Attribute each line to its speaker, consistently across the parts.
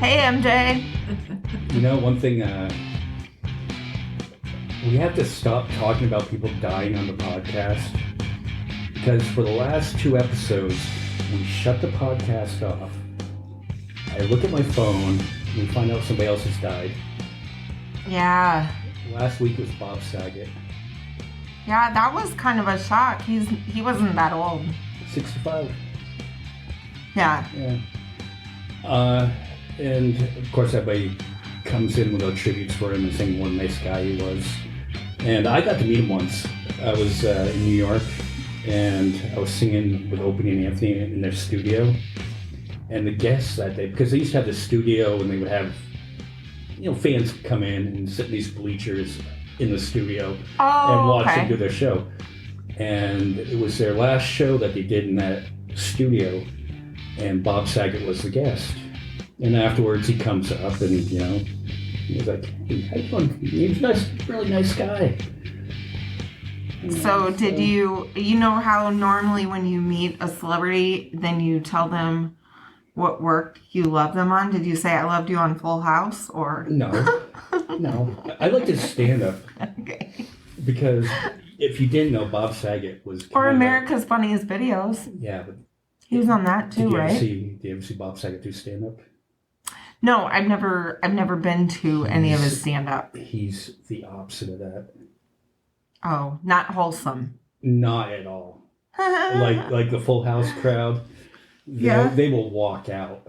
Speaker 1: Hey, MJ.
Speaker 2: You know, one thing, we have to stop talking about people dying on the podcast, because for the last 2 episodes, we shut the podcast off. I look at my phone, and we find out somebody else has died.
Speaker 1: Yeah.
Speaker 2: Last week was Bob Saget.
Speaker 1: Yeah, that was kind of a shock. He wasn't that old.
Speaker 2: 65.
Speaker 1: Yeah.
Speaker 2: And of course everybody comes in with their tributes for him and saying what a nice guy he was. And I got to meet him once. I was in New York, and I was singing with Opie and Anthony in their studio. And the guests that day, because they used to have the studio, and they would have, fans come in and sit in these bleachers in the studio and watch them do their show. And it was their last show that they did in that studio, and Bob Saget was the guest. And afterwards he comes up and, he was like, hey, how you doing? He was nice, really nice guy.
Speaker 1: So did you know how normally when you meet a celebrity, then you tell them what work you love them on? Did you say I loved you on Full House or?
Speaker 2: No. I like to stand up.
Speaker 1: Okay.
Speaker 2: Because if you didn't know, Bob Saget was...
Speaker 1: Or America's Funniest Videos.
Speaker 2: Yeah, but...
Speaker 1: He was on that too, right?
Speaker 2: Did you ever see Bob Saget do stand-up?
Speaker 1: No, I've never been to any of his stand-up.
Speaker 2: He's the opposite of that.
Speaker 1: Oh, not wholesome.
Speaker 2: Not at all. like the Full House crowd. They will walk out.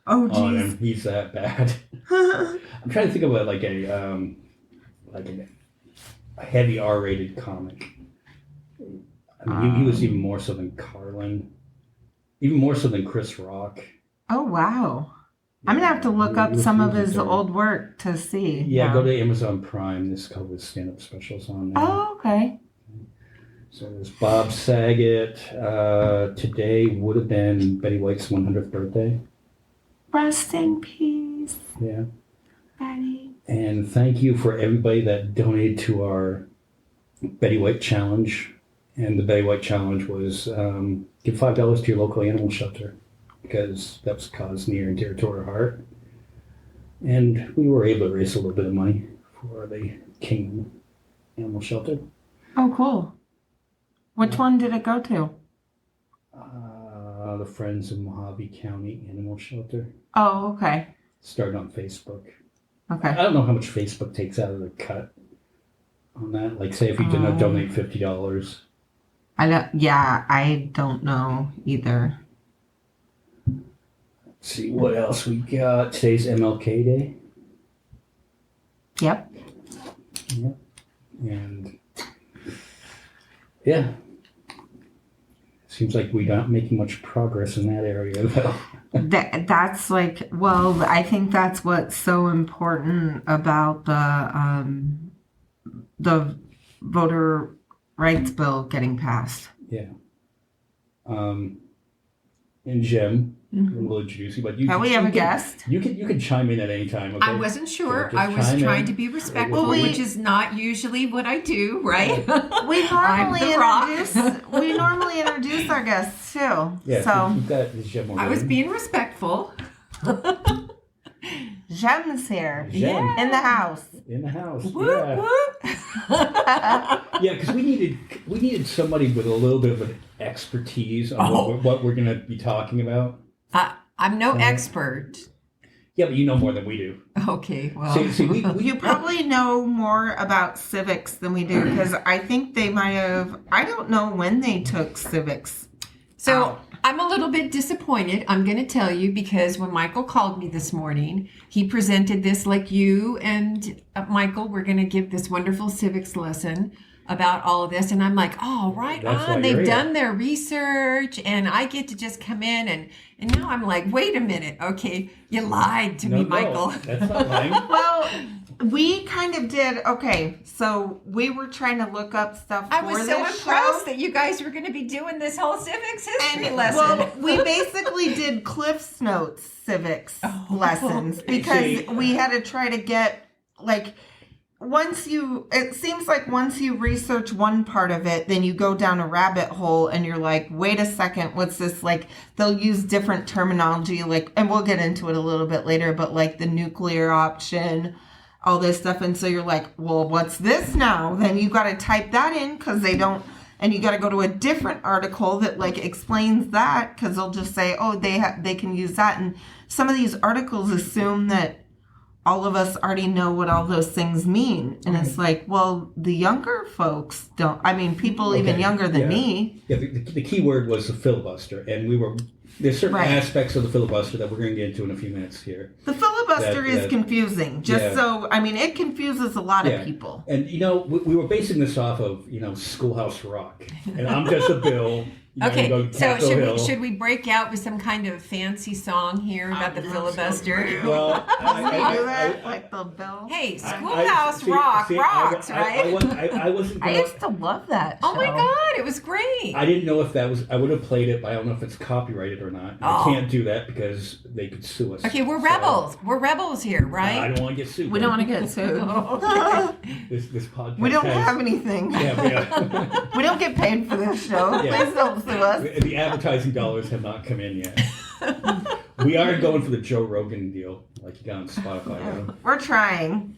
Speaker 1: Oh,
Speaker 2: geez. On him. He's that bad. I'm trying to think of a heavy R-rated comic. I mean, he was even more so than Carlin. Even more so than Chris Rock.
Speaker 1: Oh, wow. I'm going to have to look up some of his old work to see.
Speaker 2: Yeah, go to Amazon Prime. There's a couple of stand-up specials on there.
Speaker 1: Oh, okay.
Speaker 2: So there's Bob Saget. Today would have been Betty White's 100th birthday.
Speaker 1: Rest in peace.
Speaker 2: Yeah.
Speaker 1: Betty.
Speaker 2: And thank you for everybody that donated to our Betty White Challenge. And the Betty White Challenge was give $5 to your local animal shelter, because that was a cause near and dear to our heart. And we were able to raise a little bit of money for the Kingdom Animal Shelter.
Speaker 1: Oh, cool. Which one did it go to?
Speaker 2: The Friends of Mojave County Animal Shelter.
Speaker 1: Oh, okay.
Speaker 2: Started on Facebook.
Speaker 1: Okay.
Speaker 2: I don't know how much Facebook takes out of the cut on that. Like, say if you donate $50.
Speaker 1: I don't know either.
Speaker 2: Let's see what else we got. Today's MLK Day.
Speaker 1: Yep.
Speaker 2: And yeah. Seems like we're not making much progress in that area, though.
Speaker 1: That's I think that's what's so important about the voter rights bill getting passed.
Speaker 2: Yeah. And Jem, we'll introduce you, but you.
Speaker 1: We have a guest.
Speaker 2: You can chime in at any time. Okay?
Speaker 3: I wasn't sure. I was trying to be respectful, which is not usually what I do, right?
Speaker 1: We normally introduce our guests too.
Speaker 2: Yeah.
Speaker 1: So
Speaker 2: you've got J'aime Morgaine.
Speaker 3: I was being respectful.
Speaker 1: Jem's here.
Speaker 2: J'aime.
Speaker 1: In the house.
Speaker 2: In the house.
Speaker 3: Whoop,
Speaker 2: whoop. Yeah, because we needed somebody with a little bit of an expertise on what we're going to be talking about.
Speaker 3: I'm no expert.
Speaker 2: Yeah, but you know more than we do.
Speaker 3: Okay, well.
Speaker 1: You probably know more about civics than we do, because I think they might have, I don't know when they took civics.
Speaker 3: So I'm a little bit disappointed, I'm going to tell you, because when Michael called me this morning, he presented this like you and Michael were going to give this wonderful civics lesson about all of this. And I'm like, oh, right on. They've done their research and I get to just come in. And now I'm like, wait a minute. Okay, you lied to me, Michael.
Speaker 2: That's not lying.
Speaker 1: Well, we kind of did. Okay, so we were trying to look up stuff for this show.
Speaker 3: I was so impressed that you guys were going to be doing this whole civics history lesson.
Speaker 1: Well, we basically did Cliff's Notes civics lessons because we had to try to get, it seems like once you research one part of it, then you go down a rabbit hole and you're like, wait a second, what's this? Like, they'll use different terminology, like, and we'll get into it a little bit later, but like the nuclear option, all this stuff. And so you're like, well, what's this now? Then you got to type that in because they don't, and you got to go to a different article that like explains that because they'll just say, oh, they can use that. And some of these articles assume that all of us already know what all those things mean. And it's like, well, the younger folks don't. I mean, people even younger than me.
Speaker 2: Yeah, the key word was the filibuster. And there's certain aspects of the filibuster that we're going to get into in a few minutes here.
Speaker 1: The filibuster is confusing. It confuses a lot of people.
Speaker 2: And, we were basing this off of, Schoolhouse Rock. And I'm just a Bill.
Speaker 3: Okay, so should we break out with some kind of fancy song here about the filibuster?
Speaker 2: Well,
Speaker 1: I do that like the bell.
Speaker 3: Hey, Schoolhouse Rock rocks, right?
Speaker 1: I used to love that show.
Speaker 3: Oh my God, it was great.
Speaker 2: I didn't know if that was. I would have played it, but I don't know if it's copyrighted or not. I can't do that because they could sue us.
Speaker 3: Okay, we're rebels. We're rebels here, right?
Speaker 2: I don't want to get sued.
Speaker 1: We don't want to get sued.
Speaker 2: This podcast.
Speaker 1: We don't have anything.
Speaker 2: Yeah.
Speaker 1: We don't get paid for this show. Please don't sue us.
Speaker 2: The advertising dollars have not come in yet. We are going for the Joe Rogan deal, like you got on Spotify.
Speaker 1: We're trying.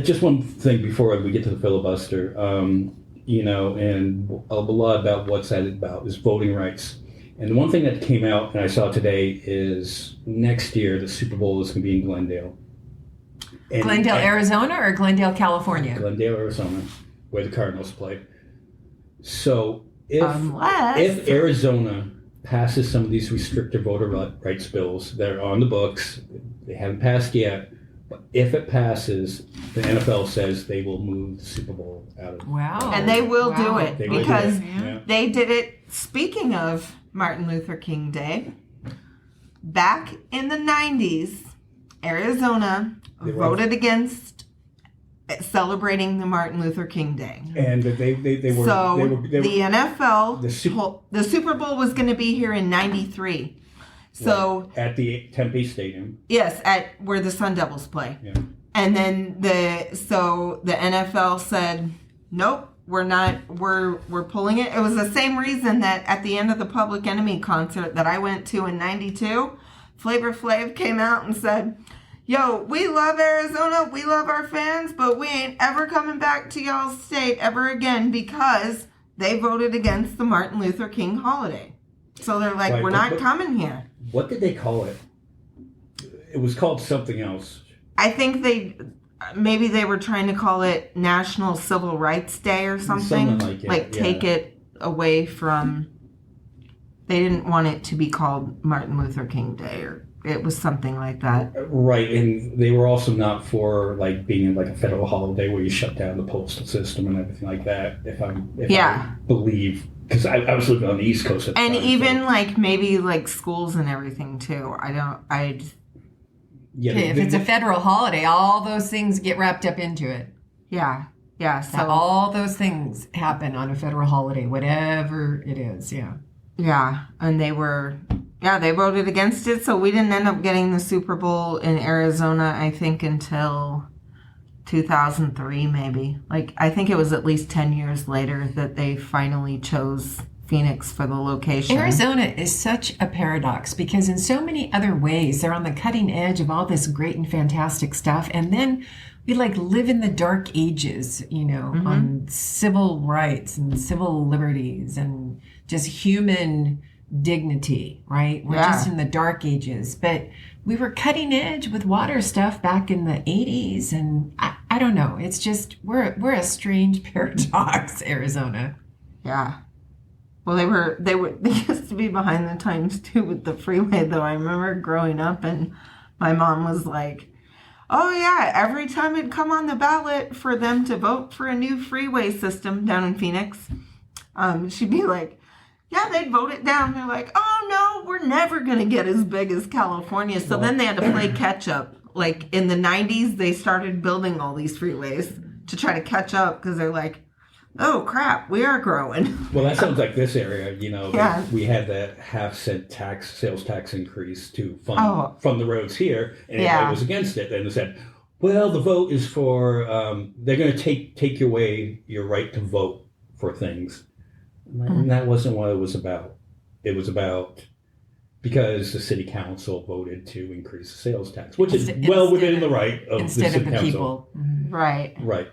Speaker 2: Just one thing before we get to the filibuster, and a lot about what's that about is voting rights. And the one thing that came out and I saw today is next year the Super Bowl is going to be in Glendale.
Speaker 3: Glendale, Arizona, or Glendale, California?
Speaker 2: Glendale, Arizona, where the Cardinals play. So if Arizona passes some of these restrictive voter rights bills that are on the books, they haven't passed yet, but if it passes, the NFL says they will move the Super Bowl out of it.
Speaker 3: Wow.
Speaker 1: And they will do it because
Speaker 2: Yeah.
Speaker 1: they did it, speaking of Martin Luther King Day, back in the 90s, Arizona voted against celebrating the Martin Luther King Day.
Speaker 2: And they were...
Speaker 1: So
Speaker 2: the
Speaker 1: NFL, the Super Bowl was going to be here in 93. So
Speaker 2: at the Tempe Stadium.
Speaker 1: Yes, at where the Sun Devils play.
Speaker 2: Yeah.
Speaker 1: And then the NFL said, nope, we're not, we're pulling it. It was the same reason that at the end of the Public Enemy concert that I went to in 92, Flavor Flav came out and said, yo, we love Arizona, we love our fans, but we ain't ever coming back to y'all's state ever again because they voted against the Martin Luther King holiday. So they're like, we're not coming here.
Speaker 2: What did they call it? It was called something else.
Speaker 1: I think maybe they were trying to call it National Civil Rights Day or something. Take it away from, they didn't want it to be called Martin Luther King Day, or it was something like that.
Speaker 2: Right, and they were also not for being a federal holiday where you shut down the postal system and everything like that. If I believe, because I was living on the East Coast at the time.
Speaker 1: And even maybe schools and everything too.
Speaker 3: If it's a federal holiday, all those things get wrapped up into it.
Speaker 1: Yeah. So
Speaker 3: all those things happen on a federal holiday, whatever it is. Yeah.
Speaker 1: Yeah, and they voted against it, so we didn't end up getting the Super Bowl in Arizona, I think, until 2003, maybe. I think it was at least 10 years later that they finally chose Phoenix for the location.
Speaker 3: Arizona is such a paradox because in so many other ways, they're on the cutting edge of all this great and fantastic stuff, and then we live in the dark ages, on civil rights and civil liberties and just human dignity, right? We're just in the dark ages, but we were cutting edge with water stuff back in the 80s, and I don't know. It's just we're a strange paradox, Arizona.
Speaker 1: Yeah. Well, they used to be behind the times too with the freeway, though. I remember growing up, and my mom was like, oh yeah, every time it'd come on the ballot for them to vote for a new freeway system down in Phoenix, she'd be like, yeah, they'd vote it down. They're like, oh no, we're never going to get as big as California. So then they had to play catch up. In the 90s, they started building all these freeways to try to catch up because they're like, oh crap, we are growing.
Speaker 2: Well, that sounds like this area, we had that half-cent sales tax increase to fund the roads here, and everybody was against it. Then they said, Well, the vote is for they're going to take away your right to vote for things, and that wasn't what it was about. It was about because the city council voted to increase the sales tax, which is well within the right of the
Speaker 3: instead
Speaker 2: city
Speaker 3: of the
Speaker 2: council.
Speaker 3: people.
Speaker 1: Right.
Speaker 2: Right.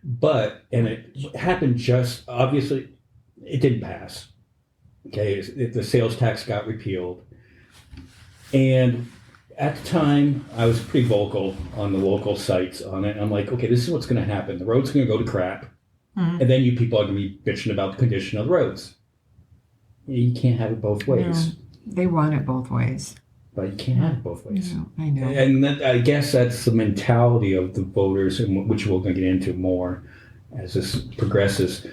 Speaker 2: But, and it happened just, obviously, it didn't pass. Okay, the sales tax got repealed. And at the time, I was pretty vocal on the local sites on it. I'm like, okay, this is what's going to happen. The road's going to go to crap. And then you people are going to be bitching about the condition of the roads. You can't have it both ways.
Speaker 3: No, they want it both ways.
Speaker 2: But you can't have it both ways.
Speaker 3: No, I know.
Speaker 2: And I guess that's the mentality of the voters, which we're going to get into more as this progresses.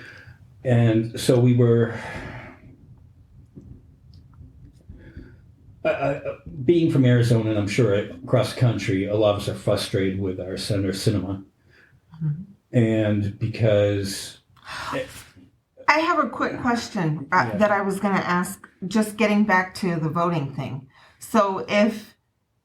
Speaker 2: And so we were, being from Arizona, and I'm sure across the country, a lot of us are frustrated with our Senator Sinema. And because...
Speaker 1: I have a quick question that I was going to ask, just getting back to the voting thing. So is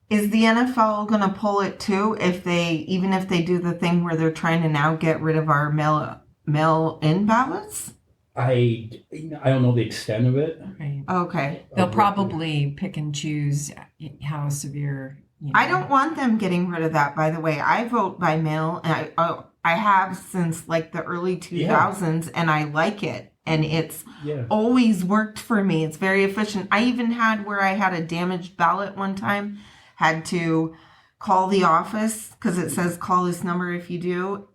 Speaker 1: the NFL going to pull it too even if they do the thing where they're trying to now get rid of our mail-in ballots?
Speaker 2: I don't know the extent of it.
Speaker 3: Right.
Speaker 1: Okay.
Speaker 3: They'll probably pick and choose how severe.
Speaker 1: I don't want them getting rid of that, by the way. I vote by mail, and I have since like the early 2000s, and I like it. And it's always worked for me. It's very efficient. I even had where I had a damaged ballot one time, had to call the office because it says call this number if you do.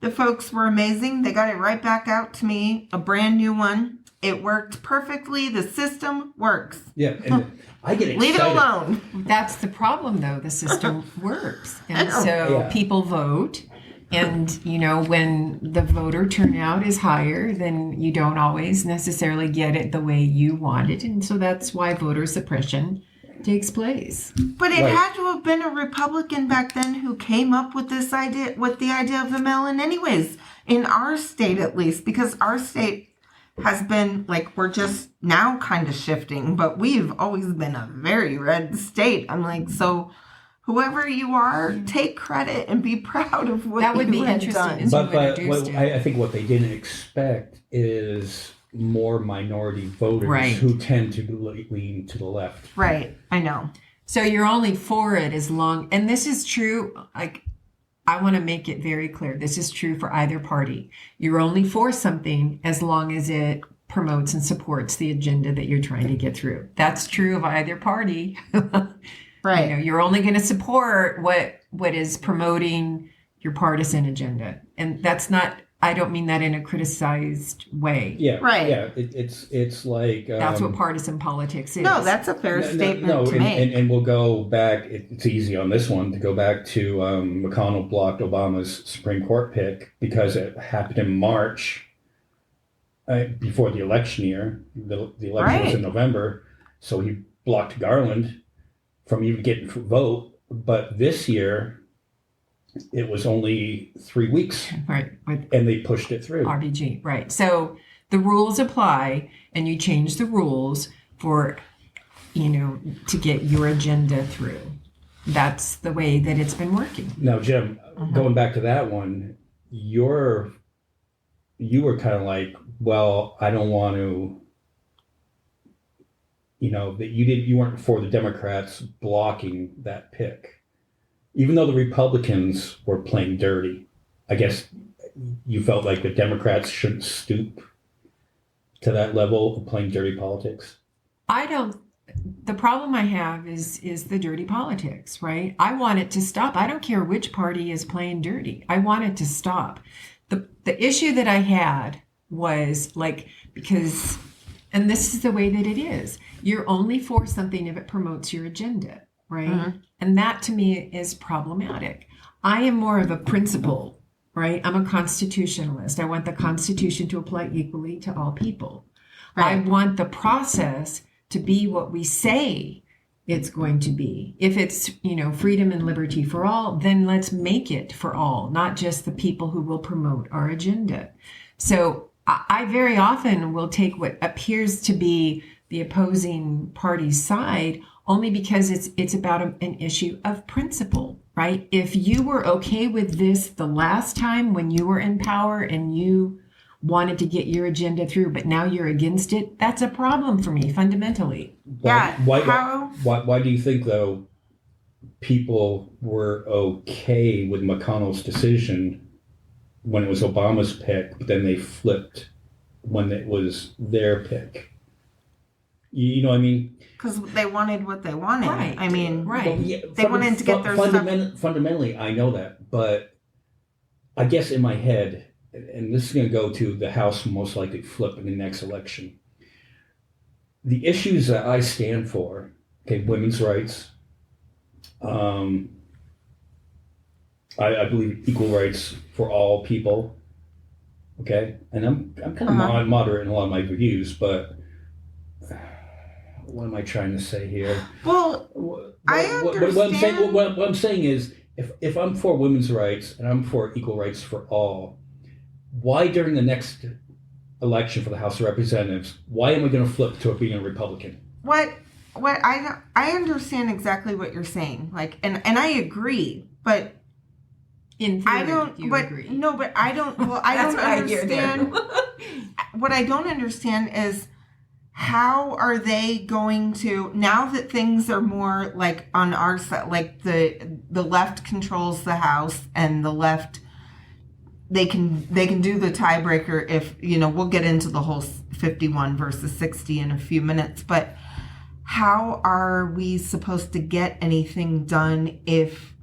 Speaker 1: The folks were amazing. They got it right back out to me, a brand new one. It worked perfectly. The system works.
Speaker 2: Yeah, and I get excited.
Speaker 1: Leave it alone.
Speaker 3: That's the problem, though. The system works. And so people vote. And, when the voter turnout is higher, then you don't always necessarily get it the way you want it. And so that's why voter suppression takes place.
Speaker 1: But it had to have been a Republican back then who came up with this idea, with the idea of the mail-in anyways, in our state at least, because our state has been, like, we're just now kind of shifting, but we've always been a very red state. I'm like, so... Whoever you are, take credit and be proud of what
Speaker 3: that would be
Speaker 1: you have
Speaker 3: interesting.
Speaker 1: done.
Speaker 2: But I think what they didn't expect is more minority voters who tend to lean to the left.
Speaker 1: Right, I know.
Speaker 3: So you're only for it as long, and this is true, like, I want to make it very clear. This is true for either party. You're only for something as long as it promotes and supports the agenda that you're trying to get through. That's true of either party.
Speaker 1: Right.
Speaker 3: You're only going to support what is promoting your partisan agenda. And that's not, I don't mean that in a criticized way.
Speaker 2: Yeah.
Speaker 1: Right.
Speaker 2: Yeah. It's like...
Speaker 3: that's what partisan politics is.
Speaker 1: No, that's a fair statement to make.
Speaker 2: And we'll go back, it's easy on this one, to go back to McConnell blocked Obama's Supreme Court pick because it happened in March before the election year. The election was in November. So he blocked Garland from even getting to vote, but this year it was only 3 weeks,
Speaker 3: right?
Speaker 2: And they pushed it through.
Speaker 3: RBG, right? So the rules apply, and you change the rules for, to get your agenda through. That's the way that it's been working.
Speaker 2: Now, Jim, going back to that one, you were kind of like, well, I don't want to. That you weren't for the Democrats blocking that pick, even though the Republicans were playing dirty. I guess you felt like the Democrats shouldn't stoop to that level of playing dirty politics.
Speaker 3: The problem I have is the dirty politics, right? I want it to stop. I don't care which party is playing dirty. I want it to stop. The issue that I had was because, and this is the way that it is. You're only for something if it promotes your agenda, right? And that to me is problematic. I am more of a principle, right? I'm a constitutionalist. I want the Constitution to apply equally to all people. Right. I want the process to be what we say it's going to be. If it's, freedom and liberty for all, then let's make it for all, not just the people who will promote our agenda. So I very often will take what appears to be the opposing party's side only because it's about an issue of principle, right? If you were okay with this the last time when you were in power and you wanted to get your agenda through, but now you're against it, that's a problem for me fundamentally.
Speaker 2: Why do you think, though, people were okay with McConnell's decision when it was Obama's pick, but then they flipped when it was their pick? You know what I mean?
Speaker 1: Because they wanted what they wanted.
Speaker 3: Right.
Speaker 1: I mean,
Speaker 3: right.
Speaker 2: Well, yeah,
Speaker 1: they wanted to get their stuff.
Speaker 2: Fundamentally, I know that, but I guess in my head, and this is going to go to the House will most likely flip in the next election. The issues that I stand for, okay, women's rights, I believe equal rights for all people, okay, and I'm kind of moderate in a lot of my views, but what am I trying to say here?
Speaker 1: Well, I understand.
Speaker 2: What I'm saying is, if I'm for women's rights and I'm for equal rights for all, why during the next election for the House of Representatives, why am I going to flip to being a Republican?
Speaker 1: What I understand exactly what you're saying, like, and I agree, but
Speaker 3: in theory,
Speaker 1: I don't.
Speaker 3: you
Speaker 1: but
Speaker 3: agree.
Speaker 1: no, but I don't. Well, I don't understand. What I don't understand is how are they going to, now that things are more like on our side, like the left controls the House and the left. They can do the tiebreaker if, we'll get into the whole 51 versus 60 in a few minutes, but how are we supposed to get anything done if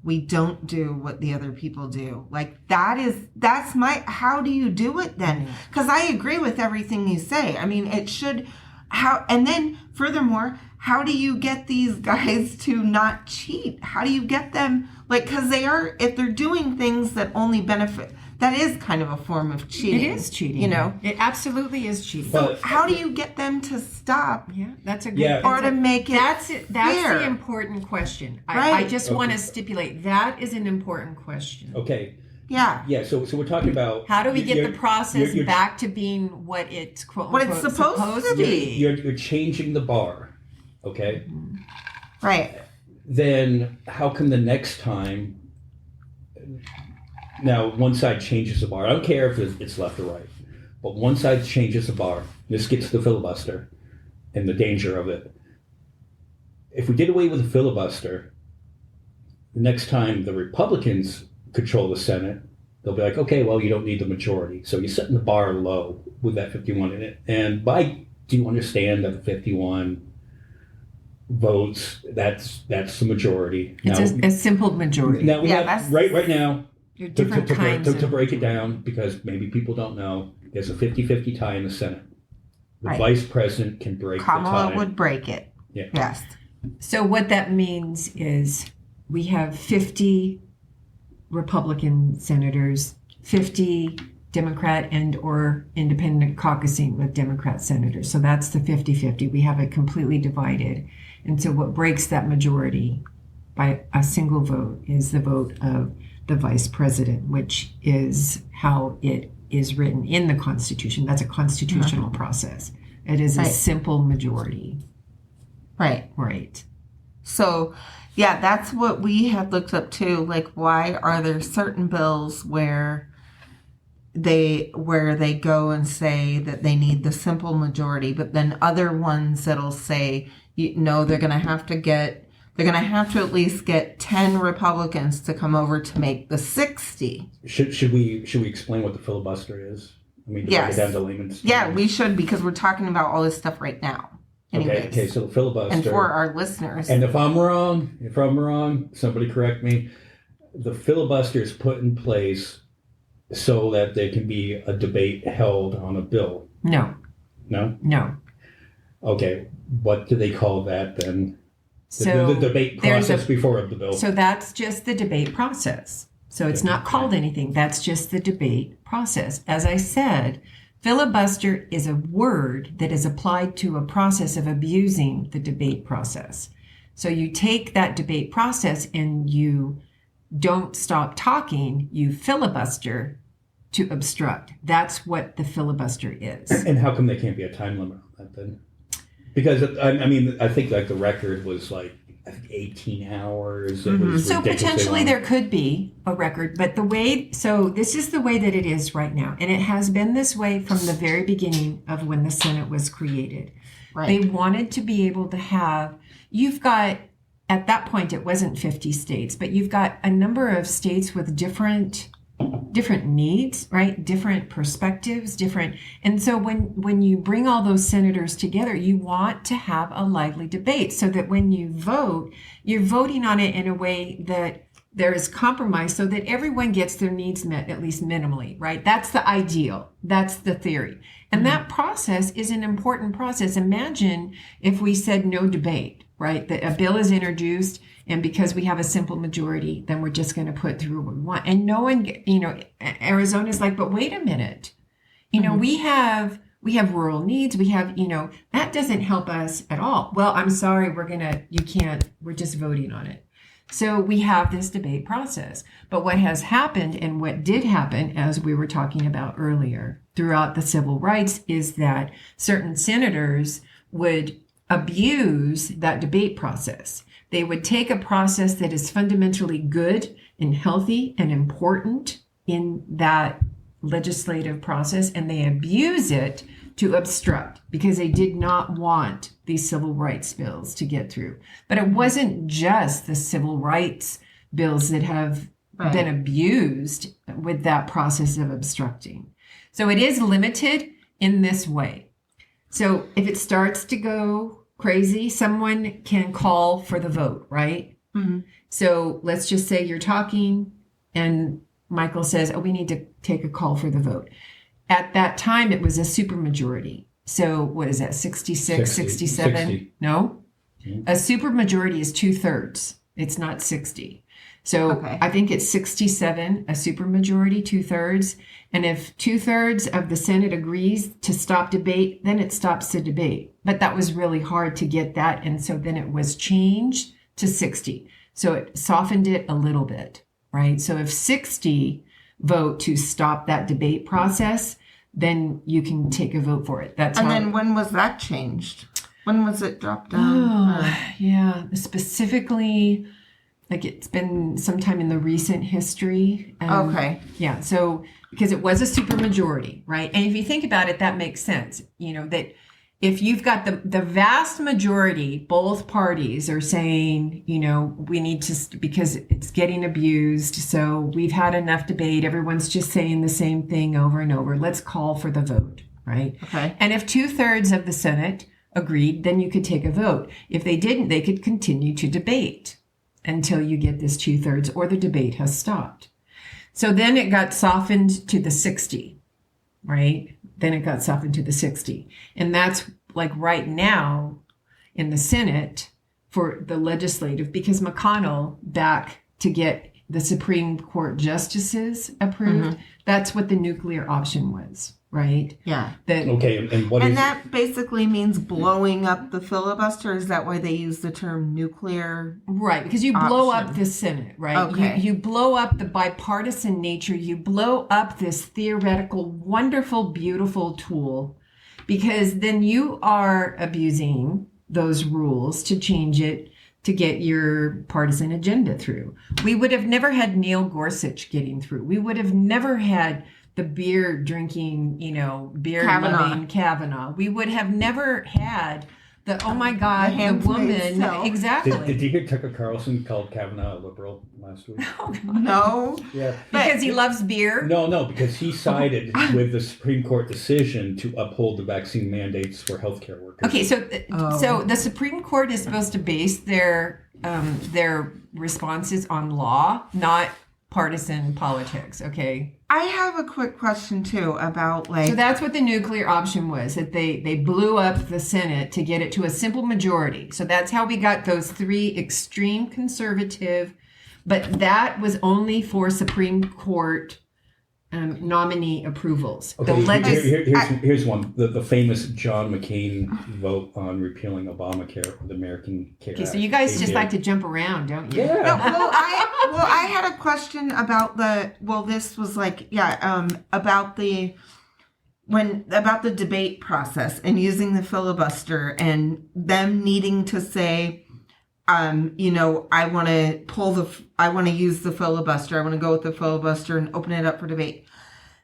Speaker 1: we don't do what the other people do? Like how do you do it then? Because I agree with everything you say. I mean, it should, and then furthermore, how do you get these guys to not cheat? How do you get them, because if they're doing things that only benefit, that is kind of a form of cheating.
Speaker 3: It is cheating. It absolutely is cheating.
Speaker 1: So how do you get them to stop?
Speaker 3: Yeah, that's a good
Speaker 1: or to make it
Speaker 3: That's
Speaker 1: fair?
Speaker 3: the important question.
Speaker 1: Right.
Speaker 3: I just want to stipulate that is an important question.
Speaker 2: Okay.
Speaker 1: Yeah.
Speaker 2: Yeah. So we're talking about
Speaker 3: how do we get the process back to being what it's supposed to be?
Speaker 2: You're changing the bar. Okay.
Speaker 1: Right.
Speaker 2: Then how come the next time? Now, one side changes the bar. I don't care if it's left or right, but one side changes the bar. This gets to the filibuster and the danger of it. If we did away with the filibuster, the next time the Republicans control the Senate, they'll be like, okay, well, you don't need the majority. So you're setting the bar low with that 51 in it. And do you understand that the 51 votes, that's the majority?
Speaker 3: It's a simple majority.
Speaker 2: Now, we have, right now,
Speaker 3: to
Speaker 2: break it down, because maybe people don't know, there's a 50-50 tie in the Senate. The
Speaker 1: Right.
Speaker 2: vice president can break
Speaker 1: Kamala
Speaker 2: the tie.
Speaker 1: would break it.
Speaker 2: Yeah.
Speaker 1: Yes.
Speaker 3: So what that means is we have 50 Republican senators, 50 Democrat and or independent caucusing with Democrat senators. So that's the 50-50. We have it completely divided. And so what breaks that majority by a single vote is the vote of the vice president, which is how it is written in the Constitution. That's a constitutional process. It is a simple majority.
Speaker 1: Right.
Speaker 3: Right.
Speaker 1: So, yeah, that's what we had looked up too. Like, why are there certain bills where they go and say that they need the simple majority, but then other ones that'll say, they're going to have to at least get 10 Republicans to come over to make the 60.
Speaker 2: Should we explain what the filibuster is? I mean, to break it down to layman's terms.
Speaker 1: Yeah, we should, because we're talking about all this stuff right now. Anyways.
Speaker 2: Okay, so the filibuster.
Speaker 1: And for our listeners.
Speaker 2: And if I'm wrong, somebody correct me. The filibuster is put in place so that there can be a debate held on a bill.
Speaker 3: No.
Speaker 2: No? Okay, what do they call that then?
Speaker 3: So
Speaker 2: the debate process before the bill.
Speaker 3: So that's just the debate process. So it's not called anything. That's just the debate process. As I said, filibuster is a word that is applied to a process of abusing the debate process. So you take that debate process and you don't stop talking, you filibuster to obstruct. That's what the filibuster is.
Speaker 2: And how come there can't be a time limit on that then? Because, I think like the record was like I think 18 hours. It was
Speaker 3: So
Speaker 2: ridiculously
Speaker 3: potentially
Speaker 2: long.
Speaker 3: there could be a record, but this is the way that it is right now. And it has been this way from the very beginning of when the Senate was created.
Speaker 1: Right.
Speaker 3: They wanted to be able to have, you've got, at that point it wasn't 50 states, but you've got a number of states with different needs, right? Different perspectives, and so when you bring all those senators together, you want to have a lively debate so that when you vote, you're voting on it in a way that there is compromise so that everyone gets their needs met, at least minimally, right? That's the ideal. That's the theory. And that process is an important process. Imagine if we said no debate, right? That a bill is introduced, and because we have a simple majority, then we're just going to put through what we want. And no one, Arizona's like, but wait a minute. We have rural needs. We have, that doesn't help us at all. Well, I'm sorry, we're just voting on it. So we have this debate process. But what has happened, and what did happen, as we were talking about earlier, throughout the civil rights, is that certain senators would abuse that debate process. They would take a process that is fundamentally good and healthy and important in that legislative process, and they abuse it to obstruct because they did not want these civil rights bills to get through. But it wasn't just the civil rights bills that have been abused with that process of obstructing. So it is limited in this way. So if it starts to go crazy, someone can call for the vote, right? Mm-hmm. So let's just say you're talking and Michael says, we need to take a call for the vote. At that time, it was a supermajority. So what is that, 66, 67?
Speaker 2: 60.
Speaker 3: No? Mm-hmm. A supermajority is 2/3. It's not 60. So I think it's 67, a supermajority, 2/3. And if 2/3 of the Senate agrees to stop debate, then it stops the debate. But that was really hard to get that. And so then it was changed to 60. So it softened it a little bit, right? So if 60 vote to stop that debate process, then you can take a vote for it.
Speaker 1: Then when was that changed? When was it dropped down?
Speaker 3: Yeah, specifically, like it's been sometime in the recent history. Yeah, so because it was a supermajority, right? And if you think about it, that makes sense. That if you've got the vast majority, both parties are saying, we need to, because it's getting abused. So we've had enough debate. Everyone's just saying the same thing over and over. Let's call for the vote, right?
Speaker 1: Okay.
Speaker 3: And if 2/3 of the Senate agreed, then you could take a vote. If they didn't, they could continue to debate until you get this 2/3 or the debate has stopped. So then it got softened to the 60, right? Then it got softened to the 60. And that's like right now in the Senate for the legislative, because McConnell back to get the Supreme Court justices approved, that's what the nuclear option was, right?
Speaker 1: Yeah.
Speaker 2: And
Speaker 1: that basically means blowing up the filibuster? Is that why they use the term nuclear?
Speaker 3: Right, because you blow up the Senate, right?
Speaker 1: Okay.
Speaker 3: You blow up the bipartisan nature. You blow up this theoretical, wonderful, beautiful tool, because then you are abusing those rules to change it to get your partisan agenda through. We would have never had Neil Gorsuch getting through. We would have never had the beer drinking, beer loving Kavanaugh. We would have never had the, oh my God, the woman. Exactly.
Speaker 2: Did you hear Tucker Carlson called Kavanaugh a liberal last week?
Speaker 3: Oh, God.
Speaker 1: No.
Speaker 2: Yeah.
Speaker 3: Because he loves beer?
Speaker 2: No, because he sided with the Supreme Court decision to uphold the vaccine mandates for healthcare workers.
Speaker 3: Okay, so the Supreme Court is supposed to base their responses on law, not partisan politics, okay?
Speaker 1: I have a quick question too about
Speaker 3: So that's what the nuclear option was, that they blew up the Senate to get it to a simple majority. So that's how we got those three extreme conservative, but that was only for Supreme Court nominee approvals.
Speaker 2: Okay, here's one. The famous John McCain vote on repealing Obamacare, the American Care Act.
Speaker 3: Okay, so you guys just like to jump around, don't you?
Speaker 2: Yeah.
Speaker 1: No, I had a question about this was about the debate process and using the filibuster and them needing to say, I want to use the filibuster. I want to go with the filibuster and open it up for debate.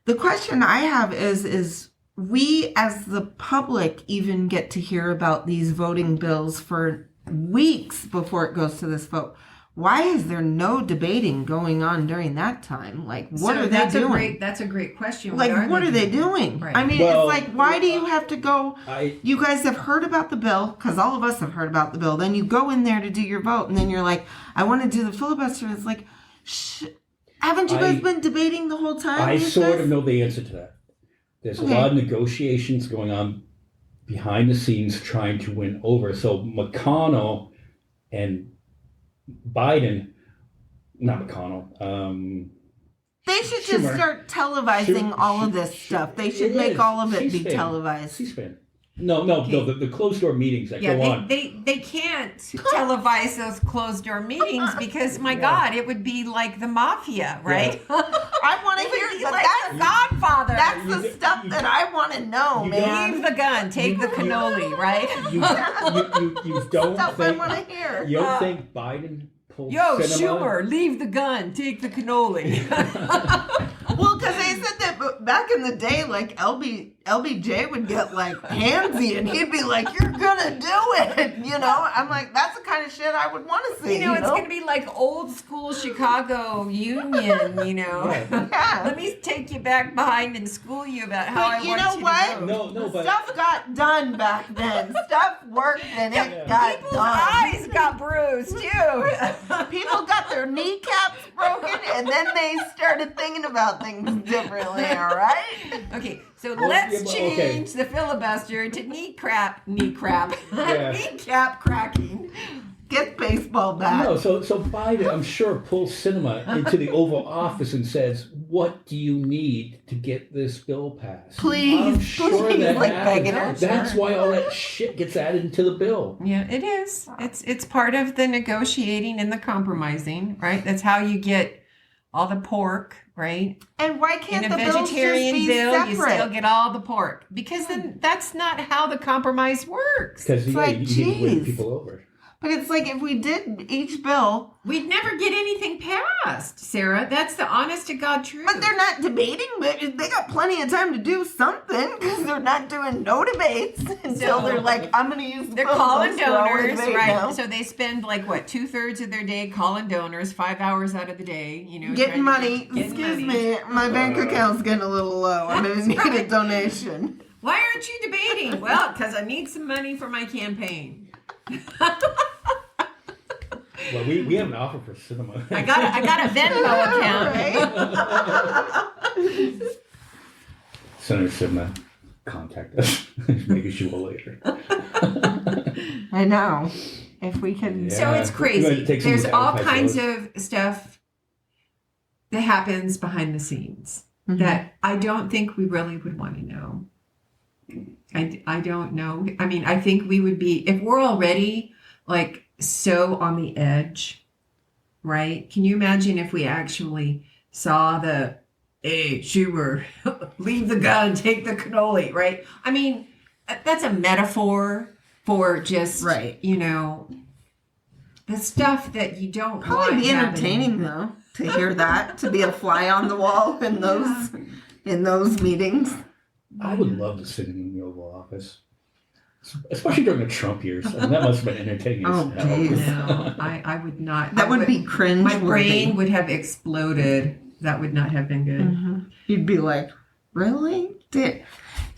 Speaker 1: The question I have is we as the public even get to hear about these voting bills for weeks before it goes to this vote. Why is there no debating going on during that time? Like, what are they doing?
Speaker 3: That's a great question.
Speaker 1: Like, what are they doing?
Speaker 3: Right.
Speaker 1: I mean, it's like, why do you have to go? You guys have heard about the bill, because all of us have heard about the bill. Then you go in there to do your vote, and then you're like, I want to do the filibuster. It's like, haven't you guys been debating the whole time?
Speaker 2: I sort of know the answer to that. There's a lot of negotiations going on behind the scenes trying to win over. So McConnell and Biden, not McConnell.
Speaker 1: They should just start televising all of this stuff. They should make all of it be televised.
Speaker 2: C-SPAN. No, the closed door meetings that go on.
Speaker 3: They can't televise those closed door meetings because my God, it would be like the mafia, right?
Speaker 1: Yeah. I want to hear
Speaker 3: like the Godfather.
Speaker 1: That's the stuff that I want to know, man.
Speaker 3: Leave the gun, take the cannoli, right?
Speaker 2: You don't
Speaker 1: stuff
Speaker 2: think
Speaker 1: I want to hear.
Speaker 2: You don't think Biden pulled
Speaker 3: Schumer, leave the gun, take the cannoli.
Speaker 1: Well, because they said that back in the day, like LBJ would get like handsy, and he'd be like, "You're gonna do it," I'm like, that's the kind of shit I would want to see.
Speaker 3: It's gonna be like old school Chicago Union.
Speaker 1: Yeah.
Speaker 3: Let me take you back behind and school you about how I want you to vote.
Speaker 2: No, but
Speaker 1: stuff got done back then. Stuff worked, and it got
Speaker 3: People's
Speaker 1: done.
Speaker 3: eyes got bruised too.
Speaker 1: People got their kneecaps broken, and then they started thinking about things differently. All right.
Speaker 3: Okay, so let's change the filibuster to kneecap cracking.
Speaker 1: Get baseball back.
Speaker 2: No, so Biden, I'm sure, pulls cinema into the Oval Office and says, "What do you need to get this bill passed?"
Speaker 1: Please,
Speaker 2: I'm sure that
Speaker 1: like
Speaker 2: happens. That's why all that shit gets added into the bill.
Speaker 3: Yeah, it is. It's part of the negotiating and the compromising, right? That's how you get all the pork, right?
Speaker 1: And why can't
Speaker 3: in a
Speaker 1: the bills
Speaker 3: vegetarian
Speaker 1: just be
Speaker 3: bill
Speaker 1: separate?
Speaker 3: you still get all the pork? Because then that's not how the compromise works.
Speaker 2: Because you need to win people over.
Speaker 1: But it's like if we did each bill,
Speaker 3: we'd never get anything passed, Sarah. That's the honest to God truth.
Speaker 1: But they're not debating, but they got plenty of time to do something because they're not doing no debates until they're like, I'm going to use the
Speaker 3: They're calling donors, right?
Speaker 1: now.
Speaker 3: So they spend like, 2/3 of their day calling donors, 5 hours out of the day,
Speaker 1: getting money. Excuse me, my bank account's getting a little low. I'm going to need a donation.
Speaker 3: Why aren't you debating? Well, because I need some money for my campaign.
Speaker 2: Well, we have an offer for cinema.
Speaker 3: I got a Venmo account.
Speaker 2: Senator Sima, contact us. Maybe she will later.
Speaker 1: I know. If we can.
Speaker 3: So it's crazy. There's all kinds of stuff that happens behind the scenes that I don't think we really would want to know. I don't know. I mean, I think we would be, if we're already like so on the edge, right? Can you imagine if we actually saw hey, Schumer, leave the gun, take the cannoli, right? I mean, that's a metaphor for just,
Speaker 1: right.
Speaker 3: The stuff that you don't want.
Speaker 1: Probably be entertaining though to hear that, to be a fly on the wall in those meetings.
Speaker 2: I would love to sit in the Oval Office, especially during the Trump years. I mean, that must have been entertaining.
Speaker 1: Oh, geez.
Speaker 3: No, I would not.
Speaker 1: That would be cringe.
Speaker 3: My brain would have exploded. That would not have been good.
Speaker 1: Mm-hmm. You'd be like, really? Did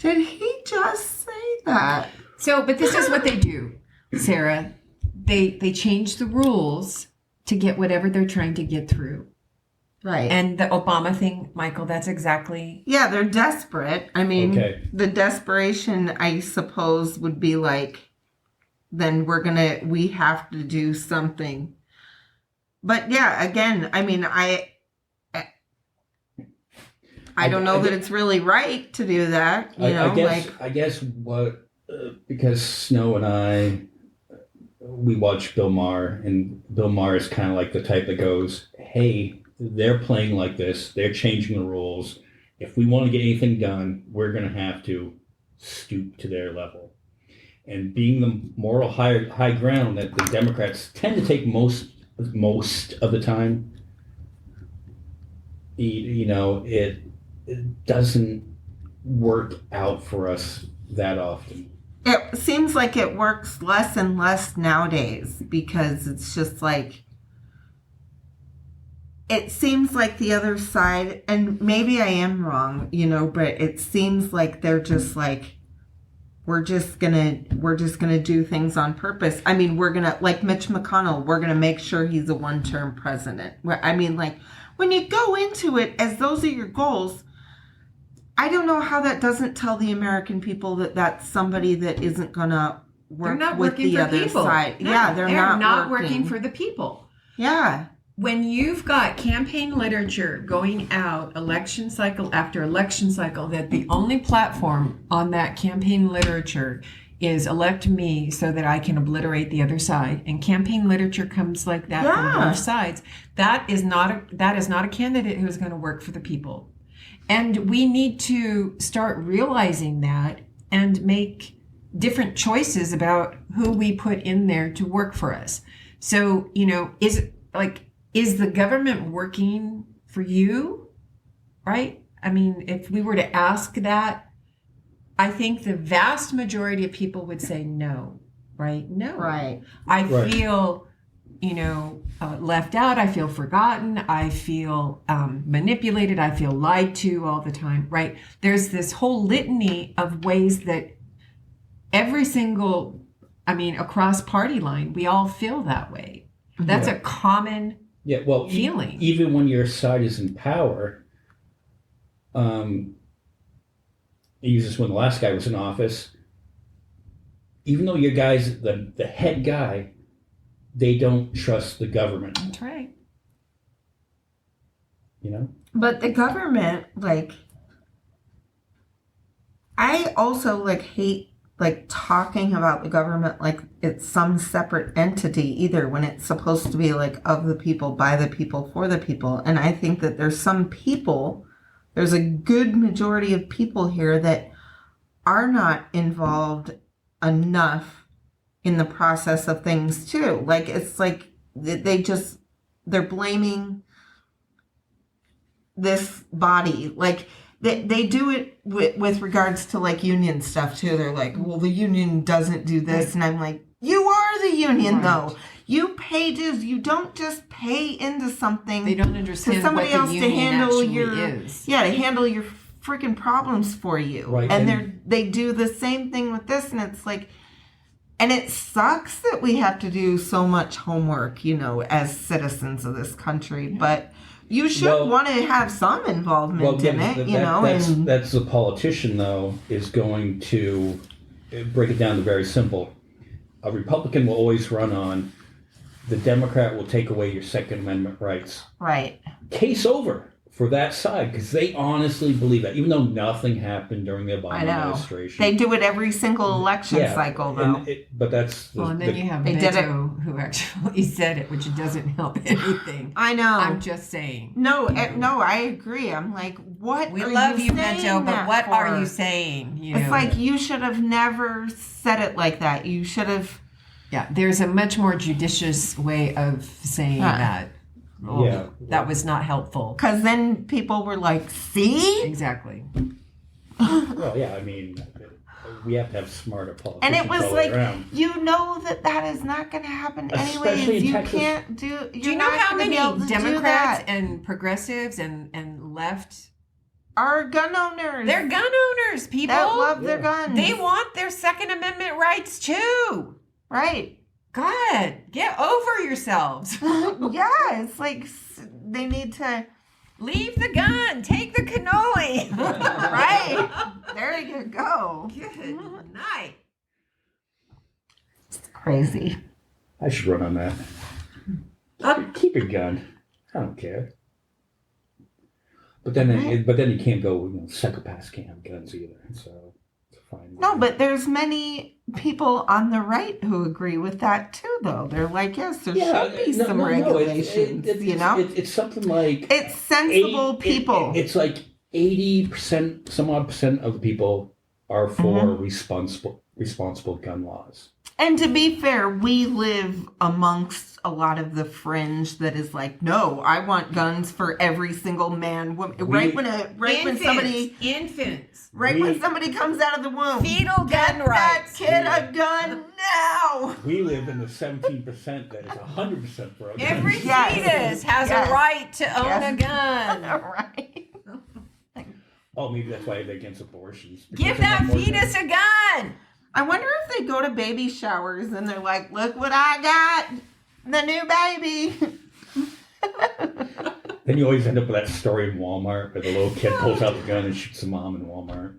Speaker 1: he just say that?
Speaker 3: So, but this is what they do, Sarah. They change the rules to get whatever they're trying to get through.
Speaker 1: Right.
Speaker 3: And the Obama thing, Michael, that's exactly.
Speaker 1: Yeah, they're desperate. I mean, the desperation, I suppose, would be like, then we have to do something. But yeah, again, I mean, I don't know that it's really right to do that.
Speaker 2: I guess what, because Snow and I, we watch Bill Maher, and Bill Maher is kind of like the type that goes, hey, they're playing like this. They're changing the rules. If we want to get anything done, we're going to have to stoop to their level. and being the moral high ground that the Democrats tend to take most of the time, it doesn't work out for us that often.
Speaker 1: It seems like it works less and less nowadays because it's just like, it seems like the other side, and maybe I am wrong, but it seems like they're just like, we're just gonna do things on purpose. I mean, we're gonna, like Mitch McConnell, we're gonna make sure he's a one-term president. I mean, like, when you go into it as those are your goals, I don't know how that doesn't tell the American people that that's somebody that isn't gonna work with the other side.
Speaker 3: No,
Speaker 1: yeah, they're not
Speaker 3: working for the people.
Speaker 1: Yeah.
Speaker 3: When you've got campaign literature going out election cycle after election cycle, that the only platform on that campaign literature is elect me so that I can obliterate the other side, and campaign literature comes like that from both sides, that is not a candidate who is going to work for the people. And we need to start realizing that and make different choices about who we put in there to work for us. So, is the government working for you? Right? I mean, if we were to ask that, I think the vast majority of people would say no, right? No.
Speaker 1: Right.
Speaker 3: I feel, left out. I feel forgotten. I feel manipulated. I feel lied to all the time, right? There's this whole litany of ways that across party line, we all feel that way. That's a common feeling.
Speaker 2: Even when your side is in power, I used this when the last guy was in office, even though your guy's the head guy, they don't trust the government.
Speaker 3: That's right.
Speaker 1: But the government, I also hate talking about the government like it's some separate entity either, when it's supposed to be of the people, by the people, for the people. And I think that there's a good majority of people here that are not involved enough in the process of things too. It's like they're blaming this body. They do it with regards to union stuff too. They're like, well, the union doesn't do this. And I'm like, you are the union though. You pay dues. You don't just pay into something.
Speaker 3: They don't understand
Speaker 1: somebody
Speaker 3: what
Speaker 1: else
Speaker 3: the union
Speaker 1: to handle
Speaker 3: actually is.
Speaker 1: to handle your freaking problems for you.
Speaker 2: Right.
Speaker 1: And they do the same thing with this, and it's like, and it sucks that we have to do so much homework, as citizens of this country, but you should want to have some involvement in it,
Speaker 2: That's the politician, though, is going to break it down to very simple. A Republican will always run on, the Democrat will take away your Second Amendment rights.
Speaker 1: Right.
Speaker 2: Case over for that side, because they honestly believe that, even though nothing happened during the Obama administration.
Speaker 1: They do it every single election cycle, though.
Speaker 2: But that's...
Speaker 3: And then you have Beto, who actually said it, which doesn't help anything.
Speaker 1: I know.
Speaker 3: I'm just saying.
Speaker 1: No, I agree. I'm like, what
Speaker 3: we
Speaker 1: are
Speaker 3: love
Speaker 1: you
Speaker 3: Beto, but what
Speaker 1: for?
Speaker 3: are you saying?
Speaker 1: It's like, you should have never said it like that. You should have...
Speaker 3: Yeah, there's a much more judicious way of saying that. That was not helpful.
Speaker 1: Because then people were like, see?
Speaker 3: Exactly.
Speaker 2: Well, yeah, we have to have smarter politicians.
Speaker 1: And it was
Speaker 2: around.
Speaker 1: that is not going to happen
Speaker 2: Especially
Speaker 1: anyways.
Speaker 2: in
Speaker 1: You
Speaker 2: Texas.
Speaker 1: can't do...
Speaker 3: Do you know how many Democrats and progressives and left
Speaker 1: are gun owners?
Speaker 3: They're gun owners, people.
Speaker 1: That love their guns.
Speaker 3: They want their Second Amendment rights too.
Speaker 1: Right.
Speaker 3: God, get over yourselves.
Speaker 1: Yeah, it's like they need to...
Speaker 3: Leave the gun. Take the cannoli.
Speaker 1: Right. There you go.
Speaker 3: Good night.
Speaker 1: It's crazy.
Speaker 2: I should run on that. Keep your gun. I don't care. But then you can't go. Psychopaths can't have guns either. So it's fine.
Speaker 1: No, but there's many people on the right who agree with that too, though. They're like, yes, there should be some regulations.
Speaker 2: It's something like
Speaker 1: it's sensible people.
Speaker 2: It's like 80%, some odd percent of the people are for responsible gun laws.
Speaker 1: And to be fair, we live amongst a lot of the fringe that is like, no, I want guns for every single man, woman. When somebody comes out of the womb,
Speaker 3: fetal gun rights.
Speaker 1: That kid a gun now.
Speaker 2: We live in the 17% that is 100% for a gun.
Speaker 3: Every fetus has a right to own a gun.
Speaker 1: Right.
Speaker 2: Oh, maybe that's why they're against abortions.
Speaker 3: Give that fetus a gun.
Speaker 1: I wonder if they go to baby showers and they're like, look what I got, the new baby.
Speaker 2: Then you always end up with that story in Walmart where the little kid pulls out the gun and shoots the mom in Walmart.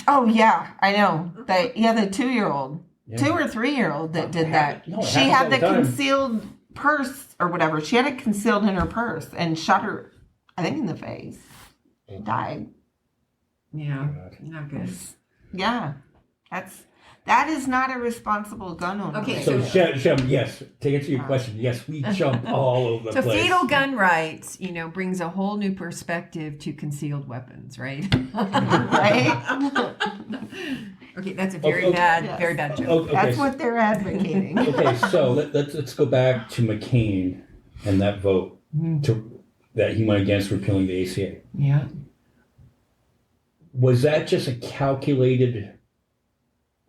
Speaker 1: Oh, yeah, I know. The 2-year-old, 2 or 3-year-old that did that.
Speaker 2: No,
Speaker 1: she had the concealed purse or whatever. She had it concealed in her purse and shot her, I think, in the face. She died.
Speaker 3: Yeah, not good.
Speaker 1: Yeah. That is not a responsible gun owner.
Speaker 3: Okay,
Speaker 2: So, Shem, yes, to answer your question, yes, we jump all over the
Speaker 3: so
Speaker 2: place.
Speaker 3: fetal gun rights, brings a whole new perspective to concealed weapons, right?
Speaker 1: Right?
Speaker 3: Okay, that's a very bad joke.
Speaker 2: Okay,
Speaker 1: That's what they're advocating.
Speaker 2: Okay, so let's go back to McCain and that vote that he went against repealing the ACA.
Speaker 3: Yeah.
Speaker 2: Was that just a calculated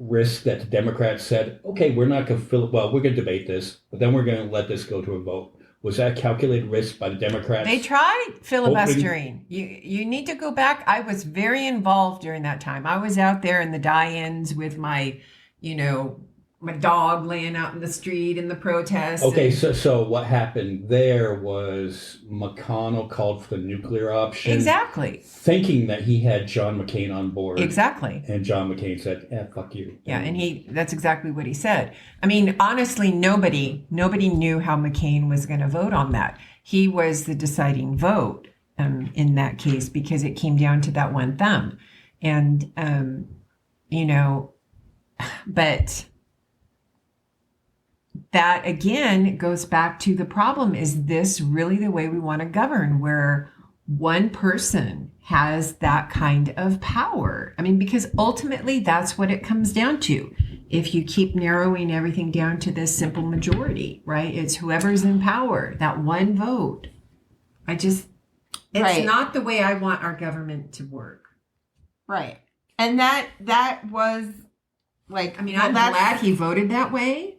Speaker 2: risk that the Democrats said, okay, we're not going to we're going to debate this, but then we're going to let this go to a vote? Was that a calculated risk by the Democrats?
Speaker 3: They tried filibustering. You need to go back. I was very involved during that time. I was out there in the die-ins with my, my dog laying out in the street in the protests.
Speaker 2: Okay, so what happened there was McConnell called for the nuclear option.
Speaker 3: Exactly.
Speaker 2: Thinking that he had John McCain on board.
Speaker 3: Exactly.
Speaker 2: And John McCain said, fuck you.
Speaker 3: Yeah, and that's exactly what he said. I mean, honestly, nobody knew how McCain was going to vote on that. He was the deciding vote in that case because it came down to that one thumb. And, but that again goes back to the problem. Is this really the way we want to govern, where one person has that kind of power? I mean, because ultimately that's what it comes down to. If you keep narrowing everything down to this simple majority, right? It's whoever's in power, that one vote. It's not the way I want our government to work.
Speaker 1: Right. And that was like,
Speaker 3: I'm glad he voted that way.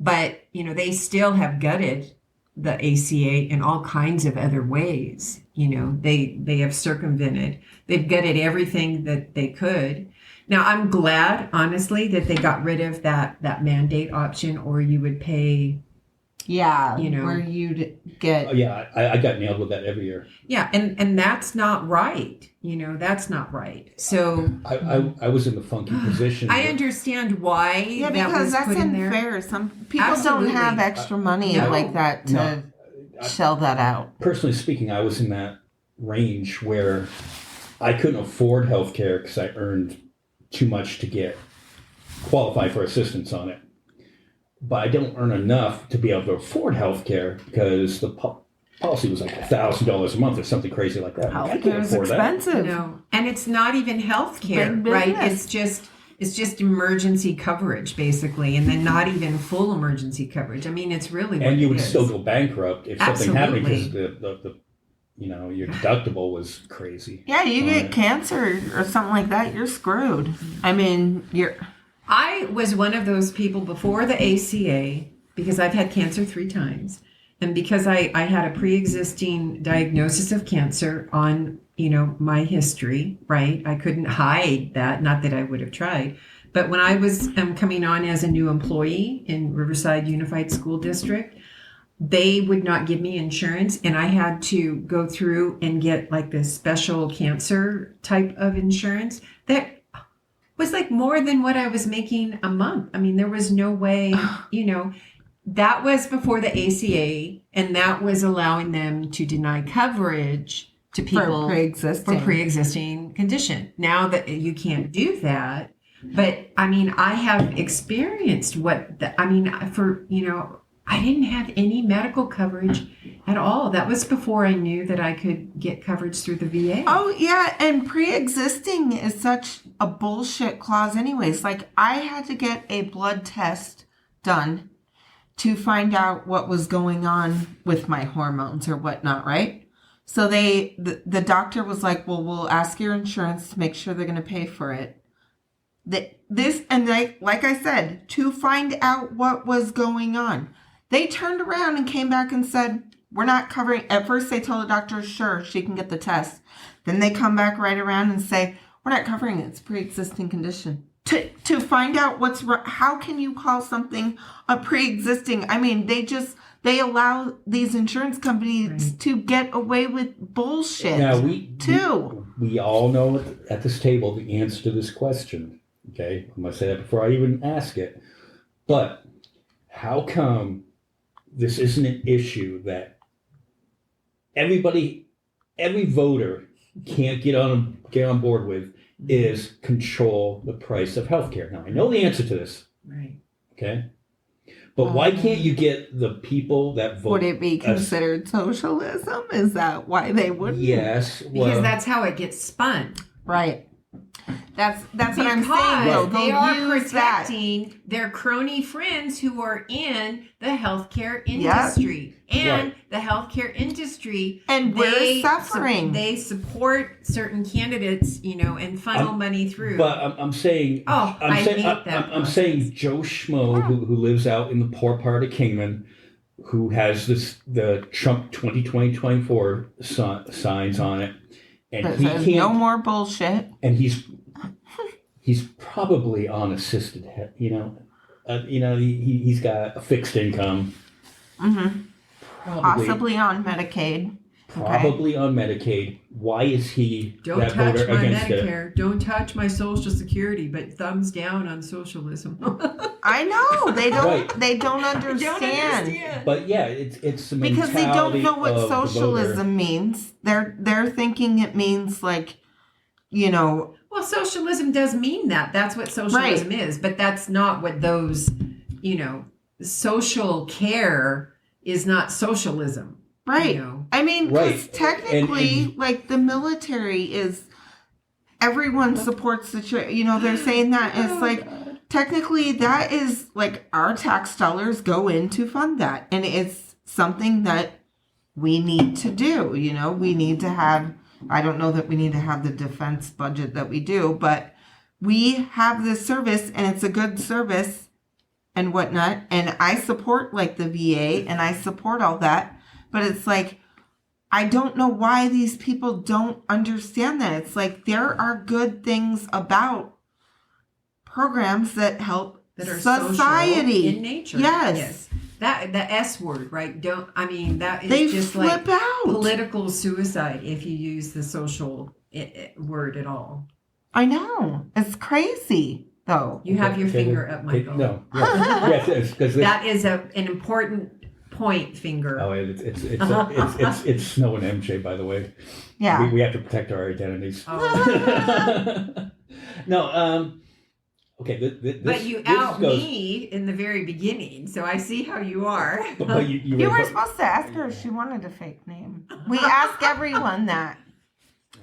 Speaker 3: But, they still have gutted the ACA in all kinds of other ways. They have circumvented. They've gutted everything that they could. Now, I'm glad, honestly, that they got rid of that mandate option, or you would pay.
Speaker 1: Yeah, where you'd get.
Speaker 2: Oh, yeah, I got nailed with that every year.
Speaker 3: Yeah, and that's not right. That's not right. So
Speaker 2: I was in the funky position.
Speaker 3: I understand why.
Speaker 1: Yeah, because that's unfair. Some people don't have extra money like that to shell that out.
Speaker 2: Personally speaking, I was in that range where I couldn't afford health care because I earned too much to qualify for assistance on it. But I don't earn enough to be able to afford health care because the policy was like $1,000 a month or something crazy like that.
Speaker 1: Health care is expensive.
Speaker 3: No, and it's not even health care, right? It's just emergency coverage, basically, and then not even full emergency coverage. I mean, it's really what
Speaker 2: and you
Speaker 3: it
Speaker 2: would
Speaker 3: is.
Speaker 2: still go bankrupt if something happened because the your deductible was crazy.
Speaker 1: Yeah, you get cancer or something like that, you're screwed. I mean,
Speaker 3: I was one of those people before the ACA, because I've had cancer 3 times. And because I had a pre-existing diagnosis of cancer on, my history, right? I couldn't hide that, not that I would have tried. But when I was coming on as a new employee in Riverside Unified School District, they would not give me insurance. And I had to go through and get like this special cancer type of insurance that was like more than what I was making a month. I mean, there was no way, that was before the ACA, and that was allowing them to deny coverage to people for pre-existing condition. Now that you can't do that, but I mean, I have experienced I didn't have any medical coverage at all. That was before I knew that I could get coverage through the VA.
Speaker 1: Oh, yeah. And pre-existing is such a bullshit clause anyways. Like, I had to get a blood test done to find out what was going on with my hormones or whatnot, right? So the doctor was like, well, we'll ask your insurance to make sure they're going to pay for it. Like I said, to find out what was going on. They turned around and came back and said, we're not covering. At first, they told the doctor, sure, she can get the test. Then they come back right around and say, we're not covering it. It's a pre-existing condition. To find out what's wrong, how can you call something a pre-existing? I mean, they allow these insurance companies to get away with bullshit.
Speaker 2: Now, we all know at this table the answer to this question. Okay, I'm going to say that before I even ask it. But how come this isn't an issue that every voter can't get on board with, is control the price of healthcare? Now, I know the answer to this.
Speaker 3: Right.
Speaker 2: Okay? But why can't you get the people that vote?
Speaker 1: Would it be considered socialism? Is that why they wouldn't?
Speaker 2: Yes.
Speaker 3: Because that's how it gets spun.
Speaker 1: Right. That's what I'm saying.
Speaker 3: Because they are protecting their crony friends who are in the healthcare industry. And the healthcare industry,
Speaker 1: and we're suffering.
Speaker 3: They support certain candidates, and funnel money through.
Speaker 2: But I'm saying, I'm saying Joe Schmo, who lives out in the poor part of Kingman, who has the Trump 2020-24 signs on it, and
Speaker 1: but
Speaker 2: he can't.
Speaker 1: No more bullshit.
Speaker 2: And he's probably on assisted. He's got a fixed income.
Speaker 1: Mm-hmm. Possibly on Medicaid.
Speaker 2: Probably on Medicaid. Why is he
Speaker 3: Don't
Speaker 2: that
Speaker 3: touch
Speaker 2: voter
Speaker 3: my
Speaker 2: against
Speaker 3: Medicare.
Speaker 2: it?
Speaker 3: Don't touch my Social Security, but thumbs down on socialism.
Speaker 1: I know they don't.
Speaker 2: Right.
Speaker 1: They don't understand.
Speaker 2: But yeah, it's the
Speaker 1: because they don't know what
Speaker 2: of
Speaker 1: socialism means. They're thinking it means like,
Speaker 3: Well, socialism does mean that. That's what socialism is, but that's not what those, social care is not socialism.
Speaker 1: Right. I mean, because technically,
Speaker 2: and
Speaker 1: like the military is, everyone supports the they're saying that it's like, technically that is like our tax dollars go in to fund that. And it's something that we need to do. We need to have, I don't know that we need to have the defense budget that we do, but we have this service and it's a good service and whatnot. And I support like the VA and I support all that. But it's like, I don't know why these people don't understand that. It's like there are good things about programs that help
Speaker 3: that are
Speaker 1: society
Speaker 3: in nature.
Speaker 1: Yes.
Speaker 3: That the S word, right? That is
Speaker 1: they
Speaker 3: just
Speaker 1: flip
Speaker 3: like
Speaker 1: out.
Speaker 3: Political suicide if you use the social word at all.
Speaker 1: I know. It's crazy though.
Speaker 3: You have your finger up, Michael.
Speaker 2: No. Yes, because
Speaker 3: that is an important point finger.
Speaker 2: Oh, it's Snow and MJ, by the way.
Speaker 1: Yeah.
Speaker 2: We have to protect our identities.
Speaker 3: Oh.
Speaker 2: No. Okay.
Speaker 3: But you out me in the very beginning, so I see how you are.
Speaker 2: But
Speaker 1: you were supposed to ask her if she wanted a fake name. We ask everyone that.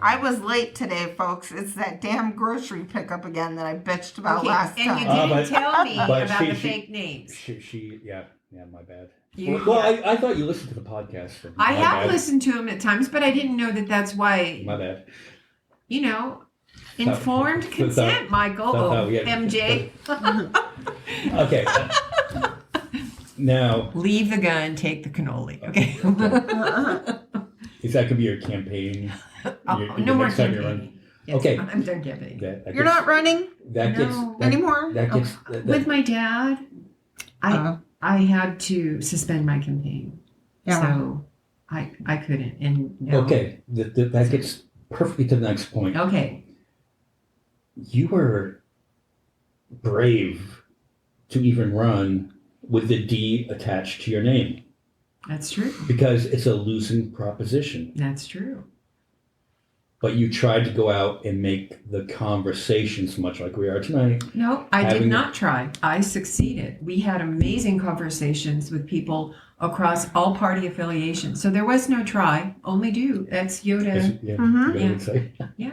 Speaker 1: I was late today, folks. It's that damn grocery pickup again that I bitched about last time.
Speaker 3: And you didn't tell me about the fake names.
Speaker 2: Yeah, my bad.
Speaker 3: I
Speaker 2: thought you listened to the podcast.
Speaker 3: I have listened to them at times, but I didn't know that that's why.
Speaker 2: My bad.
Speaker 3: Informed consent, Michael. MJ.
Speaker 2: Okay. Now.
Speaker 3: Leave the gun, take the cannoli. Okay.
Speaker 2: Is that going to be your campaign?
Speaker 3: No more campaigning. Yes,
Speaker 2: okay.
Speaker 3: I'm done campaigning.
Speaker 1: You're not running anymore?
Speaker 3: With my dad, I had to suspend my campaign. Yeah. So I couldn't. And
Speaker 2: okay. That gets perfectly to the next point.
Speaker 3: Okay.
Speaker 2: You were brave to even run with the D attached to your name.
Speaker 3: That's true.
Speaker 2: Because it's a losing proposition.
Speaker 3: That's true.
Speaker 2: but you tried to go out and make the conversations much like we are tonight.
Speaker 3: No, I did not try. I succeeded. We had amazing conversations with people across all party affiliations. So there was no try, only do. That's Yoda.
Speaker 2: Yeah,
Speaker 1: Mhm.
Speaker 2: would say.
Speaker 3: Yeah.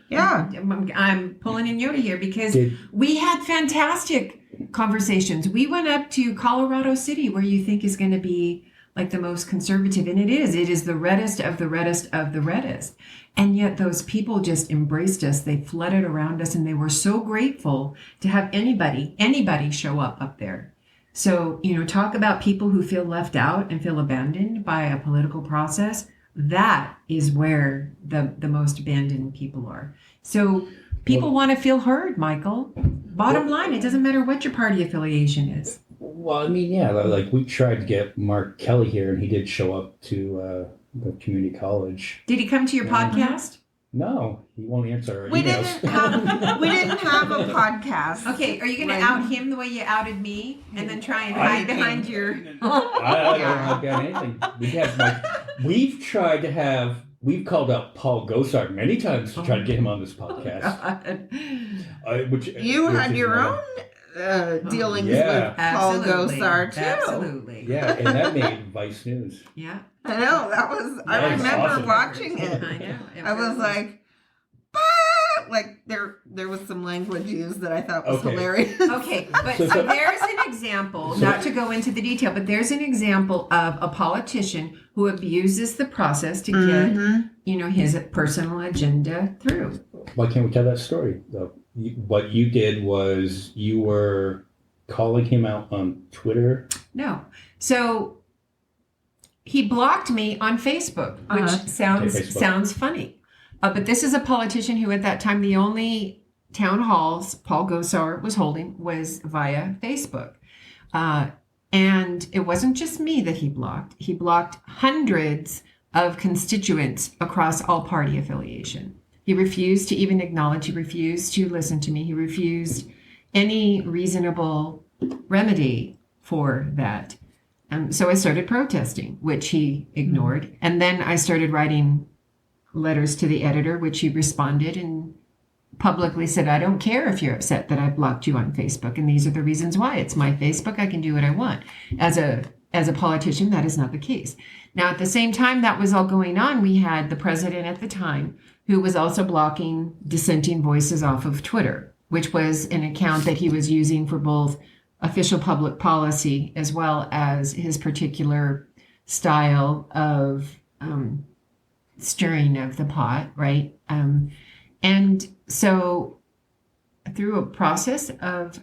Speaker 1: Yeah.
Speaker 3: I'm pulling in Yoda here because we had fantastic conversations. We went up to Colorado City, where you think is going to be like the most conservative, and it is. It is the reddest of the reddest of the reddest. And yet those people just embraced us. They flooded around us, and they were so grateful to have anybody show up there. So, talk about people who feel left out and feel abandoned by a political process. That is where the most abandoned people are. So people want to feel heard, Michael. Bottom line, it doesn't matter what your party affiliation is.
Speaker 2: Well, I mean, yeah, like we tried to get Mark Kelly here, and he did show up to the community college.
Speaker 3: Did he come to your podcast?
Speaker 2: No, he won't answer our
Speaker 1: We
Speaker 2: emails.
Speaker 1: didn't have a podcast.
Speaker 3: Okay, are you going to out him the way you outed me, and then try and
Speaker 2: I
Speaker 3: hide behind your?
Speaker 2: I don't have got anything. We've called out Paul Gosart many times to try to get him on this podcast. Which
Speaker 1: You had your own dealings with Paul Gosar too.
Speaker 3: Absolutely.
Speaker 2: Yeah, and that made Vice News.
Speaker 3: Yeah.
Speaker 1: I know that was. I
Speaker 2: That was
Speaker 1: remember
Speaker 2: awesome.
Speaker 1: watching it.
Speaker 3: I know.
Speaker 1: I was like, "Bah!" Like there was some language used that I thought was
Speaker 2: Okay.
Speaker 1: hilarious.
Speaker 3: Okay, but so there's an example, not to go into the detail, but there's an example of a politician who abuses the process to get, his personal agenda through.
Speaker 2: Why can't we tell that story, though? What you did was you were calling him out on Twitter.
Speaker 3: No. So he blocked me on Facebook, which sounds funny. But this is a politician who at that time, the only town halls Paul Gosar was holding was via Facebook. And it wasn't just me that he blocked. He blocked hundreds of constituents across all party affiliation. He refused to even acknowledge, he refused to listen to me. He refused any reasonable remedy for that. So I started protesting, which he ignored. And then I started writing letters to the editor, which he responded and publicly said, I don't care if you're upset that I blocked you on Facebook. And these are the reasons why. It's my Facebook. I can do what I want. As a politician, that is not the case. Now, at the same time that was all going on, we had the president at the time who was also blocking dissenting voices off of Twitter, which was an account that he was using for both official public policy as well as his particular style of stirring of the pot, right? And so through a process of,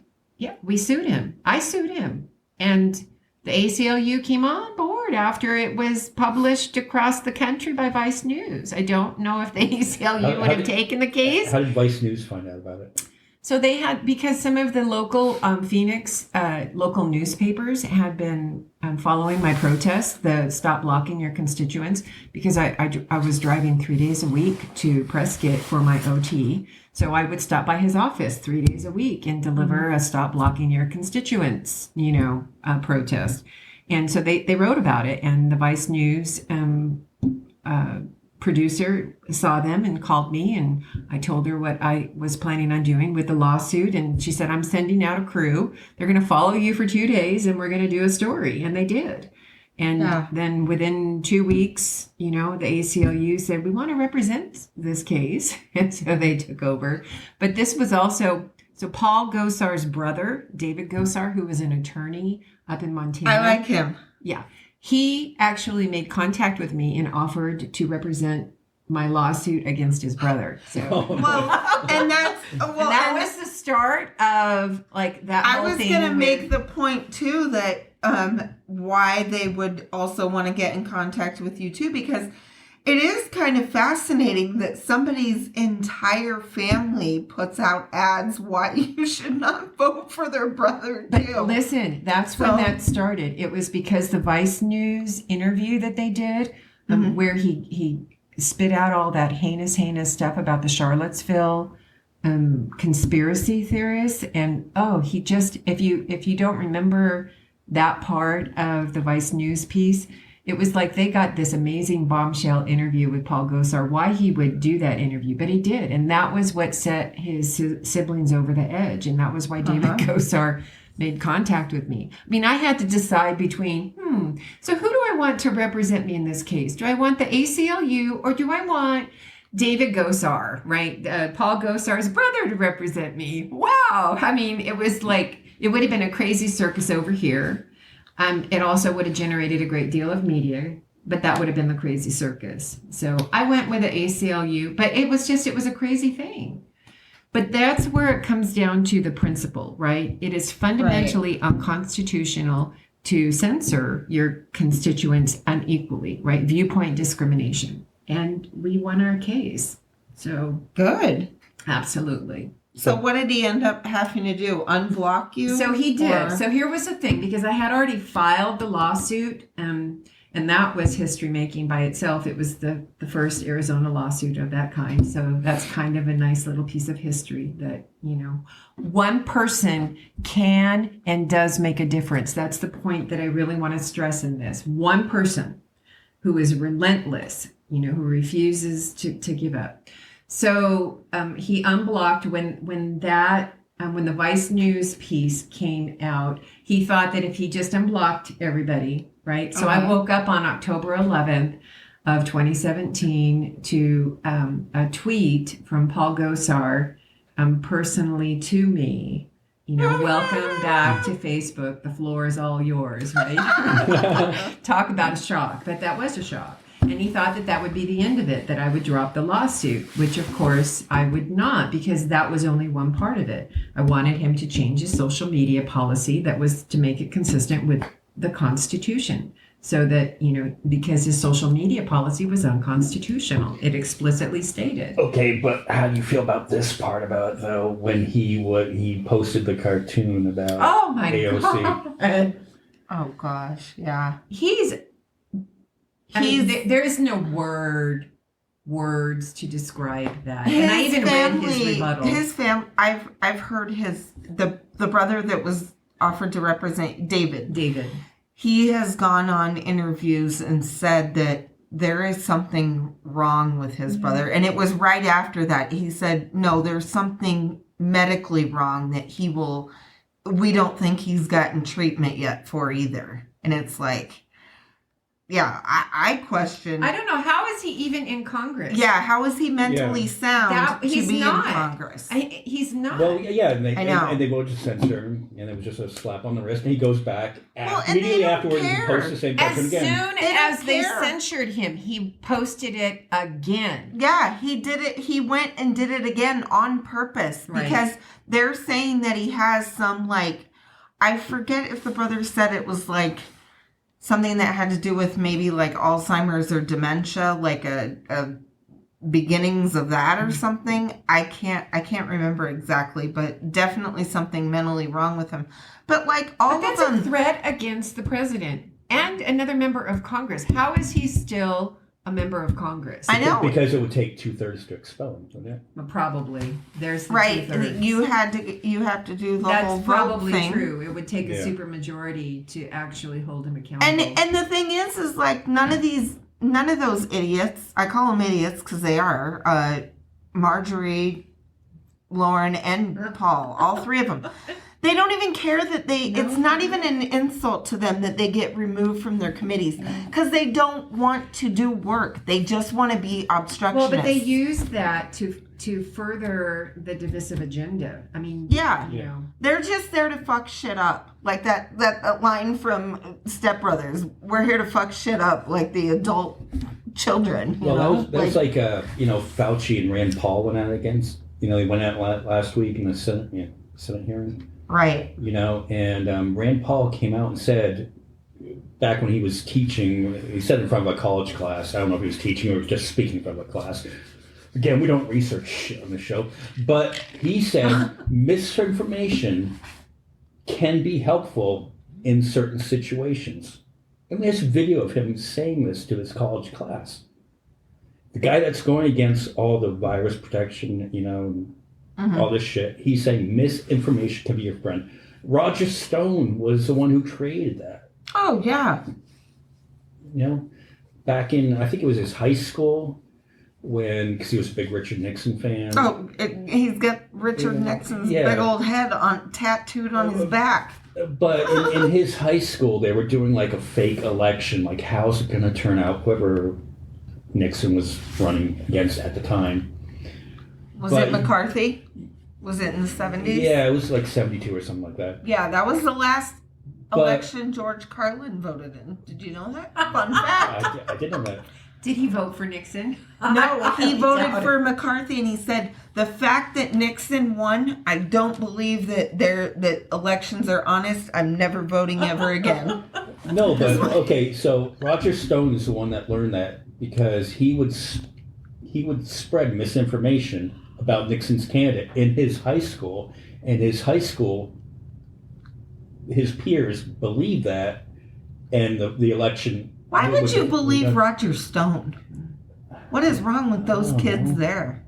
Speaker 3: we sued him. I sued him. And the ACLU came on board after it was published across the country by Vice News. I don't know if the ACLU would have taken the case.
Speaker 2: How did Vice News find out about it?
Speaker 3: So they had, because some of the local Phoenix local newspapers had been following my protest, the stop blocking your constituents, because I was driving 3 days a week to Prescott for my OT. So I would stop by his office 3 days a week and deliver a stop blocking your constituents, protest. And so they wrote about it, and the Vice News producer saw them and called me, and I told her what I was planning on doing with the lawsuit, and she said, I'm sending out a crew. They're going to follow you for 2 days, and we're going to do a story. And they did. And then within 2 weeks, the ACLU said, we want to represent this case. And so they took over. But this was also, so Paul Gosar's brother, David Gosar, who was an attorney up in Montana.
Speaker 1: I like him.
Speaker 3: Yeah. He actually made contact with me and offered to represent my lawsuit against his brother. So,
Speaker 1: and that's
Speaker 3: that was the start of like that.
Speaker 1: I was going to make the point too that why they would also want to get in contact with you too, because it is kind of fascinating that somebody's entire family puts out ads why you should not vote for their brother too.
Speaker 3: But listen, that's when that started. It was because the Vice News interview that they did, where he spit out all that heinous stuff about the Charlottesville conspiracy theorists, and he just if you don't remember that part of the Vice News piece, it was like they got this amazing bombshell interview with Paul Gosar, why he would do that interview, but he did. And that was what set his siblings over the edge. And that was why David Gosar made contact with me. I mean, I had to decide between, so who do I want to represent me in this case? Do I want the ACLU or do I want David Gosar, right? Paul Gosar's brother to represent me. Wow. I mean, it was like, it would have been a crazy circus over here. It also would have generated a great deal of media, but that would have been the crazy circus. So I went with the ACLU, but it was a crazy thing. But that's where it comes down to the principle, right? It is fundamentally unconstitutional to censor your constituents unequally, right? Viewpoint discrimination. And we won our case. So
Speaker 1: good.
Speaker 3: Absolutely.
Speaker 1: So what did he end up having to do? Unblock you?
Speaker 3: So he did.
Speaker 1: Or?
Speaker 3: So here was the thing, because I had already filed the lawsuit, and that was history making by itself. It was the first Arizona lawsuit of that kind. So that's kind of a nice little piece of history that, one person can and does make a difference. That's the point that I really want to stress in this. One person who is relentless, who refuses to give up. So he unblocked when the Vice News piece came out. He thought that if he just unblocked everybody, right? So I woke up on October 11th of 2017 to a tweet from Paul Gosar personally to me. Welcome back to Facebook. The floor is all yours, right? Talk about a shock, but that was a shock. And he thought that would be the end of it, that I would drop the lawsuit, which of course I would not, because that was only one part of it. I wanted him to change his social media policy that was to make it consistent with the Constitution. So that, because his social media policy was unconstitutional. It explicitly stated.
Speaker 2: Okay, but how do you feel about this part about it, though, when he posted the cartoon about AOC?
Speaker 3: God.
Speaker 1: Oh, gosh, yeah.
Speaker 3: There's no words to describe that. And I even read his rebuttal.
Speaker 1: His family, I've heard the brother that was offered to represent David. He has gone on interviews and said that there is something wrong with his brother. And it was right after that. He said, no, there's something medically wrong that we don't think he's gotten treatment yet for either. And it's like, yeah, I question.
Speaker 3: I don't know. How is he even in Congress?
Speaker 1: Yeah, how is he mentally sound
Speaker 3: he's
Speaker 1: to be
Speaker 3: not.
Speaker 1: in Congress?
Speaker 3: He's not.
Speaker 2: Well, yeah, and
Speaker 1: I know.
Speaker 2: And they voted to censor him, and it was just a slap on the wrist, and he goes back
Speaker 1: and
Speaker 2: immediately
Speaker 1: they don't
Speaker 2: afterwards and
Speaker 1: care.
Speaker 2: posts the same
Speaker 3: As
Speaker 2: cartoon again.
Speaker 3: soon as they censored him, he posted it again.
Speaker 1: Yeah, he did it. He went and did it again on purpose because they're saying that he has some, I forget if the brother said it was something that had to do with maybe Alzheimer's or dementia, a beginnings of that or something. I can't remember exactly, but definitely something mentally wrong with him. But all
Speaker 3: that's
Speaker 1: of them,
Speaker 3: a threat against the president and another member of Congress. How is he still a member of Congress?
Speaker 1: I know,
Speaker 2: because it would take 2/3 to expel him, wouldn't it?
Speaker 3: Well, probably. There's the
Speaker 1: right.
Speaker 3: 2/3.
Speaker 1: You have to do the whole
Speaker 3: That's
Speaker 1: vote
Speaker 3: probably
Speaker 1: thing.
Speaker 3: true. It would take a supermajority to actually hold him accountable.
Speaker 1: And the thing is none of those idiots, I call them idiots because they are, Marjorie, Lauren, and Paul, all three of them. They don't even care that it's not even an insult to them that they get removed from their committees because they don't want to do work. They just want to be obstructionists.
Speaker 3: Well, but they use that to further the divisive agenda. I mean,
Speaker 1: they're just there to fuck shit up. Like that line from Step Brothers. We're here to fuck shit up like the adult children.
Speaker 2: Well, that was Fauci and Rand Paul went out against. They went out last week in the Senate hearing.
Speaker 1: Right.
Speaker 2: And Rand Paul came out and said, back when he was teaching, he said in front of a college class, I don't know if he was teaching or just speaking in front of a class. Again, we don't research shit on the show, but he said misinformation can be helpful in certain situations. And there's a video of him saying this to his college class. The guy that's going against all the virus protection, all this shit. He's saying misinformation can be your friend. Roger Stone was the one who created that.
Speaker 1: Oh, yeah.
Speaker 2: you know, back in, I think it was his high school, because he was a big Richard Nixon fan.
Speaker 1: Oh, he's got Richard Nixon's big old head tattooed on his back.
Speaker 2: But in his high school, they were doing like a fake election, like how's it going to turn out, whoever Nixon was running against at the time.
Speaker 1: Was it McCarthy? Was it in the 70s?
Speaker 2: Yeah, it was like 72 or something like that.
Speaker 1: Yeah, that was the last election George Carlin voted in. Did you know that? Fun fact.
Speaker 2: I did know that.
Speaker 3: Did he vote for Nixon?
Speaker 1: No, he voted for McCarthy, and he said the fact that Nixon won, I don't believe that elections are honest. I'm never voting ever again.
Speaker 2: No, but okay. So Roger Stone is the one that learned that because he would spread misinformation about Nixon's candidate in his high school, and his peers believed that, and the election.
Speaker 1: Why would you believe Roger Stone? What is wrong with those kids there?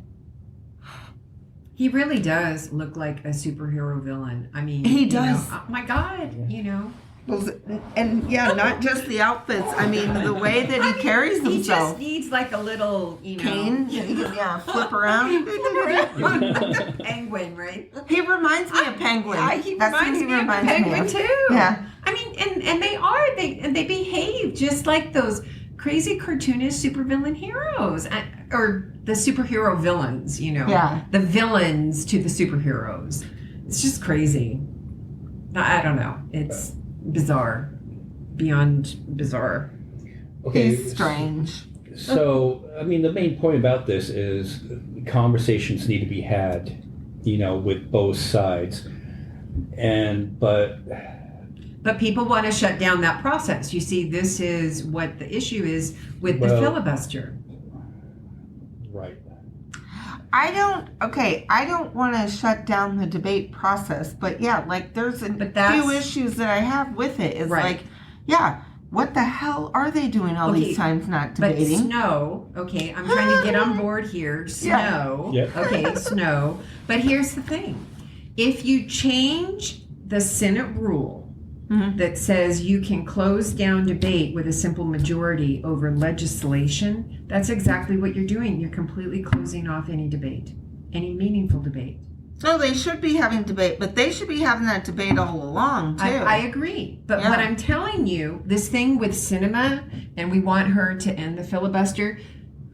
Speaker 3: He really does look like a superhero villain. I mean,
Speaker 1: he does.
Speaker 3: Oh my God, you know.
Speaker 1: And not just the outfits. I mean, the way that he carries himself.
Speaker 3: He just needs like a little,
Speaker 1: cane. Flip around.
Speaker 3: Penguin, right?
Speaker 1: He reminds me of Penguin.
Speaker 3: Yeah, he reminds me of Penguin too.
Speaker 1: Yeah.
Speaker 3: I mean, and they behave just like those crazy cartoonist supervillain heroes, or the superhero villains. You know, the villains to the superheroes. It's just crazy. I don't know. It's bizarre, beyond bizarre.
Speaker 2: Okay,
Speaker 1: he's strange.
Speaker 2: So, I mean, the main point about this is conversations need to be had, with both sides,
Speaker 3: but people want to shut down that process. You see, this is what the issue is with the filibuster.
Speaker 2: Right.
Speaker 1: I don't want to shut down the debate process, but there's a few issues that I have with it. It's what the hell are they doing all these times not debating?
Speaker 3: But Snow, I'm trying to get on board here. Snow, Snow. But here's the thing. If you change the Senate rule that says you can close down debate with a simple majority over legislation, that's exactly what you're doing. You're completely closing off any debate, any meaningful debate.
Speaker 1: No, they should be having debate, but they should be having that debate all along, too.
Speaker 3: I agree. But what I'm telling you, this thing with Sinema, and we want her to end the filibuster,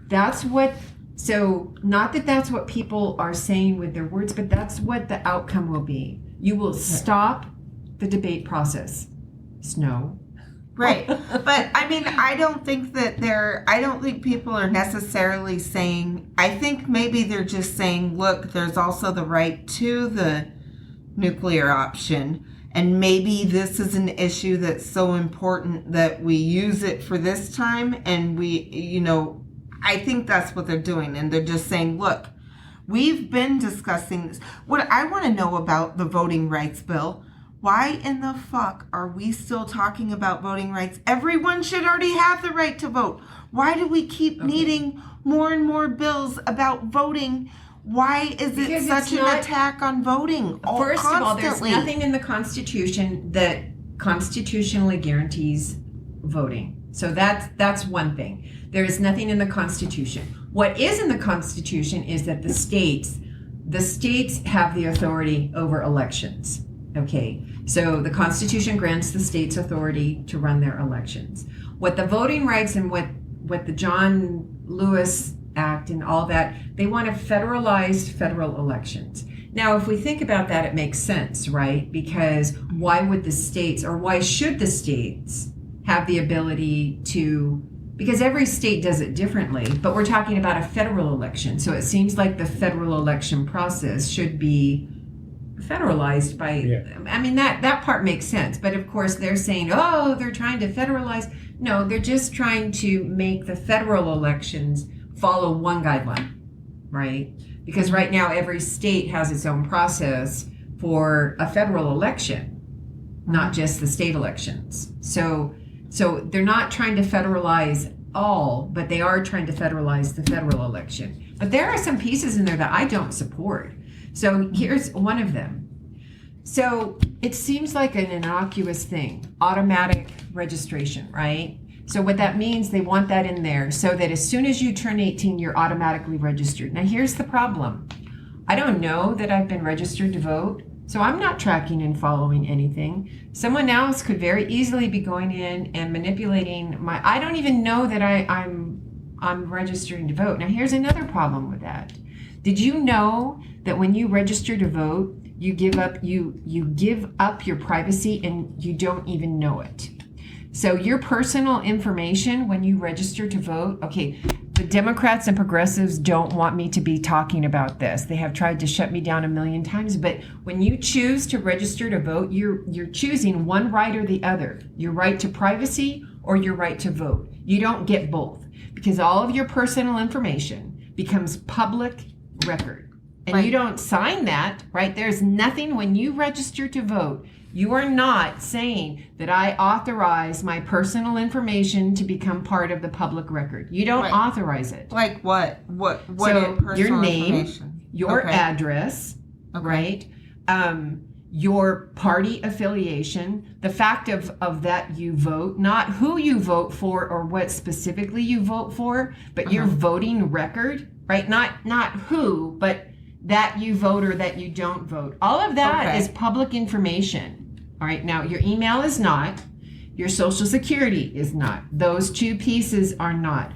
Speaker 3: that's what people are saying with their words, but that's what the outcome will be. You will stop the debate process. Snow.
Speaker 1: Right. But I mean, I don't think people are necessarily saying, I think maybe they're just saying, look, there's also the right to the nuclear option. And maybe this is an issue that's so important that we use it for this time. And I think that's what they're doing. And they're just saying, look, we've been discussing this. What I want to know about the voting rights bill, why in the fuck are we still talking about voting rights? Everyone should already have the right to vote. Why do we keep needing more and more bills about voting? Why is it such an attack on voting?
Speaker 3: First of all, there's nothing in the Constitution that constitutionally guarantees voting. So that's one thing. There is nothing in the Constitution. What is in the Constitution is that the states have the authority over elections. Okay, so the Constitution grants the states authority to run their elections. What the voting rights and what the John Lewis Act and all that, they want to federalize federal elections. Now, if we think about that, it makes sense, right? Because why should the states have the ability to, because every state does it differently, but we're talking about a federal election. So it seems like the federal election process should be federalized I mean, that part makes sense. But of course they're saying, they're trying to federalize. No, they're just trying to make the federal elections follow one guideline, right? Because right now every state has its own process for a federal election, not just the state elections. So they're not trying to federalize all, but they are trying to federalize the federal election. But there are some pieces in there that I don't support. So here's one of them. So it seems like an innocuous thing, automatic registration, right? So what that means, they want that in there so that as soon as you turn 18, you're automatically registered. Now here's the problem. I don't know that I've been registered to vote, so I'm not tracking and following anything. Someone else could very easily be going in and manipulating I don't even know that I'm registering to vote. Now here's another problem with that. Did you know that when you register to vote, you give up your privacy and you don't even know it? So your personal information when you register to vote, okay, the Democrats and progressives don't want me to be talking about this. They have tried to shut me down a million times, but when you choose to register to vote, you're choosing one right or the other, your right to privacy or your right to vote. You don't get both because all of your personal information becomes public record. And you don't sign that, right? There's nothing when you register to vote. You are not saying that I authorize my personal information to become part of the public record. You don't authorize it.
Speaker 1: Like what? What
Speaker 3: So
Speaker 1: personal
Speaker 3: your name,
Speaker 1: information?
Speaker 3: your address, right? Your party affiliation, the fact of that you vote, not who you vote for or what specifically you vote for, but your voting record, right? Not who, but that you vote or that you don't vote. All of that is public information. All right, now your email is not, your social security is not. Those two pieces are not.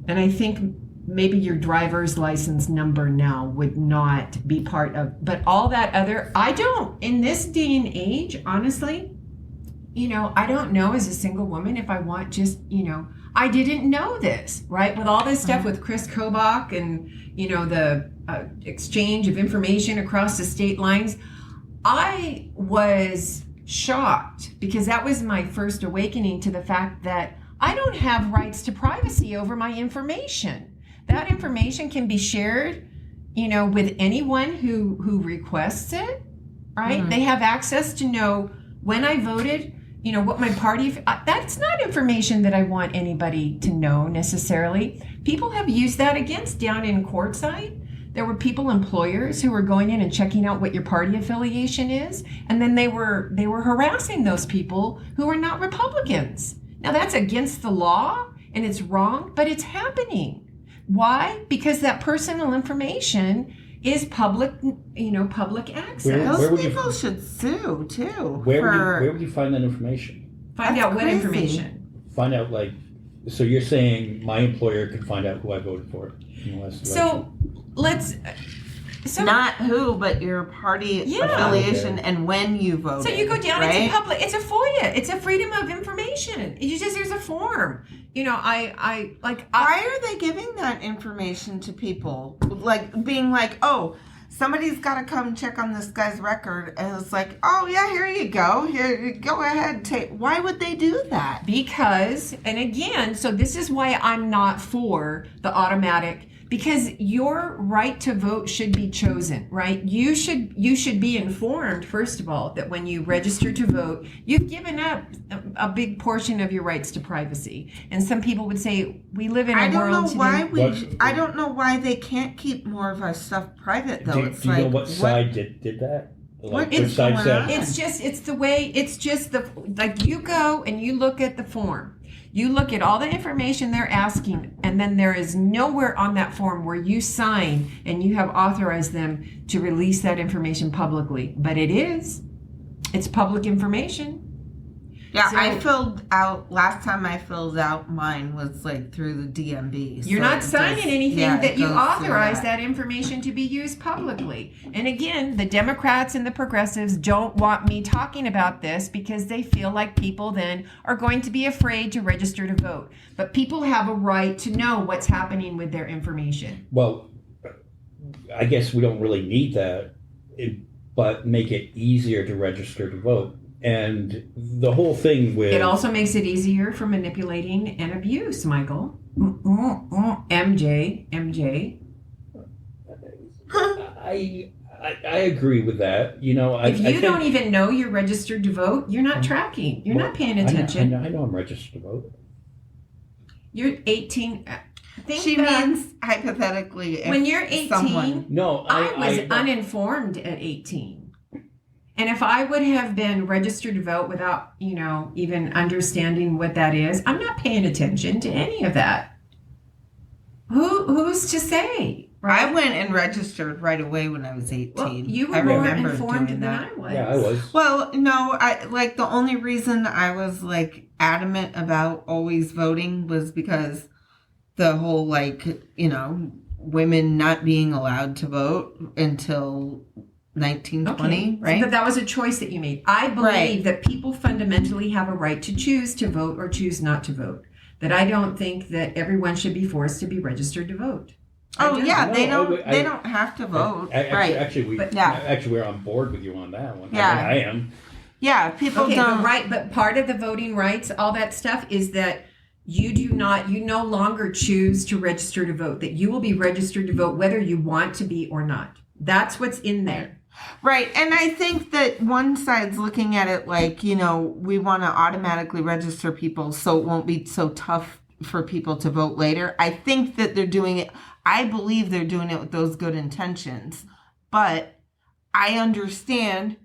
Speaker 3: And I think maybe your driver's license number now would not be part of, but all that other, I don't, in this day and age, honestly, I don't know as a single woman if I want just, I didn't know this, right? With all this stuff with Chris Kobach and, the exchange of information across the state lines, I was shocked because that was my first awakening to the fact that I don't have rights to privacy over my information. That information can be shared, with anyone who requests it, right? They have access to know when I voted, what my party, that's not information that I want anybody to know necessarily. People have used that against down in Quartzsite. There were employers who were going in and checking out what your party affiliation is, and then they were harassing those people who are not Republicans. Now that's against the law and it's wrong, but it's happening. Why? Because that personal information is public, public access.
Speaker 1: Those people should sue too.
Speaker 2: Where would you find that information?
Speaker 3: Find out what information?
Speaker 2: Find out so you're saying my employer could find out who I voted for in the last election?
Speaker 1: Not who, but your party affiliation and when you voted.
Speaker 3: So you go down into public. It's a FOIA. It's a Freedom of Information. There's a form. Why
Speaker 1: are they giving that information to people? Like being like, oh, somebody's got to come check on this guy's record, and it's like, oh yeah, here you go. Here, go ahead. Why would they do that?
Speaker 3: Because, and again, so this is why I'm not for the automatic. Because your right to vote should be chosen, right? You should be informed, first of all, that when you register to vote, you've given up a big portion of your rights to privacy. And some people would say, we live in a world today.
Speaker 1: I don't know why they can't keep more of our stuff private, though.
Speaker 2: Do you know what side did that?
Speaker 1: Which side said?
Speaker 3: You go and you look at the form. You look at all the information they're asking, and then there is nowhere on that form where you sign and you have authorized them to release that information publicly. But it's public information.
Speaker 1: Yeah, last time I filled out mine was through the DMV.
Speaker 3: You're not signing anything that you authorize that information to be used publicly. And again, the Democrats and the progressives don't want me talking about this because they feel like people then are going to be afraid to register to vote. But people have a right to know what's happening with their information.
Speaker 2: Well, I guess we don't really need that, but make it easier to register to vote. And the whole thing with...
Speaker 3: It also makes it easier for manipulating and abuse, Michael. MJ.
Speaker 2: I agree with that.
Speaker 3: If you don't even know you're registered to vote, you're not tracking. You're not paying attention.
Speaker 2: I know I'm registered to vote.
Speaker 3: You're 18...
Speaker 1: She means hypothetically
Speaker 3: when you're 18...
Speaker 2: No,
Speaker 3: I was uninformed at 18. And if I would have been registered to vote without, even understanding what that is, I'm not paying attention to any of that. Who's to say? Right?
Speaker 1: I went and registered right away when I was 18.
Speaker 3: Well, you were
Speaker 1: I
Speaker 3: more
Speaker 1: remember
Speaker 3: informed
Speaker 1: doing
Speaker 3: than
Speaker 1: that.
Speaker 3: I was.
Speaker 2: Yeah, I was.
Speaker 1: Well, no, the only reason I was like adamant about always voting was because the whole women not being allowed to vote until 1920, right?
Speaker 3: But that was a choice that you made. I believe that people fundamentally have a right to choose to vote or choose not to vote. That I don't think that everyone should be forced to be registered to vote.
Speaker 1: Oh yeah,
Speaker 2: No,
Speaker 1: they don't have to vote, right?
Speaker 2: Actually, we're on board with you on that one.
Speaker 1: Yeah.
Speaker 2: I am.
Speaker 1: Yeah, people don't.
Speaker 3: But part of the voting rights, all that stuff, is that you no longer choose to register to vote. That you will be registered to vote whether you want to be or not. That's what's in there.
Speaker 1: Right. And I think that one side's looking at it like, we want to automatically register people so it won't be so tough for people to vote later. I think that they're doing it. I believe they're doing it with those good intentions. But I understand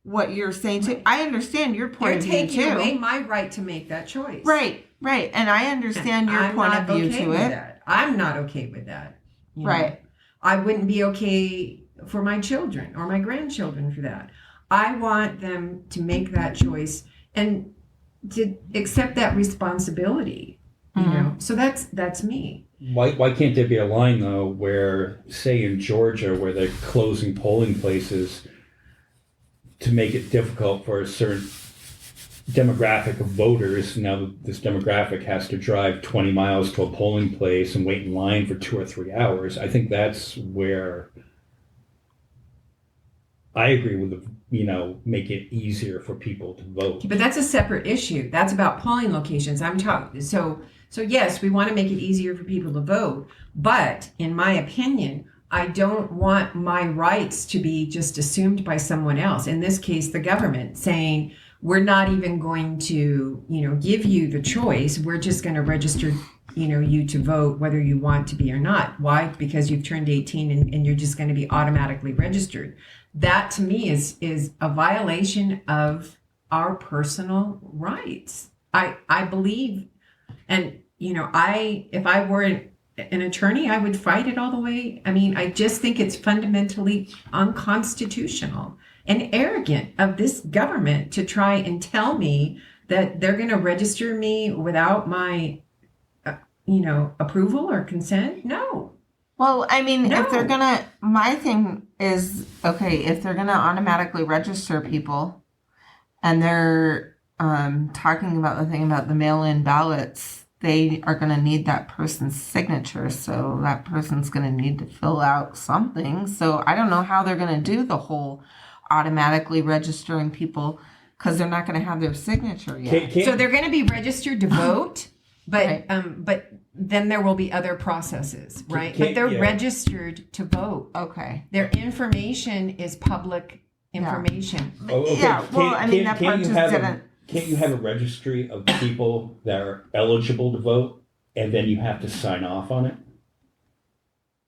Speaker 1: what you're saying too. I understand your point of view too.
Speaker 3: They're taking away my right to make that choice.
Speaker 1: Right. And I understand your point of view to it.
Speaker 3: I'm not okay with that.
Speaker 1: Right.
Speaker 3: I wouldn't be okay for my children or my grandchildren for that. I want them to make that choice and to accept that responsibility. So that's me.
Speaker 2: Why can't there be a line though where, say in Georgia, where they're closing polling places to make it difficult for a certain demographic of voters? Now this demographic has to drive 20 miles to a polling place and wait in line for 2 or 3 hours. I think that's where I agree with make it easier for people to vote.
Speaker 3: But that's a separate issue. That's about polling locations. I'm talking. So yes, we want to make it easier for people to vote. But in my opinion, I don't want my rights to be just assumed by someone else. In this case, the government saying, we're not even going to, give you the choice. We're just going to register, you to vote whether you want to be or not. Why? Because you've turned 18 and you're just going to be automatically registered. That to me is a violation of our personal rights. I believe, and if I were an attorney, I would fight it all the way. I mean, I just think it's fundamentally unconstitutional and arrogant of this government to try and tell me that they're going to register me without my, approval or consent. No.
Speaker 1: Well, I mean, if they're going to, my thing is, okay, if they're going to automatically register people and they're talking about the thing about the mail-in ballots, they are going to need that person's signature. So that person's going to need to fill out something. So I don't know how they're going to do the whole automatically registering people because they're not going to have their signature yet.
Speaker 3: So they're going to be registered to vote, but
Speaker 1: Right.
Speaker 3: But then there will be other processes, right? But they're registered to vote.
Speaker 1: Okay.
Speaker 3: Their information is public information.
Speaker 2: Okay.
Speaker 1: Yeah, well, I mean, that part just didn't.
Speaker 2: Can't you have a registry of people that are eligible to vote, and then you have to sign off on it?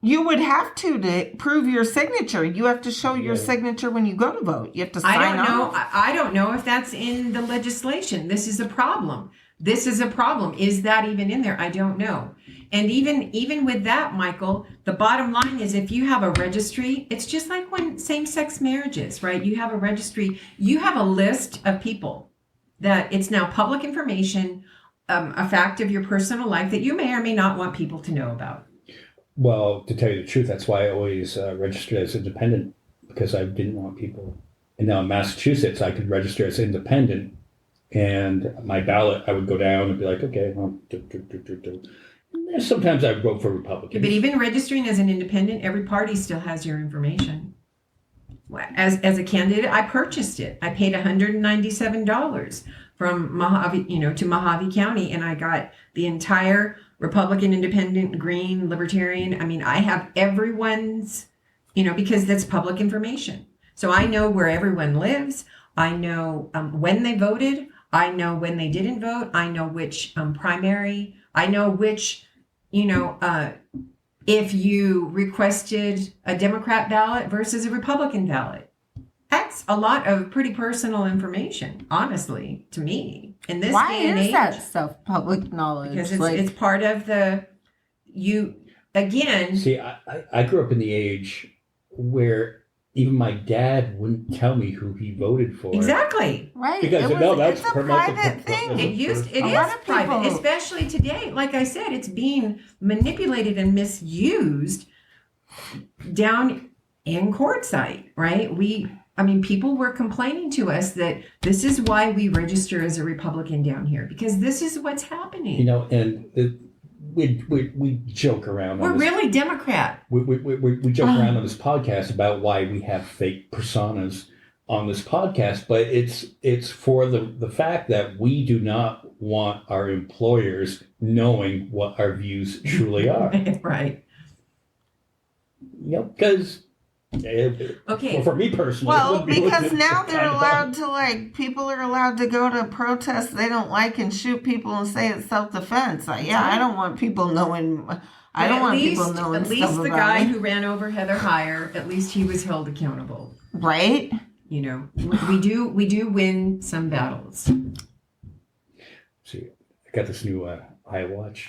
Speaker 1: You would have to prove your signature. You have to show your signature when you go to vote. You have to sign off.
Speaker 3: I don't know if that's in the legislation. This is a problem. Is that even in there? I don't know. And even with that, Michael, the bottom line is if you have a registry, it's just like when same-sex marriages, right? You have a registry. You have a list of people that it's now public information, a fact of your personal life that you may or may not want people to know about.
Speaker 2: Well, to tell you the truth, that's why I always registered as independent, because I didn't want people. And now in Massachusetts, I could register as independent, and my ballot, I would go down and be like, okay, well, And sometimes I would vote for Republicans.
Speaker 3: But even registering as an independent, every party still has your information. As a candidate, I purchased it. I paid $197 from Mojave, to Mojave County, and I got the entire Republican, Independent, Green, Libertarian. I mean, I have everyone's, because that's public information. So I know where everyone lives. I know when they voted. I know when they didn't vote. I know which primary. I know which, if you requested a Democrat ballot versus a Republican ballot. That's a lot of pretty personal information, honestly, to me. In this
Speaker 1: Why
Speaker 3: day and
Speaker 1: is
Speaker 3: age,
Speaker 1: that stuff public knowledge?
Speaker 3: because it's part of again.
Speaker 2: See, I grew up in the age where even my dad wouldn't tell me who he voted for.
Speaker 3: Exactly.
Speaker 1: Right.
Speaker 2: Because
Speaker 1: It's a private thing.
Speaker 3: It is private, especially today. Like I said, it's being manipulated and misused down in courtside, right? People were complaining to us that this is why we register as a Republican down here, because this is what's happening.
Speaker 2: And we joke around.
Speaker 3: We're really Democrat.
Speaker 2: We joke around on this podcast about why we have fake personas on this podcast, but it's for the fact that we do not want our employers knowing what our views truly are.
Speaker 3: Right.
Speaker 2: Because
Speaker 3: okay.
Speaker 2: For me personally,
Speaker 1: well, because now they're allowed to people are allowed to go to protests they don't like and shoot people and say it's self-defense. I don't want people knowing. I don't want people knowing. At least
Speaker 3: the guy who ran over Heather Heyer, at least he was held accountable.
Speaker 1: Right.
Speaker 3: We do win some battles.
Speaker 2: See, I got this new iWatch.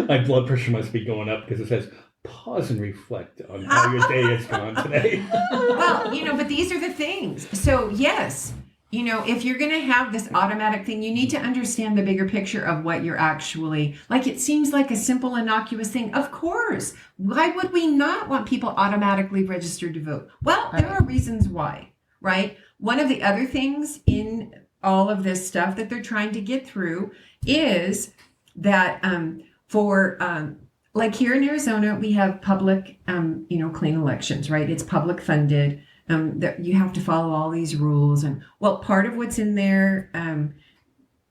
Speaker 2: My blood pressure must be going up because it says, pause and reflect on how your day has gone today.
Speaker 3: Well, but these are the things. So, yes, if you're going to have this automatic thing, you need to understand the bigger picture of what you're actually, it seems like a simple, innocuous thing. Of course. Why would we not want people automatically registered to vote? Well, there are reasons why, right? One of the other things in all of this stuff that they're trying to get through is that like here in Arizona, we have public, clean elections, right? It's public funded. You have to follow all these rules. And part of what's in there, and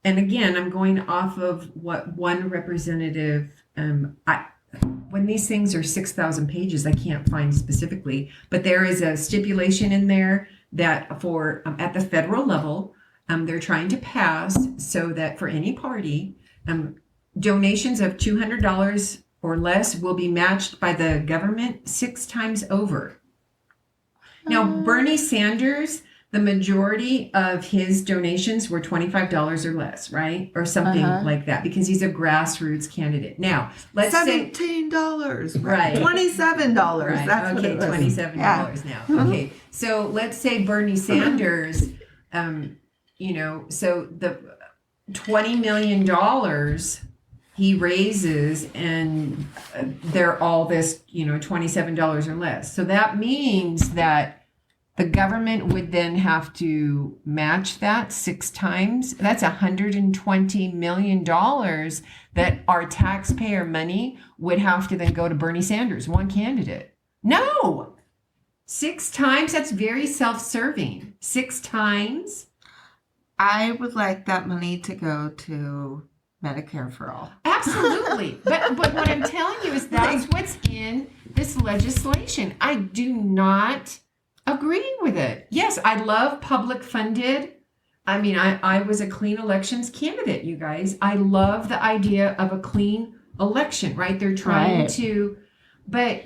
Speaker 3: again, I'm going off of what one representative, when these things are 6,000 pages, I can't find specifically, but there is a stipulation in there that for, at the federal level, they're trying to pass so that for any party, donations of $200 or less will be matched by the government 6 times over. Now, Bernie Sanders, the majority of his donations were $25 or less, right? Or something like that, because he's a grassroots candidate. Now, let's say
Speaker 1: $17,
Speaker 3: right?
Speaker 1: $27.
Speaker 3: Right.
Speaker 1: That's
Speaker 3: okay,
Speaker 1: what it was.
Speaker 3: $27 now. Okay, so let's say Bernie Sanders, so the $20 million he raises, and they're all this, $27 or less. So that means that the government would then have to match that 6 times. That's $120 million that our taxpayer money would have to then go to Bernie Sanders, one candidate. No! 6 times? That's very self-serving. 6 times?
Speaker 1: I would like that money to go to Medicare for all.
Speaker 3: Absolutely. But what I'm telling you is that's what's in this legislation. I do not agree with it. Yes, I love public funded. I mean, I was a clean elections candidate, you guys. I love the idea of a clean election, right? They're trying to, but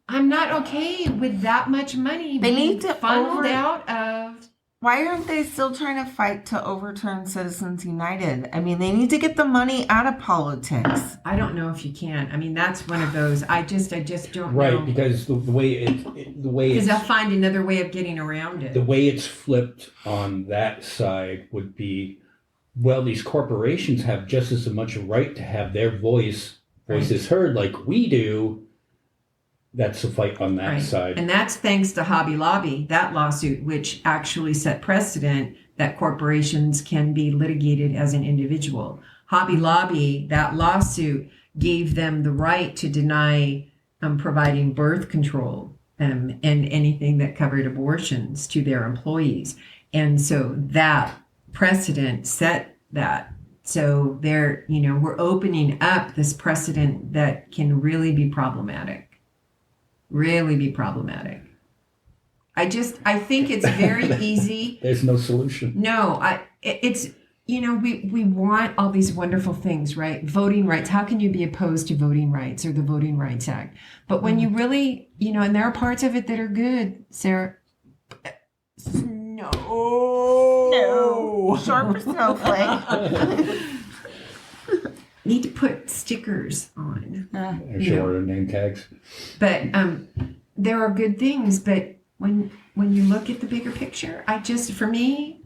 Speaker 3: I'm not okay with that much money being funneled out of.
Speaker 1: Why aren't they still trying to fight to overturn Citizens United? I mean, they need to get the money out of politics.
Speaker 3: I don't know if you can. I mean, that's one of those. I just don't know.
Speaker 2: Right, because the way
Speaker 3: because they'll find another way of getting around it.
Speaker 2: The way it's flipped on that side would be, well, these corporations have just as much right to have their voices heard like we do. That's the fight on that side. And
Speaker 3: that's thanks to Hobby Lobby, that lawsuit, which actually set precedent that corporations can be litigated as an individual. Hobby Lobby, that lawsuit gave them the right to deny providing birth control and anything that covered abortions to their employees. And so that precedent set that. So we're opening up this precedent that can really be problematic. Really be problematic. I think it's very easy.
Speaker 2: There's no solution.
Speaker 3: No, we want all these wonderful things, right? Voting rights. How can you be opposed to voting rights or the Voting Rights Act? But when you really, and there are parts of it that are good, Sarah, No.
Speaker 1: Short for snowflake.
Speaker 3: Need to put stickers on.
Speaker 2: Or shorter name tags.
Speaker 3: But there are good things, but when you look at the bigger picture, for me,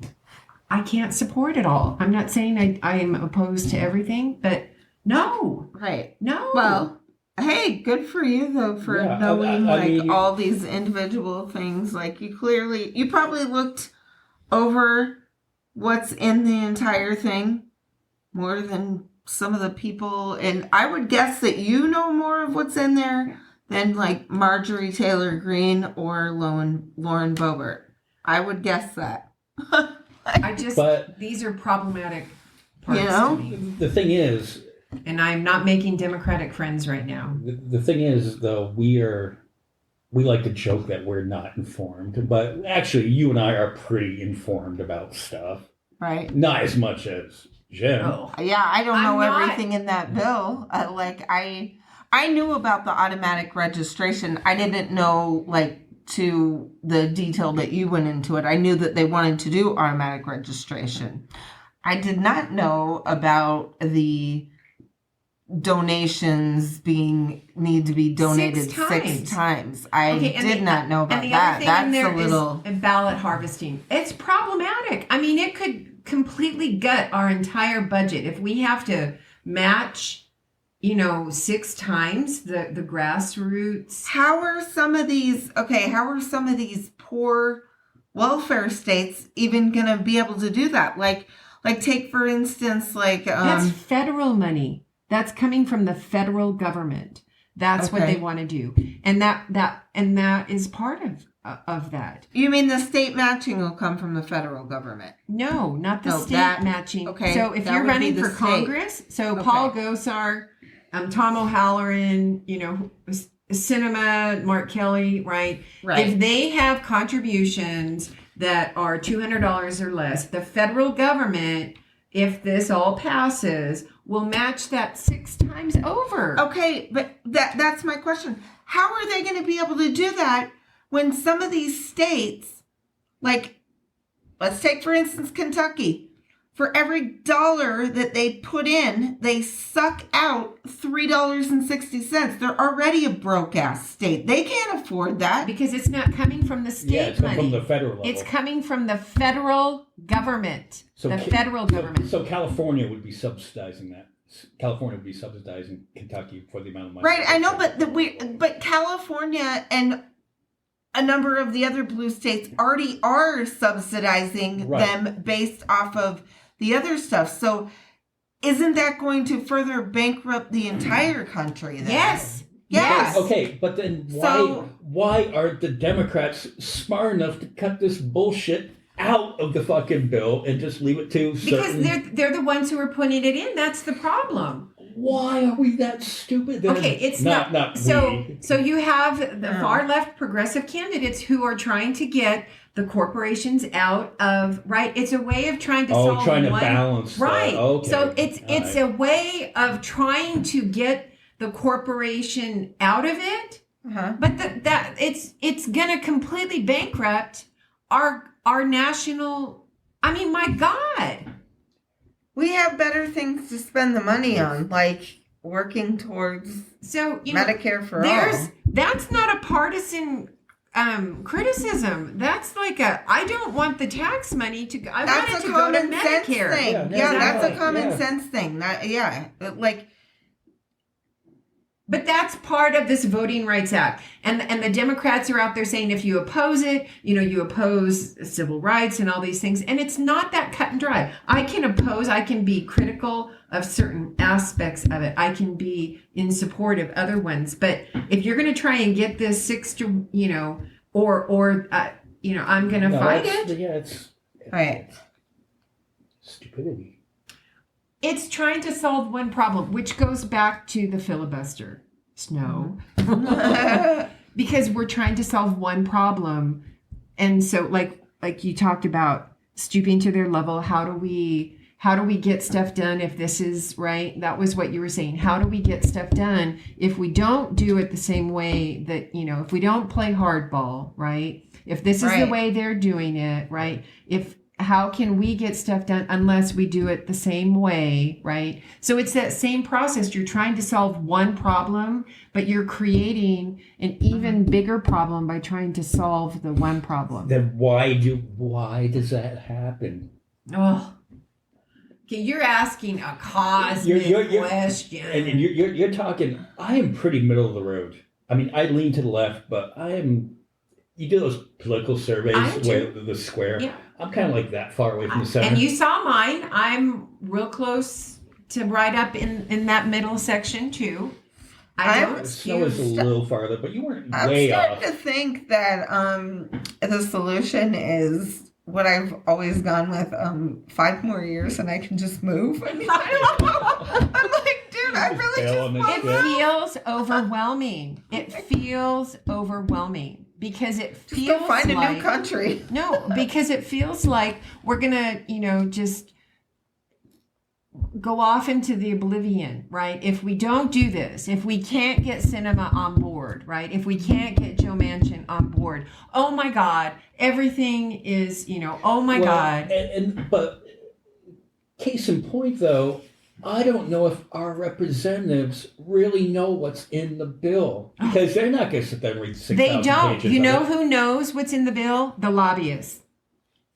Speaker 3: I can't support it all. I'm not saying I am opposed to everything, but no.
Speaker 1: Right.
Speaker 3: No.
Speaker 1: Well, hey, good for you though for knowing
Speaker 2: I mean,
Speaker 1: all these individual things. Like you probably looked over what's in the entire thing more than some of the people, and I would guess that you know more of what's in there than like Marjorie Taylor Greene or Lauren Boebert. I would guess that.
Speaker 3: These are problematic parts to me.
Speaker 2: The thing is,
Speaker 3: and I'm not making Democratic friends right now.
Speaker 2: the thing is, though, we like to joke that we're not informed, but actually, you and I are pretty informed about stuff.
Speaker 1: Right.
Speaker 2: Not as much as Jen.
Speaker 3: Oh.
Speaker 1: Yeah, I don't know
Speaker 3: I'm not-
Speaker 1: everything in that bill. I knew about the automatic registration. I didn't know to the detail that you went into it. I knew that they wanted to do automatic registration. I did not know about the donations need to be donated 6 times. I did not know about
Speaker 3: and the
Speaker 1: that.
Speaker 3: Other thing
Speaker 1: That's
Speaker 3: in there
Speaker 1: a little
Speaker 3: is ballot harvesting. It's problematic. I mean, it could completely gut our entire budget if we have to match 6 times the grassroots.
Speaker 1: How are some of these poor welfare states even going to be able to do that? Like take for instance,
Speaker 3: that's federal money. That's coming from the federal government. That's what they want to do, and that is part of that.
Speaker 1: You mean the state matching will come from the federal government?
Speaker 3: No, not the state matching.
Speaker 1: Okay.
Speaker 3: So if you're running for Congress, Paul Gosar, Tom O'Halloran, Sinema, Mark Kelly, right? If they have contributions that are $200 or less, the federal government, if this all passes, will match that 6 times over.
Speaker 1: Okay, but that's my question. How are they going to be able to do that when some of these states, let's take for instance Kentucky, for every dollar that they put in, they suck out $3.60. They're already a broke ass state. They can't afford that.
Speaker 3: Because it's not coming from the state
Speaker 2: it's
Speaker 3: money.
Speaker 2: from the federal level.
Speaker 3: It's coming from the federal government. Federal government.
Speaker 2: So California would be subsidizing that. California would be subsidizing Kentucky for the amount of money.
Speaker 1: Right, I know, but California and a number of the other blue states already are subsidizing them based off of the other stuff. So isn't that going to further bankrupt the entire country then?
Speaker 3: Yes.
Speaker 2: Okay, but then why aren't the Democrats smart enough to cut this bullshit out of the fucking bill and just leave it to certain...
Speaker 3: Because they're the ones who are putting it in. That's the problem.
Speaker 2: Why are we that stupid then?
Speaker 3: Okay, it's not so you have the far left progressive candidates who are trying to get the corporations out of it's a way of trying to solve
Speaker 2: to balance
Speaker 3: okay. So it's a way of trying to get the corporation out of it. But that it's gonna completely bankrupt our national. I mean, my God.
Speaker 1: We have better things to spend the money on, like working towards Medicare for all.
Speaker 3: That's not a partisan criticism. That's I don't want the tax money to go. I want it to go to Medicare.
Speaker 1: Thing. That's a common sense thing.
Speaker 3: But that's part of this Voting Rights Act. And the Democrats are out there saying if you oppose it, you oppose civil rights and all these things. And it's not that cut and dry. I can be critical of certain aspects of it. I can be in support of other ones. But if you're going to try and get this I'm going to fight it.
Speaker 2: Yeah, it's stupidity.
Speaker 3: It's trying to solve one problem, which goes back to the filibuster. Snow. Because we're trying to solve one problem. And so like you talked about stooping to their level, how do we how do we get stuff done if this is right? That was what you were saying. How do we get stuff done if we don't do it the same way that, if we don't play hardball, right? If this is the way they're doing it, right? How can we get stuff done unless we do it the same way, right? So it's that same process. You're trying to solve one problem, but you're creating an even bigger problem by trying to solve the one problem.
Speaker 2: Then why does that happen?
Speaker 3: Oh, okay. You're asking a cosmic question,
Speaker 2: and you're talking. I am pretty middle of the road. I mean, I lean to the left, but I am. You do those political surveys where the square. Yeah. I'm kind of like that far away from the center.
Speaker 3: And you saw mine. I'm real close to right up in that middle section too.
Speaker 2: Snow is a little farther, but you weren't way off.
Speaker 1: I'm starting to think that the solution is what I've always gone with, 5 more years and I can just move. I mean, I don't know. I'm like, dude, I really just
Speaker 3: It feels overwhelming. It feels overwhelming. Because it feels
Speaker 1: just go find a new country.
Speaker 3: No, because it feels like we're gonna, just go off into the oblivion, right? If we don't do this, if we can't get cinema on board, right? If we can't get Joe Manchin on board, oh my God, everything is, oh my God.
Speaker 2: But case in point, though, I don't know if our representatives really know what's in the bill because they're not going to sit there and read 6,000 pages.
Speaker 3: They don't. You know who knows what's in the bill? The lobbyists.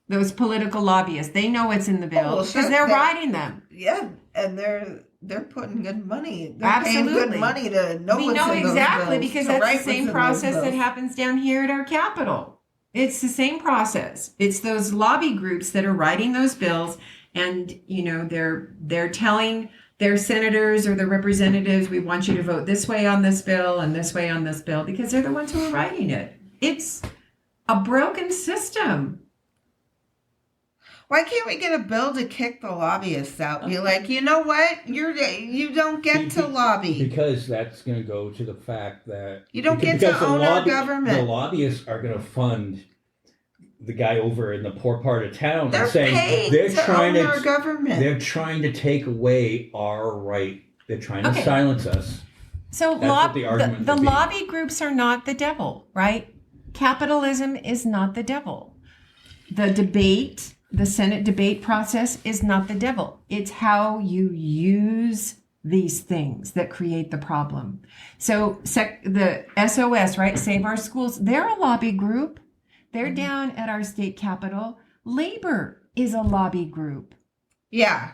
Speaker 3: Those political lobbyists. They know what's in the bill because they're writing them.
Speaker 1: Yeah, and they're putting good money. They're
Speaker 3: Absolutely.
Speaker 1: paying good money to know what's in those
Speaker 3: exactly
Speaker 1: bills,
Speaker 3: because that's the same process that happens down here at our Capitol. It's the same process. It's those lobby groups that are writing those bills. And, they're telling their senators or their representatives, we want you to vote this way on this bill and this way on this bill, because they're the ones who are writing it. It's a broken system.
Speaker 1: Why can't we get a bill to kick the lobbyists out? Be like, you know what? You don't get to lobby.
Speaker 2: Because that's going to go to the fact that...
Speaker 1: You don't get to own our government.
Speaker 2: The lobbyists are going to fund the guy over in the poor part of town.
Speaker 1: They're
Speaker 2: saying
Speaker 1: they're trying to own our government.
Speaker 2: They're trying to take away our right. They're trying to silence us.
Speaker 3: So the lobby groups are not the devil, right? Capitalism is not the devil. The debate, the Senate debate process is not the devil. It's how you use these things that create the problem. So the SOS, right? Save Our Schools, they're a lobby group. They're down at our state capitol. Labor is a lobby group.
Speaker 1: Yeah.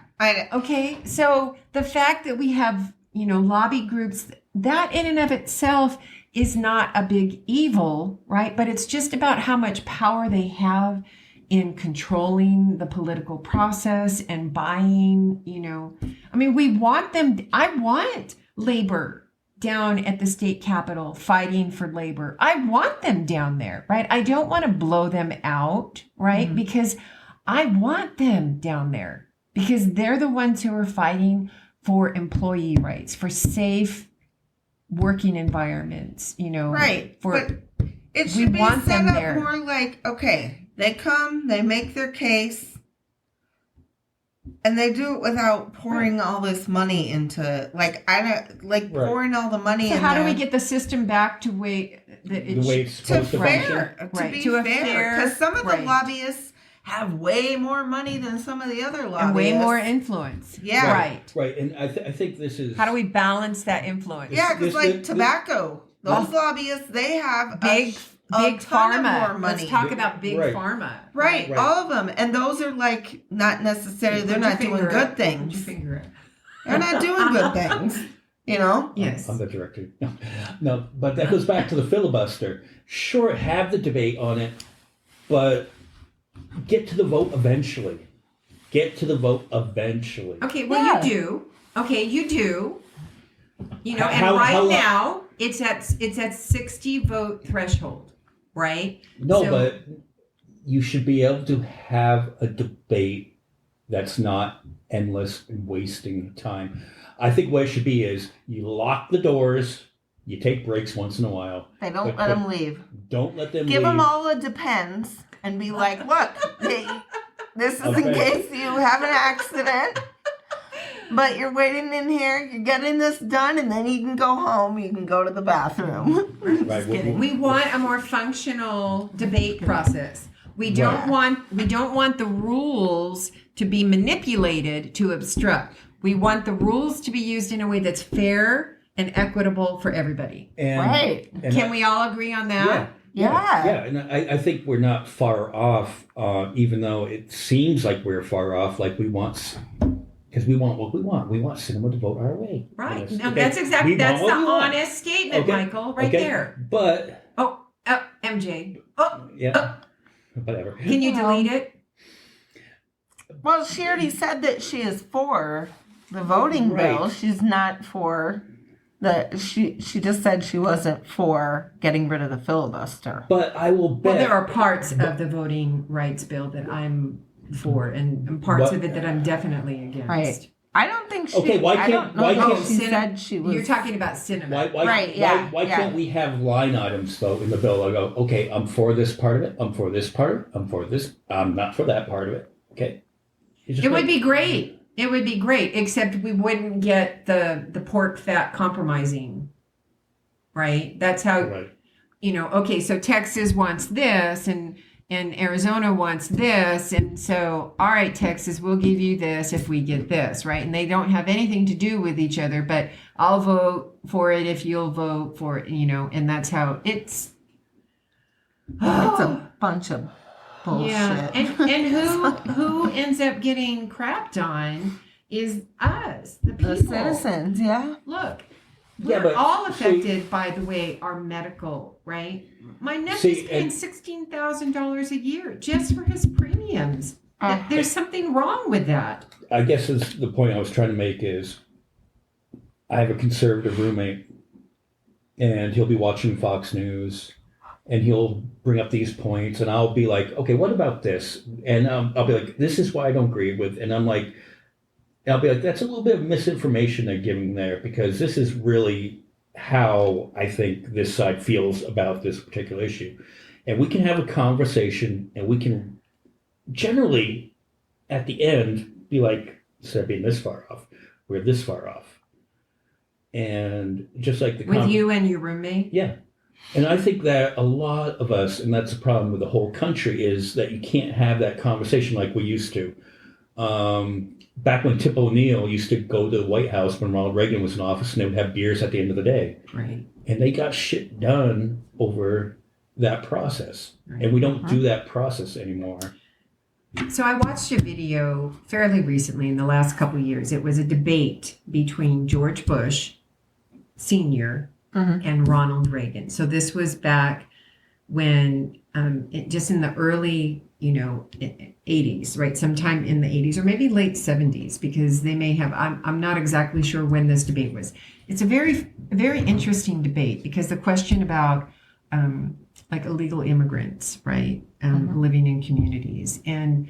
Speaker 3: Okay. So the fact that we have, lobby groups, that in and of itself is not a big evil, right? But it's just about how much power they have in controlling the political process and buying, we want them. I want labor down at the state capitol fighting for labor. I want them down there, right? I don't want to blow them out, right? Mm-hmm. Because I want them down there because they're the ones who are fighting for employee rights, for safe working environments,
Speaker 1: Right. But it should be set up more like, okay, they come, they make their case, and they do it without pouring all this money into, pouring all the money in.
Speaker 3: So how do we get the system back to the way it's
Speaker 2: supposed to
Speaker 1: fair?
Speaker 2: Function?
Speaker 1: To be fair, because some of the lobbyists have way more money than some of the other lobbyists.
Speaker 3: And way more influence.
Speaker 1: Yeah.
Speaker 2: Right. And I think this is...
Speaker 3: How do we balance that influence?
Speaker 1: Yeah, because tobacco, those lobbyists, they have
Speaker 3: big pharma.
Speaker 1: More money.
Speaker 3: Let's talk about big pharma.
Speaker 1: Right, all of them. And those are not necessarily, they're not doing good things.
Speaker 3: Put your finger up.
Speaker 1: They're not doing good things.
Speaker 3: Yes.
Speaker 2: I'm the director. No, but that goes back to the filibuster. Sure, have the debate on it, but get to the vote eventually.
Speaker 3: Okay, well, you do. Okay, you do. Now it's at 60 vote threshold, right?
Speaker 2: No, but you should be able to have a debate that's not endless and wasting time. I think what it should be is you lock the doors, you take breaks once in a while.
Speaker 1: They don't let them leave.
Speaker 2: Don't let them
Speaker 1: Give
Speaker 2: leave.
Speaker 1: them all a depends and be like, look, This is
Speaker 2: Okay.
Speaker 1: in case you have an accident. But you're waiting in here, you're getting this done, and then you can go home. You can go to the bathroom.
Speaker 2: Right.
Speaker 3: We want a more functional debate process. We don't want the rules to be manipulated to obstruct. We want the rules to be used in a way that's fair and equitable for everybody.
Speaker 1: Right.
Speaker 3: Can we all agree on that?
Speaker 1: Yeah.
Speaker 2: And I think we're not far off, even though it seems like we're far off. Like because we want what we want. We want cinema to vote our way.
Speaker 3: Right.
Speaker 2: Yes.
Speaker 3: No,
Speaker 2: Okay.
Speaker 3: that's exactly, that's the honest statement,
Speaker 2: Okay.
Speaker 3: Michael, right
Speaker 2: Okay.
Speaker 3: there.
Speaker 2: But
Speaker 3: MJ.
Speaker 2: yeah, whatever.
Speaker 3: Can you delete it?
Speaker 1: Well, she already said that she is for the voting bill.
Speaker 2: Right.
Speaker 1: She's not for she just said she wasn't for getting rid of the filibuster.
Speaker 2: But I will bet.
Speaker 3: Well, there are parts of the voting rights bill that I'm for, and parts of it that I'm definitely against.
Speaker 1: Right. I don't think she.
Speaker 2: Okay, why
Speaker 1: I
Speaker 2: can't-
Speaker 1: don't know
Speaker 2: why
Speaker 1: that
Speaker 2: can't-
Speaker 1: she said she was.
Speaker 3: You're talking about cinema.
Speaker 2: Why can't we have line items though in the bill? I go, okay, I'm for this part of it. I'm for this part of it. I'm for this. I'm not for that part of it. Okay.
Speaker 3: It would be great. It would be great, except we wouldn't get the pork fat compromising, right? That's how,
Speaker 2: Right.
Speaker 3: okay, so Texas wants this and Arizona wants this. And so, all right, Texas, we'll give you this if we get this, right? And they don't have anything to do with each other, but I'll vote for it if you'll vote for it, and that's how it's.
Speaker 1: It's a bunch of bullshit.
Speaker 3: Yeah, and who ends up getting crapped on is us, the people.
Speaker 1: The citizens, yeah.
Speaker 3: Look,
Speaker 2: Yeah,
Speaker 3: we're
Speaker 2: but
Speaker 3: all
Speaker 2: see-
Speaker 3: affected by the way our medical, right? My nephew's
Speaker 2: See,
Speaker 3: paying
Speaker 2: and-
Speaker 3: $16,000 a year just for his premiums. There's something wrong with that.
Speaker 2: I guess the point I was trying to make is I have a conservative roommate and he'll be watching Fox News and he'll bring up these points and I'll be like, okay, what about this? And I'll be like, this is why I don't agree with. And I'm like, I'll be like, that's a little bit of misinformation they're giving there because this is really how I think this side feels about this particular issue. And we can have a conversation and we can generally at the end be like, instead of being this far off, we're this far off. And just like
Speaker 3: With you and your roommate?
Speaker 2: Yeah. And I think that a lot of us, and that's the problem with the whole country, is that you can't have that conversation like we used to. Back when Tip O'Neill used to go to the White House when Ronald Reagan was in office, and they would have beers at the end of the day.
Speaker 3: Right.
Speaker 2: And they got shit done over that process.
Speaker 3: Right.
Speaker 2: And we don't do that process anymore.
Speaker 3: So I watched a video fairly recently in the last couple of years. It was a debate between George Bush Sr. and Ronald Reagan. So this was back when, just in the early, 80s, right? Sometime in the 80s or maybe late 70s, because they may have, I'm not exactly sure when this debate was. It's a very, very interesting debate because the question about like illegal immigrants, right? Living in communities. And,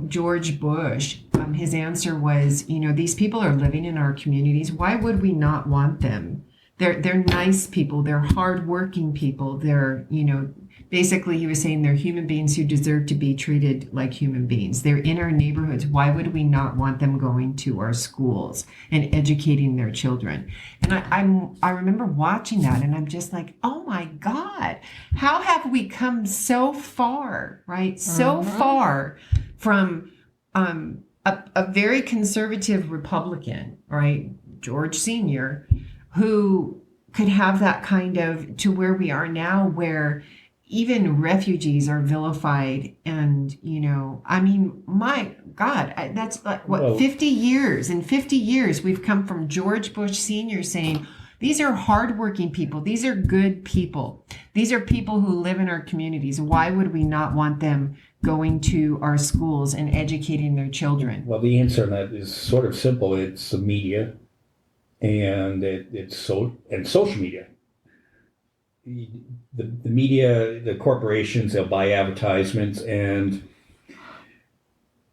Speaker 3: George Bush, his answer was, these people are living in our communities. Why would we not want them? They're nice people. They're hardworking people. They're, basically he was saying they're human beings who deserve to be treated like human beings. They're in our neighborhoods. Why would we not want them going to our schools and educating their children? And I remember watching that and I'm just like, oh my God, how have we come so far, right? So far from a very conservative Republican, right? George Sr., who could have that kind of, to where we are now, where even refugees are vilified. And, my God, that's like, 50 years? In 50 years, we've come from George Bush Sr. saying, these are hardworking people. These are good people. These are people who live in our communities. Why would we not want them going to our schools and educating their children?
Speaker 2: Well, the answer on that is sort of simple. It's the media. And it's social media. The media, the corporations, they'll buy advertisements, and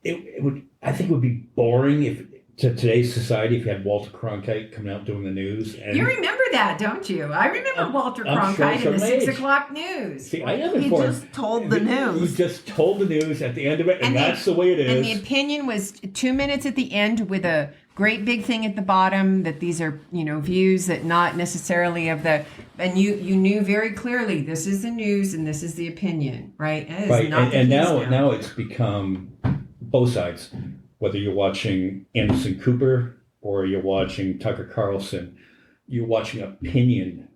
Speaker 2: I think it would be boring if to today's society, if you had Walter Cronkite coming out doing the news, and
Speaker 3: You remember that, don't you? I remember Walter
Speaker 2: I'm
Speaker 3: Cronkite
Speaker 2: sure
Speaker 3: in the
Speaker 2: some
Speaker 3: 6
Speaker 2: age.
Speaker 3: o'clock news.
Speaker 2: See, I am
Speaker 1: He
Speaker 2: informed.
Speaker 1: just told the news.
Speaker 2: He just told the news at the end of it, and
Speaker 3: the-
Speaker 2: that's the way it
Speaker 3: And the
Speaker 2: is.
Speaker 3: opinion was 2 minutes at the end with a great big thing at the bottom that these are, views that not necessarily of the, and you knew very clearly this is the news and this is the opinion, right? It is
Speaker 2: Right,
Speaker 3: not the
Speaker 2: and
Speaker 3: case
Speaker 2: now it's become both sides. Whether you're watching Anderson Cooper or you're watching Tucker Carlson, you're watching opinion.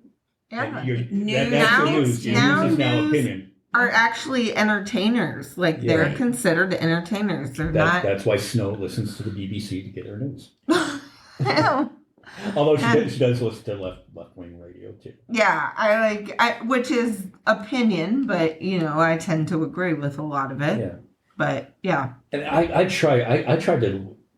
Speaker 1: Yeah.
Speaker 3: News.
Speaker 2: That's
Speaker 1: Now-
Speaker 2: the news.
Speaker 1: now
Speaker 2: News is now
Speaker 1: news-
Speaker 2: opinion.
Speaker 1: Are actually entertainers. Like they're
Speaker 2: Yeah.
Speaker 1: considered entertainers. They're
Speaker 2: That's why Snow listens to the BBC to get her news.
Speaker 1: not.
Speaker 2: Although she does listen to left wing radio too.
Speaker 1: Yeah, which is opinion, but I tend to agree with a lot of it.
Speaker 2: Yeah.
Speaker 1: But yeah,
Speaker 2: And I tried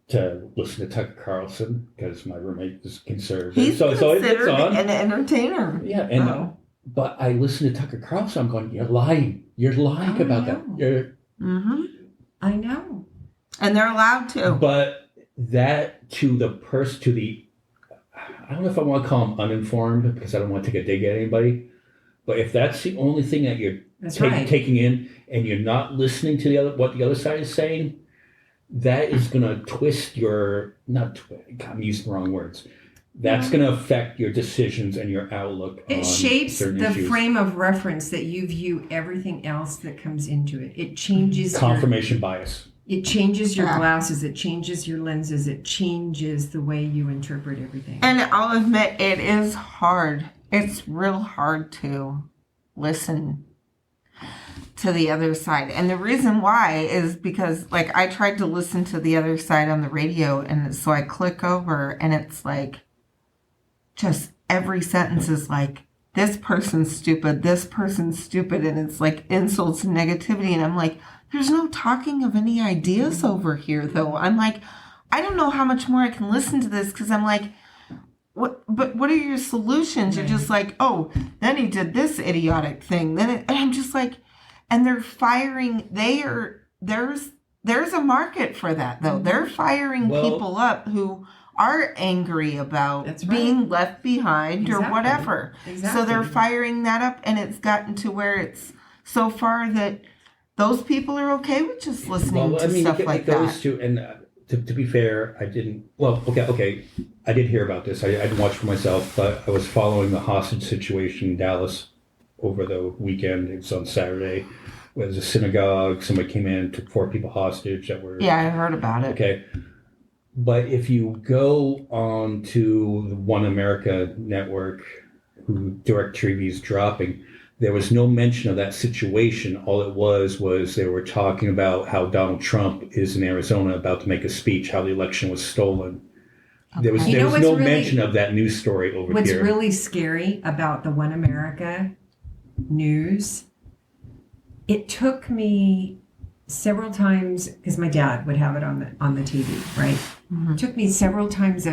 Speaker 2: to listen to Tucker Carlson because my roommate is conservative.
Speaker 1: he's
Speaker 2: so it's
Speaker 1: considered
Speaker 2: on.
Speaker 1: an entertainer.
Speaker 2: Yeah, and
Speaker 1: Oh.
Speaker 2: but I listen to Tucker Carlson. I'm going, you're lying. You're lying
Speaker 3: Oh,
Speaker 2: about
Speaker 3: no.
Speaker 2: that. You're,
Speaker 1: Mm-hmm.
Speaker 3: I know.
Speaker 1: And they're allowed to.
Speaker 2: but that to the I don't know if I want to call them uninformed because I don't want to take a dig at anybody. But if that's the only thing that you're
Speaker 3: That's right.
Speaker 2: taking in, and you're not listening to what the other side is saying, that is going to twist your I'm using the wrong words. That's going to affect your decisions and your outlook.
Speaker 3: It
Speaker 2: on
Speaker 3: shapes
Speaker 2: certain
Speaker 3: the
Speaker 2: issues.
Speaker 3: frame of reference that you view everything else that comes into it. It changes
Speaker 2: Confirmation bias.
Speaker 3: It changes your
Speaker 1: Yeah.
Speaker 3: glasses. It changes your lenses. It changes the way you interpret everything.
Speaker 1: And I'll admit, it is hard. It's real hard to listen to the other side. And the reason why is because, I tried to listen to the other side on the radio, and so I click over, and it's just every sentence is this person's stupid, and it's insults and negativity. And I'm like, there's no talking of any ideas over here, though. I'm like, I don't know how much more I can listen to this, because I'm like, what are your solutions? You're just oh, then he did this idiotic thing. And I'm just and they're firing, there's a market for that, though. They're firing people up who are angry about
Speaker 3: That's right.
Speaker 1: being left behind or
Speaker 3: Exactly.
Speaker 1: whatever.
Speaker 3: Exactly.
Speaker 1: So they're firing that up, and it's gotten to where it's so far that those people are okay with just listening to stuff like
Speaker 2: it goes
Speaker 1: that.
Speaker 2: to, and to be fair, I didn't, okay, I did hear about this. I didn't watch for myself, but I was following the hostage situation in Dallas over the weekend. It was on Saturday. It was a synagogue. Somebody came in, took 4 people hostage that were...
Speaker 1: Yeah, I heard about it.
Speaker 2: Okay. But if you go on to the One America network, who DirecTV is dropping, there was no mention of that situation. All it was they were talking about how Donald Trump is in Arizona about to make a speech, how the election was stolen. There was,
Speaker 1: Okay.
Speaker 2: there was
Speaker 3: what's
Speaker 2: no
Speaker 3: really-
Speaker 2: mention of that news story over
Speaker 3: What's
Speaker 2: here.
Speaker 3: really scary about the One America news, it took me several times, because my dad would have it on the TV, right?
Speaker 1: Mhm.
Speaker 3: It took me several times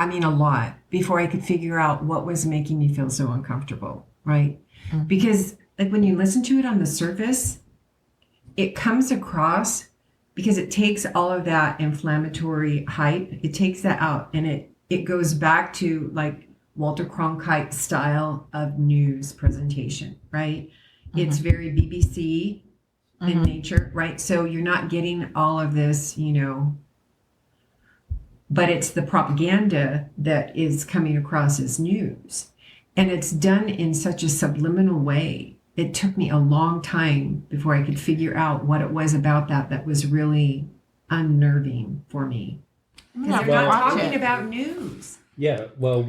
Speaker 3: a lot, before I could figure out what was making me feel so uncomfortable, right?
Speaker 1: Mhm.
Speaker 3: Because when you listen to it on the surface, it comes across, because it takes all of that inflammatory hype, it takes that out, and it goes back to Walter Cronkite style of news presentation, right? It's very BBC in nature, right? So you're not getting all of this, but it's the propaganda that is coming across as news. And it's done in such a subliminal way. It took me a long time before I could figure out what it was about that was really unnerving for me. Because
Speaker 1: Yeah,
Speaker 3: they're
Speaker 2: well,
Speaker 3: not
Speaker 1: watch
Speaker 3: talking
Speaker 1: it.
Speaker 3: about news.
Speaker 2: Yeah, well,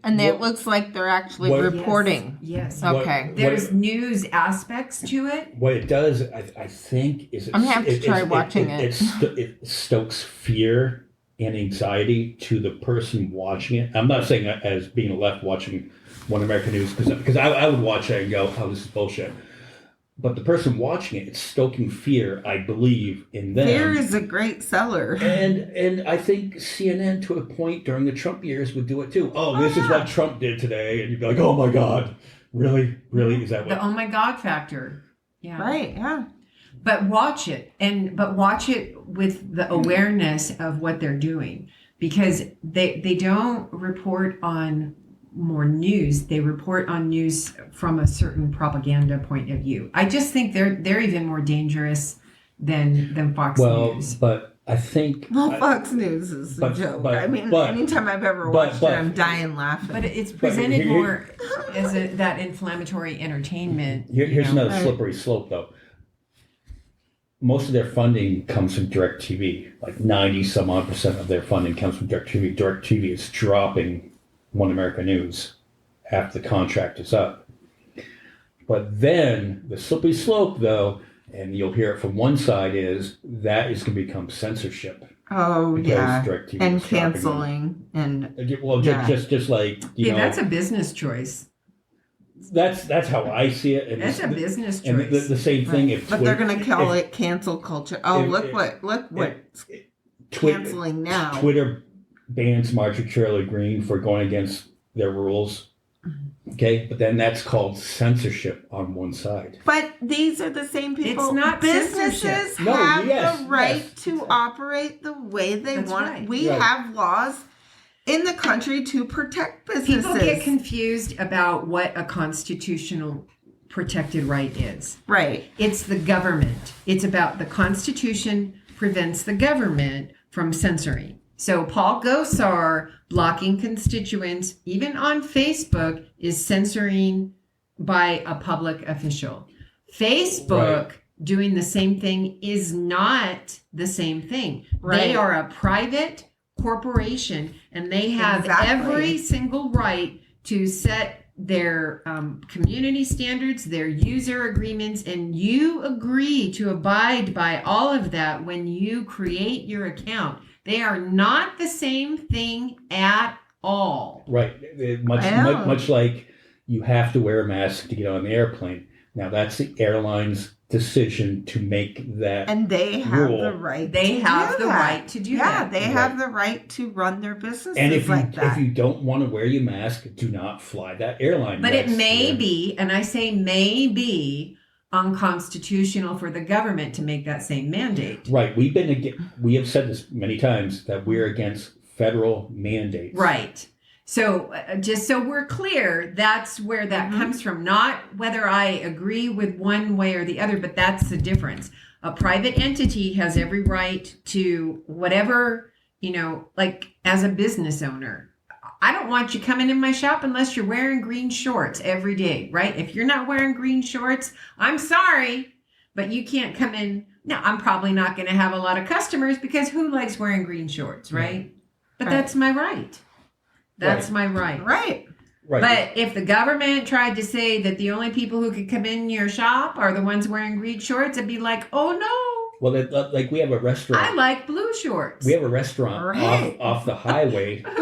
Speaker 1: And it looks like they're actually
Speaker 2: What-
Speaker 1: reporting.
Speaker 3: Yes.
Speaker 1: Okay.
Speaker 3: There's news aspects to it.
Speaker 2: what it does, I think, is
Speaker 1: I'm gonna have to try watching it.
Speaker 2: It stokes fear and anxiety to the person watching it. I'm not saying that as being a left watching One American News, because I would watch it and go, oh, this is bullshit. But the person watching it, it's stoking fear, I believe, in them.
Speaker 1: Fear is a great seller.
Speaker 2: And I think CNN, to a point during the Trump years, would do it too. Oh, this is what Trump did today. And you'd be like, oh my God, really? Really? Is that
Speaker 3: The
Speaker 2: what?
Speaker 3: oh my God factor. Yeah.
Speaker 1: Right, yeah.
Speaker 3: But watch it, but watch it with the awareness of what they're doing, because they don't report on more news. They report on news from a certain propaganda point of view. I just think they're even more dangerous than Fox News.
Speaker 2: But I think
Speaker 1: Fox News is a joke. Anytime I've ever watched it, I'm dying laughing.
Speaker 3: But it's presented more as that inflammatory entertainment.
Speaker 2: Here's another slippery slope, though. Most of their funding comes from DirecTV. Like 90-some-odd% of their funding comes from DirecTV. DirecTV is dropping One America News after the contract is up. But then the slippery slope, though, and you'll hear it from one side, is that is going to become censorship.
Speaker 1: Oh, yeah.
Speaker 2: DirecTV
Speaker 1: and canceling.
Speaker 2: Just like,
Speaker 3: that's a business choice.
Speaker 2: That's how I see it. And
Speaker 3: that's a business choice.
Speaker 2: And the same thing.
Speaker 1: Right. But they're going to call it cancel culture. Oh, look what's canceling now.
Speaker 2: Twitter bans Marjorie Taylor Greene for going against their rules. Okay, but then that's called censorship on one side.
Speaker 1: But these are the same people.
Speaker 3: It's not
Speaker 1: businesses have the right to operate the way they want.
Speaker 3: Right.
Speaker 1: We have laws in the country to protect businesses.
Speaker 3: People get confused about what a constitutional protected right is.
Speaker 1: Right.
Speaker 3: It's the government. It's about the Constitution prevents the government from censoring. So Paul Gosar blocking constituents, even on Facebook, is censoring by a public official. Facebook doing the same thing is not the same thing.
Speaker 1: Right.
Speaker 3: They are a private corporation, and they have every single right to set their community standards, their user agreements, and you agree to abide by all of that when you create your account. They are not the same thing at all.
Speaker 2: Right. Much like you have to wear a mask to get on the airplane. Now, that's the airline's decision to make that
Speaker 1: and they have
Speaker 2: rule.
Speaker 1: The right
Speaker 3: they have the right to do that.
Speaker 1: They have the right to run their businesses
Speaker 2: and if
Speaker 1: that.
Speaker 2: If you don't want to wear your mask, do not fly that airline.
Speaker 3: But it may be, and I say may be, unconstitutional for the government to make that same mandate.
Speaker 2: Right. We have said this many times that we're against federal mandates.
Speaker 3: Right. So just so we're clear, that's where that comes from. Not whether I agree with one way or the other, but that's the difference. A private entity has every right to whatever, like as a business owner. I don't want you coming in my shop unless you're wearing green shorts every day, right? If you're not wearing green shorts, I'm sorry, but you can't come in. Now, I'm probably not going to have a lot of customers because who likes wearing green shorts, right? But that's my right. That's my right.
Speaker 1: Right.
Speaker 3: But if the government tried to say that the only people who could come in your shop are the ones wearing green shorts, it'd be like, oh no.
Speaker 2: Well, like we have a restaurant.
Speaker 3: I like blue shorts.
Speaker 2: We have a restaurant off the highway.
Speaker 3: That's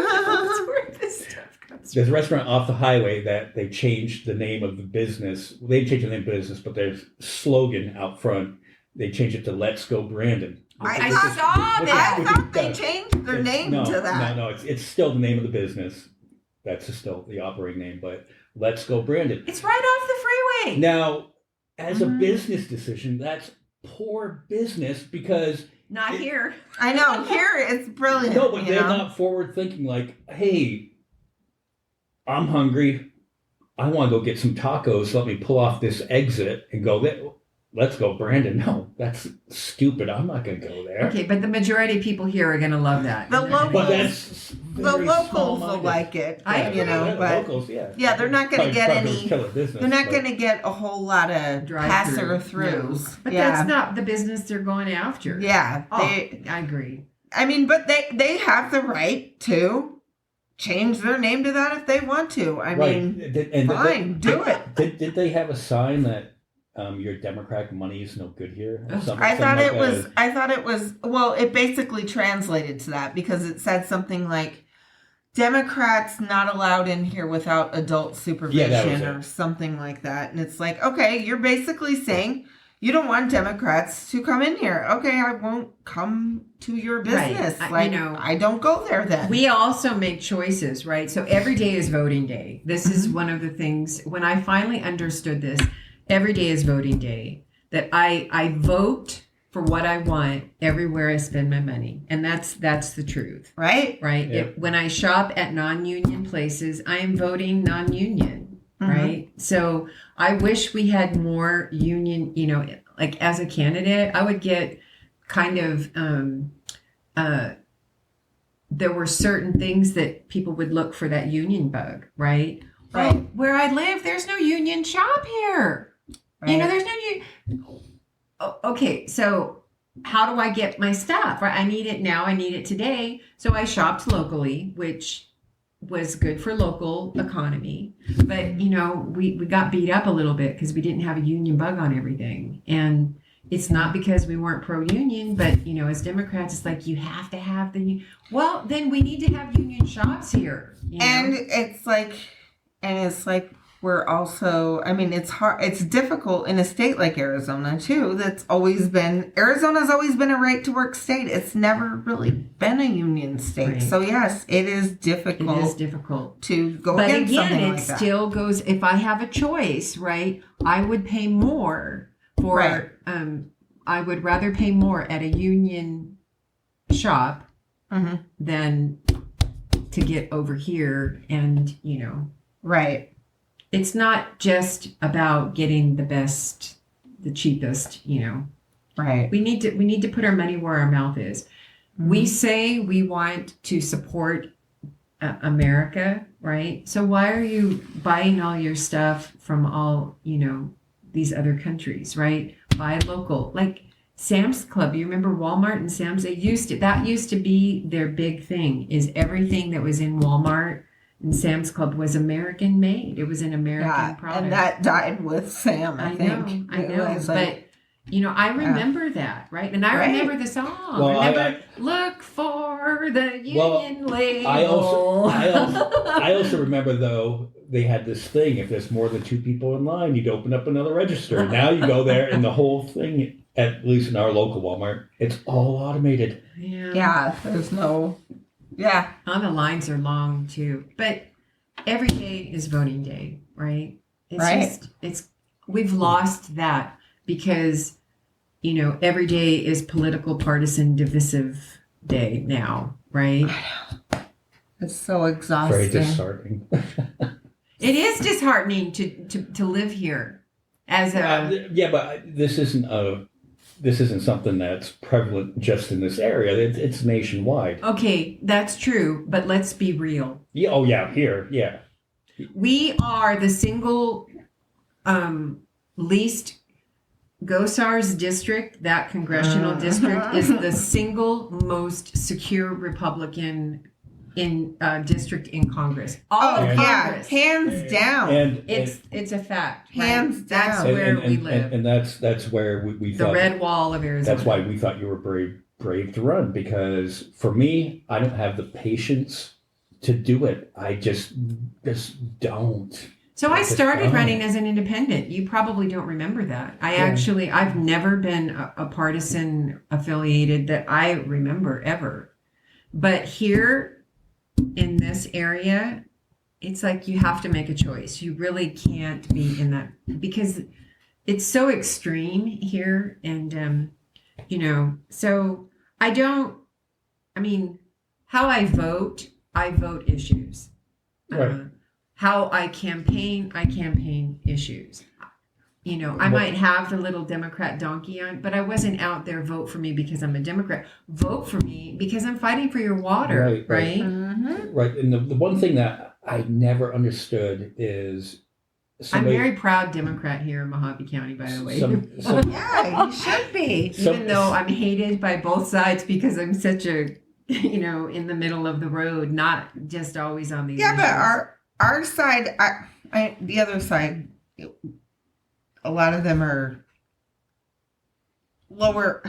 Speaker 3: where this stuff comes from.
Speaker 2: There's a restaurant off the highway that they changed the name of the business. Well, they changed the name of the business, but their slogan out front, they changed it to "Let's Go Brandon."
Speaker 1: I thought they changed their name to that.
Speaker 2: No, it's still the name of the business. That's still the operating name, but "Let's Go Brandon."
Speaker 3: It's right off the freeway.
Speaker 2: Now, as a business decision, that's poor business because
Speaker 3: not here.
Speaker 1: I know here it's brilliant.
Speaker 2: No, but they're not forward thinking. Like, hey, I'm hungry. I want to go get some tacos. Let me pull off this exit and go there. Let's go, Brandon. No, that's stupid. I'm not going to go there.
Speaker 3: Okay, but the majority of people here are going to love that.
Speaker 1: The locals will like it.
Speaker 2: Locals,
Speaker 1: yeah, they're not going to get any. They're not going to get a whole lot of pass-throughs.
Speaker 3: No. But that's not the business they're going after.
Speaker 1: Yeah,
Speaker 3: I agree.
Speaker 1: I mean, but they have the right to change their name to that if they want to. I mean, fine, do it.
Speaker 2: Did they have a sign that? Your Democratic money is no good here.
Speaker 1: I thought it was. Well, it basically translated to that because it said something like Democrats not allowed in here without adult supervision or something like that. And it's like, okay, you're basically saying you don't want Democrats to come in here. Okay, I won't come to your business.
Speaker 3: Right.
Speaker 1: I don't go there then.
Speaker 3: We also make choices, right? So every day is voting day. This is one of the things when I finally understood this. Every day is voting day. that I vote for what I want everywhere I spend my money. And that's the truth.
Speaker 1: Right?
Speaker 3: Right?
Speaker 2: Yep.
Speaker 3: When I shop at non-union places, I am voting non-union, right? So I wish we had more union, like as a candidate, I would get kind of there were certain things that people would look for that union bug, right?
Speaker 1: Right.
Speaker 3: Well, where I live, there's no union shop here.
Speaker 1: Right.
Speaker 3: There's no union. Okay, so how do I get my stuff? Right? I need it now. I need it today. So I shopped locally, which was good for local economy. But, we got beat up a little bit because we didn't have a union bug on everything. And it's not because we weren't pro-union, but, as Democrats, it's like you have to have well, then we need to have union shops here.
Speaker 1: And it's like we're also, it's hard, it's difficult in a state like Arizona too. Arizona's always been a right to work state. It's never really been a union state.
Speaker 3: Right.
Speaker 1: So yes, it is difficult.
Speaker 3: It is difficult
Speaker 1: To go
Speaker 3: but
Speaker 1: against
Speaker 3: again,
Speaker 1: something
Speaker 3: it
Speaker 1: like that.
Speaker 3: still goes, if I have a choice, right, I would pay more for,
Speaker 1: Right.
Speaker 3: I would rather pay more at a union shop than to get over here and,
Speaker 1: Right.
Speaker 3: it's not just about getting the best, the cheapest,
Speaker 1: Right.
Speaker 3: We need to put our money where our mouth is. We say we want to support America, right? So why are you buying all your stuff from all, these other countries, right? Buy local. Like Sam's Club, you remember Walmart and Sam's? That used to be their big thing, is everything that was in Walmart and Sam's Club was American made. It was an American product.
Speaker 1: And that died with Sam, I think.
Speaker 3: I know. But I remember that, right? And I remember the song.
Speaker 2: Well,
Speaker 3: Look for the union label.
Speaker 2: I also remember, though, they had this thing, if there's more than 2 people in line, you'd open up another register. Now you go there and the whole thing, at least in our local Walmart, it's all automated.
Speaker 1: Yeah, there's no... Yeah.
Speaker 3: Oh, the lines are long too. But every day is voting day, right? We've lost that because, every day is political, partisan, divisive day now, right?
Speaker 1: It's so exhausting.
Speaker 2: Very disheartening.
Speaker 3: It is disheartening to live here as a...
Speaker 2: Yeah, but this isn't something that's prevalent just in this area. It's nationwide.
Speaker 3: Okay, that's true, but let's be real.
Speaker 2: Yeah. Oh, yeah. Here. Yeah.
Speaker 3: We are the single least... Gosar's district, that congressional district, is the single most secure Republican district in Congress. All of Congress.
Speaker 1: Hands down.
Speaker 2: And
Speaker 3: it's a fact.
Speaker 1: Hands
Speaker 3: right? That's
Speaker 1: down.
Speaker 3: where we live.
Speaker 2: And that's where we
Speaker 3: the
Speaker 2: thought...
Speaker 3: red wall of Arizona.
Speaker 2: That's why we thought you were brave to run, because for me, I don't have the patience to do it. I just don't.
Speaker 3: So I started running as an independent. You probably don't remember that. I've never been a partisan affiliated that I remember ever. But here in this area, it's like you have to make a choice. You really can't be in that because it's so extreme here. And, so how I vote issues.
Speaker 2: Right.
Speaker 3: How I campaign issues. I might have the little Democrat donkey on, but I wasn't out there vote for me because I'm a Democrat. Vote for me because I'm fighting for your water, right?
Speaker 1: Mm-hmm.
Speaker 2: Right. And the one thing that I never understood is...
Speaker 3: I'm very proud Democrat here in Mojave County, by the way.
Speaker 1: Yeah, you should be.
Speaker 3: Even though I'm hated by both sides because I'm such a, in the middle of the road, not just always on the issues.
Speaker 1: But our side, the other side, a lot of them are lower.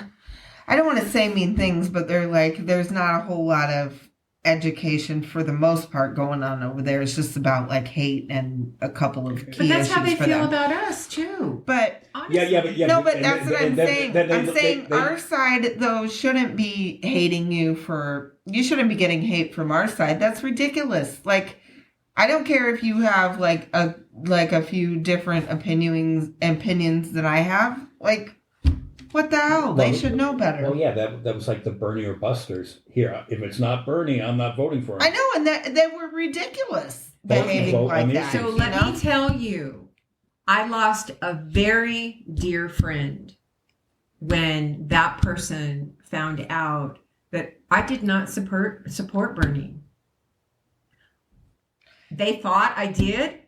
Speaker 1: I don't want to say mean things, but they're like, there's not a whole lot of education for the most part going on over there. It's just about like hate and a couple of key issues.
Speaker 3: But that's how they
Speaker 1: for
Speaker 3: feel
Speaker 1: them.
Speaker 3: about us too.
Speaker 1: But
Speaker 3: honestly.
Speaker 2: Yeah.
Speaker 1: No, but that's what I'm saying. I'm saying our side though shouldn't be hating you for. You shouldn't be getting hate from our side. That's ridiculous. Like, I don't care if you have like a like a few different opinions that I have. Like, what the hell? They should know better.
Speaker 2: Well, yeah, that was like the Bernie or Busters. Here, if it's not Bernie, I'm not voting for him.
Speaker 1: I know, and that they were ridiculous behaving like that.
Speaker 3: So let me tell you, I lost a very dear friend when that person found out that I did not support Bernie. They thought I did,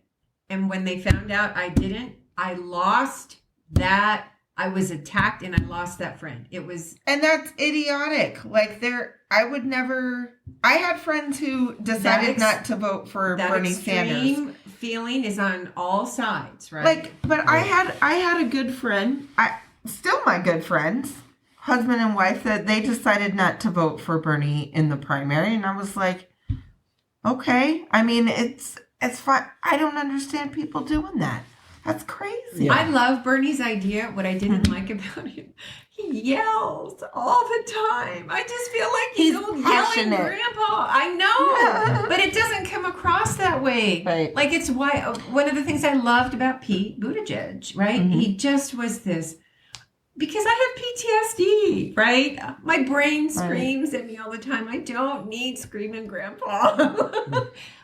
Speaker 3: and when they found out I didn't, I lost that. I was attacked, and I lost that friend. It was,
Speaker 1: and that's idiotic. Like I would never. I had friends who decided not to vote for Bernie Sanders.
Speaker 3: That feeling is on all sides, right?
Speaker 1: Like, but I had a good friend. Still my good friends, husband and wife, that they decided not to vote for Bernie in the primary, and I was like, okay. I mean, it's fine. I don't understand people doing that. That's crazy.
Speaker 3: Yeah. I love Bernie's idea. What I didn't like about him, he yells all the time. I just feel like he's yelling grandpa. I know, but it doesn't come across that way.
Speaker 1: Right.
Speaker 3: Like it's why one of the things I loved about Pete Buttigieg, right? Mm-hmm. He just was this, because I have PTSD, right? My brain screams at me all the time. I don't need screaming grandpa.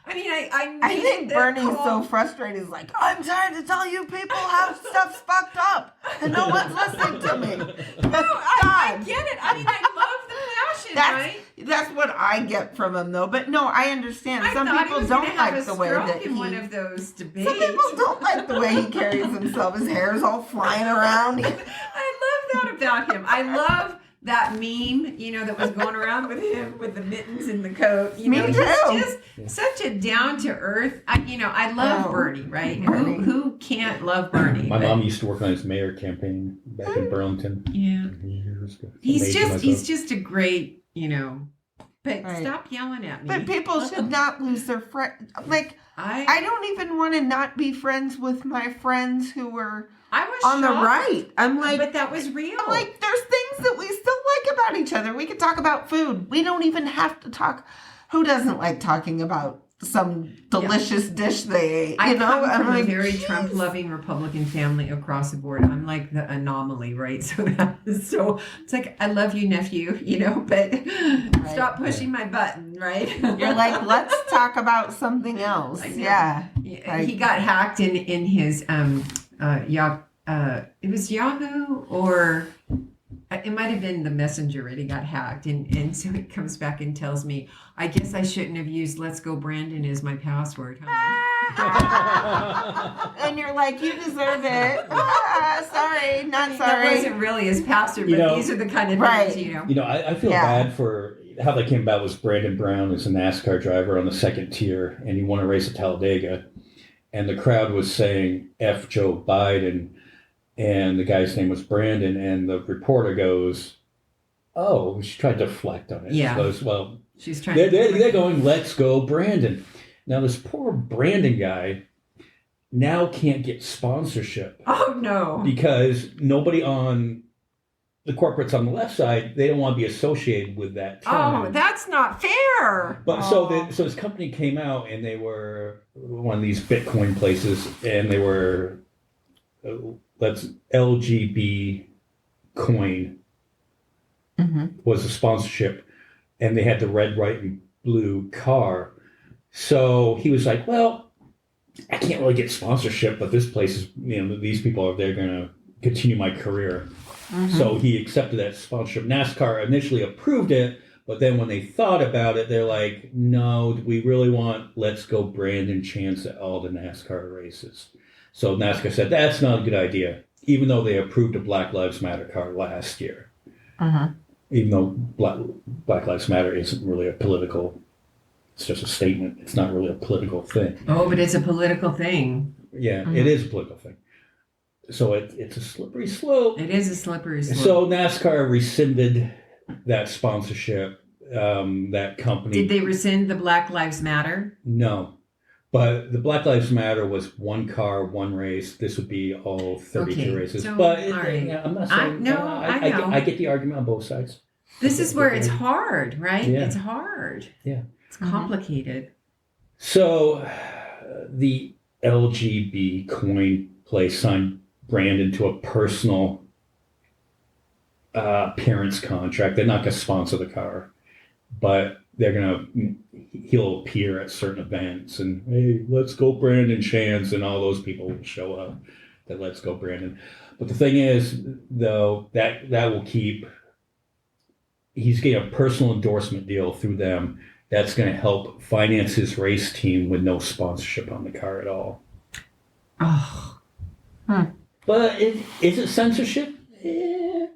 Speaker 3: I mean,
Speaker 1: I think Bernie's so frustrated. He's like, I'm trying to tell you people how stuff's fucked up, and no one's listening to me.
Speaker 3: No, I get it. I mean, I love the passion, right?
Speaker 1: That's what I get from him, though. But no, I understand. Some people don't like the way that he.
Speaker 3: One of those debates.
Speaker 1: Some people don't like the way he carries himself. His hair's all flying around.
Speaker 3: I love that about him. I love that meme, that was going around with him with the mittens and the coat.
Speaker 1: Me too.
Speaker 3: He's just such a down to earth. I love Bernie, right? Bernie. Who can't love Bernie?
Speaker 2: My mom used to work on his mayor campaign back in Burlington.
Speaker 3: Yeah.
Speaker 2: Years ago.
Speaker 3: He's just a great, But stop yelling at me.
Speaker 1: But people should not lose their friend. Like I don't even want to not be friends with my friends who were on the right. I'm like,
Speaker 3: but that was real.
Speaker 1: I'm like, there's things that we still like about each other. We could talk about food. We don't even have to talk. Who doesn't like talking about some delicious dish they ate?
Speaker 3: I come from a very Trump-loving Republican family across the board. I'm like the anomaly, right? So it's like, I love you, nephew, but stop pushing my button, right?
Speaker 1: You're like, let's talk about something else. Yeah.
Speaker 3: He got hacked in his it was Yahoo, or it might have been the Messenger, right? He got hacked, and so he comes back and tells me, I guess I shouldn't have used "Let's Go Brandon" as my password,
Speaker 1: And you're like, you deserve it. Sorry, not sorry.
Speaker 3: That wasn't really his password, but these are the kind of things,
Speaker 2: I feel bad for how that came about. Was Brandon Brown is a NASCAR driver on the second tier, and he won a race at Talladega, and the crowd was saying F Joe Biden. And the guy's name was Brandon, and the reporter goes, "Oh," she tried to deflect on it.
Speaker 3: Yeah.
Speaker 2: She goes, "Well,
Speaker 3: she's trying.
Speaker 2: They're going, let's go, Brandon." Now this poor Brandon guy now can't get sponsorship.
Speaker 3: Oh no!
Speaker 2: Because nobody on the corporates on the left side, they don't want to be associated with that team.
Speaker 3: Oh, that's not fair.
Speaker 2: But so this company came out, and they were one of these Bitcoin places, and they were. That's LGB Coin was the sponsorship, and they had the red, white, and blue car. So he was like, well, I can't really get sponsorship, but this place is, these people they're going to continue my career. So he accepted that sponsorship. NASCAR initially approved it, but then when they thought about it, they're like, no, we really want Let's Go Brandon chance at all the NASCAR races. So NASCAR said, that's not a good idea, even though they approved a Black Lives Matter car last year. Even though Black Lives Matter isn't really a political, it's just a statement. It's not really a political thing.
Speaker 3: Oh, but it's a political thing.
Speaker 2: Yeah, it is a political thing. So it's a slippery slope.
Speaker 3: It is a slippery slope.
Speaker 2: So NASCAR rescinded that sponsorship, that company.
Speaker 3: Did they rescind the Black Lives Matter?
Speaker 2: No. But the Black Lives Matter was one car, one race. This would be all 32 races.
Speaker 3: So,
Speaker 2: but
Speaker 3: I'm
Speaker 2: not saying... I get the argument on both sides.
Speaker 3: This is where it's hard, right?
Speaker 2: Yeah.
Speaker 3: It's hard.
Speaker 2: Yeah.
Speaker 3: It's complicated.
Speaker 2: So the LGB coin place sign Brandon to a personal appearance contract. They're not going to sponsor the car, but he'll appear at certain events and, hey, let's go Brandon chants, and all those people will show up that let's go Brandon. But the thing is, though, that will keep, he's getting a personal endorsement deal through them that's going to help finance his race team with no sponsorship on the car at all.
Speaker 3: Oh.
Speaker 2: But is it censorship?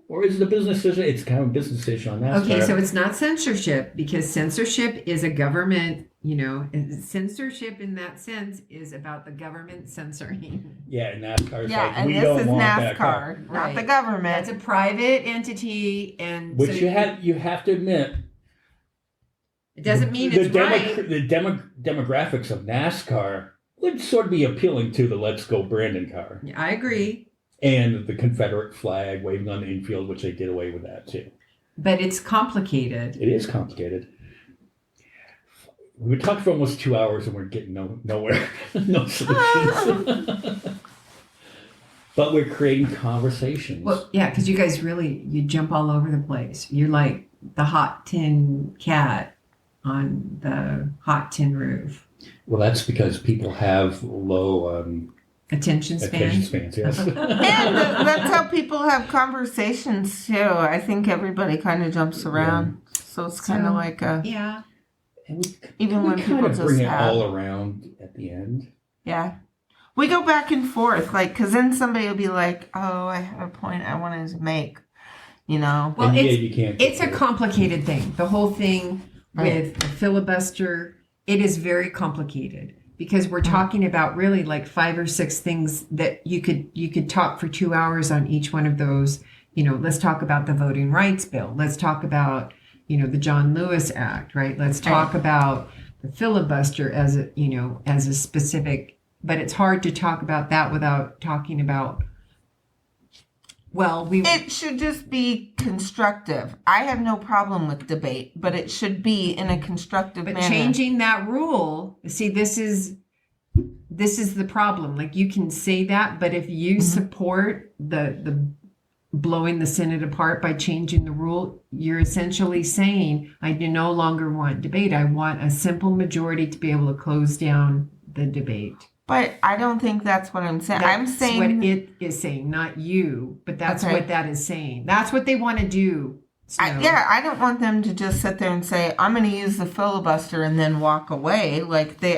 Speaker 2: Or is it a business decision? It's kind of a business decision on that.
Speaker 3: Okay, so it's not censorship, because censorship is a government, censorship in that sense is about the government censoring.
Speaker 2: Yeah, and NASCAR's
Speaker 1: Yeah,
Speaker 2: like,
Speaker 1: and
Speaker 2: we
Speaker 1: this
Speaker 2: don't
Speaker 1: is
Speaker 2: want that car.
Speaker 1: NASCAR, not the government.
Speaker 3: That's a private entity, and
Speaker 2: Which
Speaker 3: so
Speaker 2: you have to admit,
Speaker 3: it doesn't mean it's right.
Speaker 2: The demographics of NASCAR would sort of be appealing to the Let's Go Brandon car.
Speaker 3: I agree.
Speaker 2: And the Confederate flag waving on the infield, which they did away with that too.
Speaker 3: But it's complicated.
Speaker 2: It is complicated. We talked for almost 2 hours and we're getting nowhere, no solutions. But we're creating conversations.
Speaker 3: Well, yeah, because you guys you jump all over the place. You're like the hot tin cat on the hot tin roof.
Speaker 2: Well, that's because people have low
Speaker 3: attention spans,
Speaker 2: yes.
Speaker 1: And that's how people have conversations too. I think everybody kind of jumps around, so it's kind of like a
Speaker 3: yeah.
Speaker 2: And
Speaker 1: even when people
Speaker 2: kind of
Speaker 1: just
Speaker 2: bring it
Speaker 1: have,
Speaker 2: all around at the end.
Speaker 1: Yeah, we go back and forth, like, because then somebody will be like, "Oh, I have a point I wanted to make," Well,
Speaker 3: it's a complicated thing. The whole thing with the filibuster, it is very complicated. Because we're talking about really like 5 or 6 things that you could talk for 2 hours on each one of those. Let's talk about the Voting Rights Bill. Let's talk about, the John Lewis Act, right? Let's talk about the filibuster as a specific, but it's hard to talk about that without talking about, it
Speaker 1: should just be constructive. I have no problem with debate, but it should be in a constructive manner.
Speaker 3: But changing that rule, see, this is the problem. Like, you can say that, but if you support the blowing the Senate apart by changing the rule, you're essentially saying, I no longer want debate. I want a simple majority to be able to close down the debate.
Speaker 1: But I don't think that's what I'm saying. I'm saying
Speaker 3: what it is saying, not you, but that's what that is saying. That's what they want to do.
Speaker 1: I don't want them to just sit there and say, I'm going to use the filibuster and then walk away.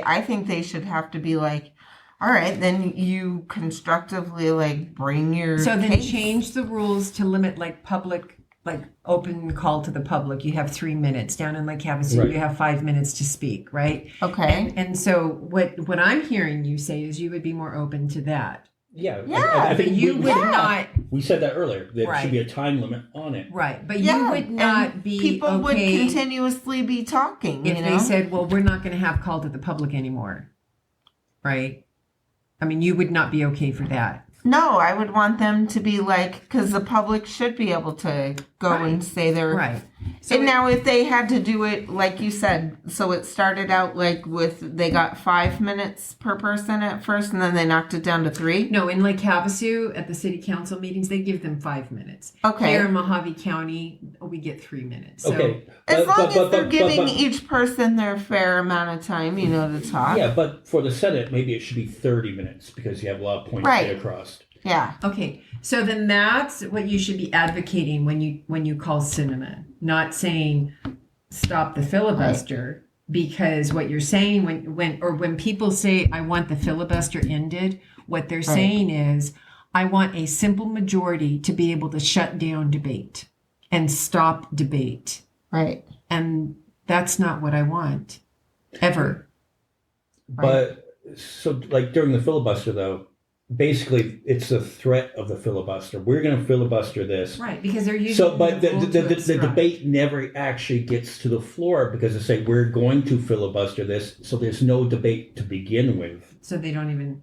Speaker 1: I think they should have to be like, all right, then you constructively bring your
Speaker 3: then change the rules to limit public, open call to the public. You have 3 minutes. Down in Lake Havasu, you have 5 minutes to speak, right?
Speaker 1: Okay.
Speaker 3: And so what I'm hearing you say is you would be more open to that.
Speaker 2: Yeah.
Speaker 1: I
Speaker 2: think
Speaker 3: you would not.
Speaker 2: We said that earlier. There should be a time limit on it.
Speaker 3: Right. But you would not be
Speaker 1: people would continuously be talking.
Speaker 3: If they said, well, we're not going to have call to the public anymore. Right? I mean, you would not be okay for that.
Speaker 1: No, I would want them to be because the public should be able to go and say their...
Speaker 3: Right. So
Speaker 1: and now if they had to do it, like you said, so it started out they got 5 minutes per person at first, and then they knocked it down to 3?
Speaker 3: No, in Lake Havasu, at the city council meetings, they give them 5 minutes.
Speaker 1: Okay.
Speaker 3: Here in Mojave County, we get 3 minutes. So,
Speaker 2: okay.
Speaker 1: As long as they're giving each person their fair amount of time, to talk.
Speaker 2: Yeah, but for the Senate, maybe it should be 30 minutes because you have a lot of points to get across.
Speaker 1: Yeah.
Speaker 3: Okay. So then that's what you should be advocating when you call cinema, not saying stop the filibuster, because what you're saying when people say I want the filibuster ended, what they're saying is I want a simple majority to be able to shut down debate and stop debate.
Speaker 1: Right.
Speaker 3: And that's not what I want ever.
Speaker 2: But so during the filibuster though, basically, it's a threat of the filibuster. We're going to filibuster this,
Speaker 3: right? Because they're using.
Speaker 2: So, but the debate never actually gets to the floor because they say we're going to filibuster this. So there's no debate to begin with.
Speaker 3: So they don't even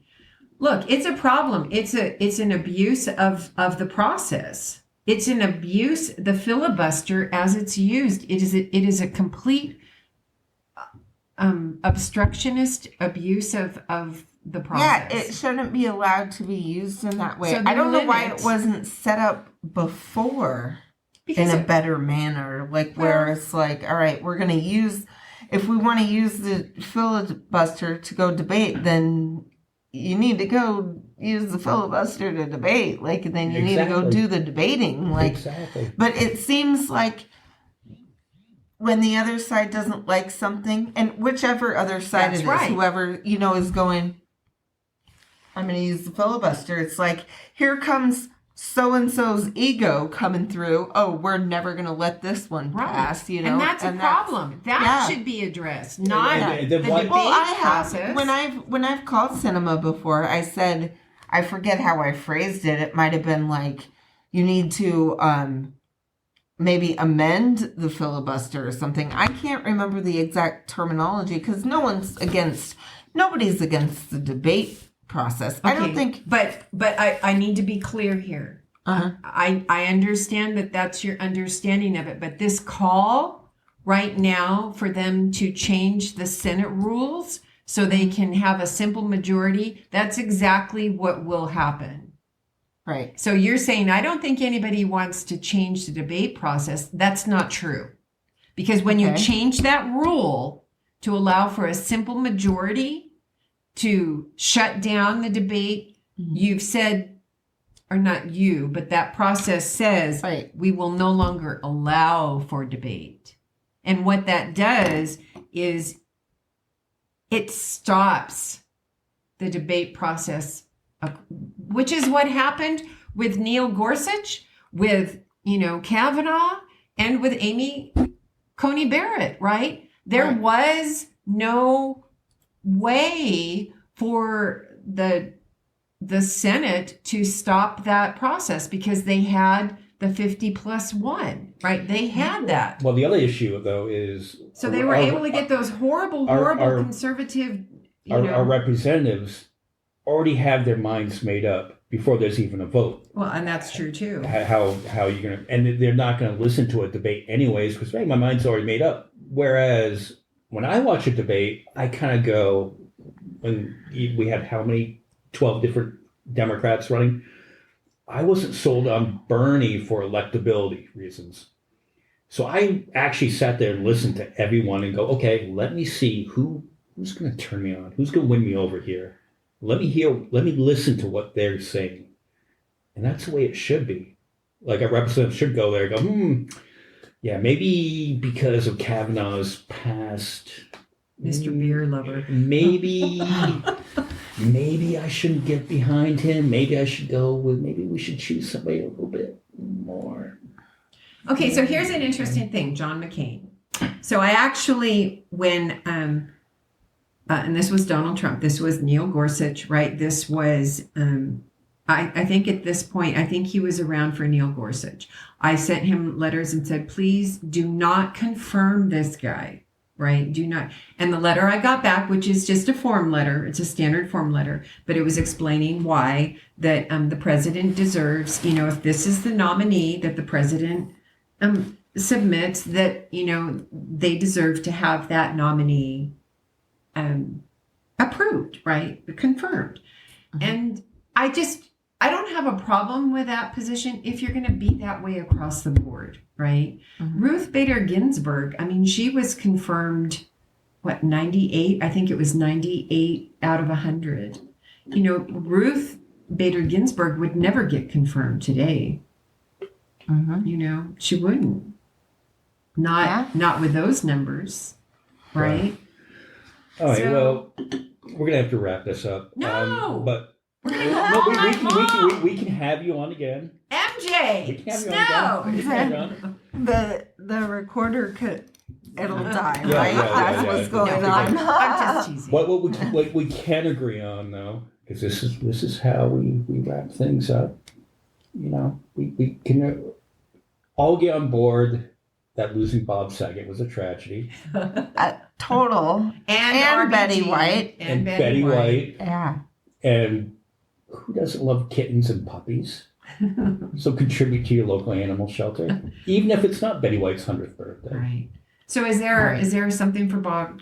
Speaker 3: look. It's a problem. It's an abuse of the process. It's an abuse. The filibuster, as it's used, it is a complete obstructionist abuse of the
Speaker 1: Yeah,
Speaker 3: process.
Speaker 1: it shouldn't be allowed to be used in that way.
Speaker 3: So
Speaker 1: I don't know why
Speaker 3: limit-
Speaker 1: it wasn't set up before
Speaker 3: because
Speaker 1: in a better manner. Like,
Speaker 3: Well-
Speaker 1: where it's like, all right, we're going to use, if we want to use the filibuster to go debate, then you need to go use the filibuster to debate. Like, then you need to go
Speaker 2: Exactly.
Speaker 1: do the debating. Like,
Speaker 2: Exactly.
Speaker 1: but it seems like when the other side doesn't like something, and whichever other side
Speaker 3: That's
Speaker 1: it is,
Speaker 3: right.
Speaker 1: whoever, is going, I'm going to use the filibuster. It's like, here comes so-and-so's ego coming through. Oh, we're never going to let this one pass,
Speaker 3: and that's a problem. That should be addressed, not
Speaker 2: And
Speaker 3: the
Speaker 2: then why-
Speaker 3: debate
Speaker 1: Well, I have,
Speaker 3: process.
Speaker 1: when I've called cinema before, I said, I forget how I phrased it. It might have been like, you need to maybe amend the filibuster or something. I can't remember the exact terminology because nobody's against the debate process. I don't think.
Speaker 3: But I need to be clear here. I understand that that's your understanding of it, but this call right now for them to change the Senate rules so they can have a simple majority, that's exactly what will happen.
Speaker 1: Right.
Speaker 3: So you're saying, I don't think anybody wants to change the debate process. That's not true. Because when you change that rule to allow for a simple majority to shut down the debate, you've said, or not you, but that process says we will no longer allow for debate. And what that does is it stops the debate process, which is what happened with Neil Gorsuch, with, Kavanaugh, and with Amy Coney Barrett, right? There was no way for the Senate to stop that process because they had the 50+1, right? They had that.
Speaker 2: Well, the other issue, though, is...
Speaker 3: So they were able to get those horrible conservative,
Speaker 2: Our representatives already have their minds made up before there's even a vote.
Speaker 3: Well, and that's true, too.
Speaker 2: How you're going to... And they're not going to listen to a debate anyways because, my mind's already made up. Whereas when I watch a debate, I kind of go... When we had how many? 12 different Democrats running. I wasn't sold on Bernie for electability reasons. So I actually sat there and listened to everyone and go, okay, let me see who's going to turn me on. Who's going to win me over here? Let me listen to what they're saying. And that's the way it should be. Like a representative should go there and go, yeah, maybe because of Kavanaugh's past...
Speaker 3: Mr. Beer Lover.
Speaker 2: Maybe I shouldn't get behind him. Maybe I should maybe we should choose somebody a little bit more.
Speaker 3: Okay, so here's an interesting thing, John McCain. So I actually, when, and this was Donald Trump, this was Neil Gorsuch, right? This was, I think at this point, I think he was around for Neil Gorsuch. I sent him letters and said, please do not confirm this guy. Right? Do not. And the letter I got back, which is just a form letter, it's a standard form letter, but it was explaining why that the president deserves, if this is the nominee that the president submits, that, they deserve to have that nominee approved, right? Confirmed. And I don't have a problem with that position if you're going to be that way across the board, right? Ruth Bader Ginsburg, she was confirmed, 98? I think it was 98 out of 100. Ruth Bader Ginsburg would never get confirmed today. She wouldn't. Not with those numbers, right?
Speaker 2: All right, well, we're going to have to wrap this up.
Speaker 3: No!
Speaker 2: But...
Speaker 3: We're going to go all night long.
Speaker 2: We can have you on again.
Speaker 3: MJ!
Speaker 2: We can have you on again. We can have you on.
Speaker 1: The recorder it'll die,
Speaker 2: Yeah,
Speaker 1: right?
Speaker 2: yeah,
Speaker 1: That's
Speaker 2: yeah,
Speaker 1: what's
Speaker 2: yeah.
Speaker 1: going
Speaker 3: No,
Speaker 1: on.
Speaker 3: I'm just teasing.
Speaker 2: What we can agree on, though, because this is how we wrap things up. We can all get on board that losing Bob Saget was a tragedy.
Speaker 1: Total. And
Speaker 3: RBG.
Speaker 1: Betty White.
Speaker 2: And Betty White.
Speaker 1: Yeah.
Speaker 2: And who doesn't love kittens and puppies? So contribute to your local animal shelter, even if it's not Betty White's 100th birthday.
Speaker 3: Right. So is there something for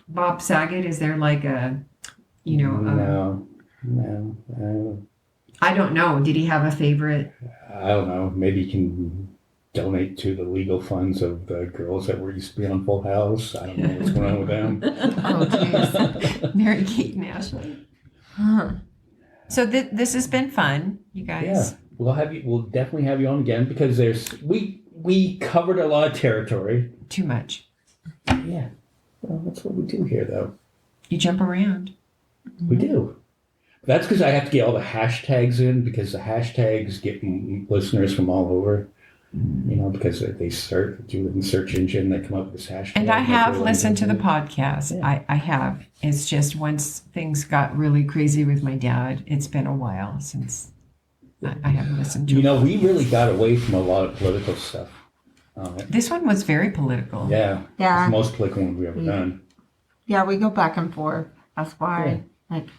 Speaker 3: Bob Saget? Is there like a,
Speaker 2: No. No,
Speaker 3: I don't know. Did he have a favorite?
Speaker 2: I don't know. Maybe you can donate to the legal funds of the girls that were used to be on Full House. I don't know what's going on with them.
Speaker 3: Oh, jeez. Mary Kate and Ashley.
Speaker 1: Huh.
Speaker 3: So this has been fun, you guys.
Speaker 2: Yeah, we'll definitely have you on again because we covered a lot of territory.
Speaker 3: Too much.
Speaker 2: Yeah, well, that's what we do here, though.
Speaker 3: You jump around.
Speaker 2: We do. That's because I have to get all the hashtags in because the hashtags get listeners from all over. You know, because they do in the search engine, they come up with this hashtag.
Speaker 3: And I have listened to the podcast. Yeah. I have. It's just once things got really crazy with my dad, it's been a while since I haven't listened to it.
Speaker 2: You know, we really got away from a lot of political stuff.
Speaker 3: This one was very political.
Speaker 2: Yeah.
Speaker 1: Yeah.
Speaker 2: It's the most political one we've ever done.
Speaker 1: Yeah, we go back and forth. That's why, like,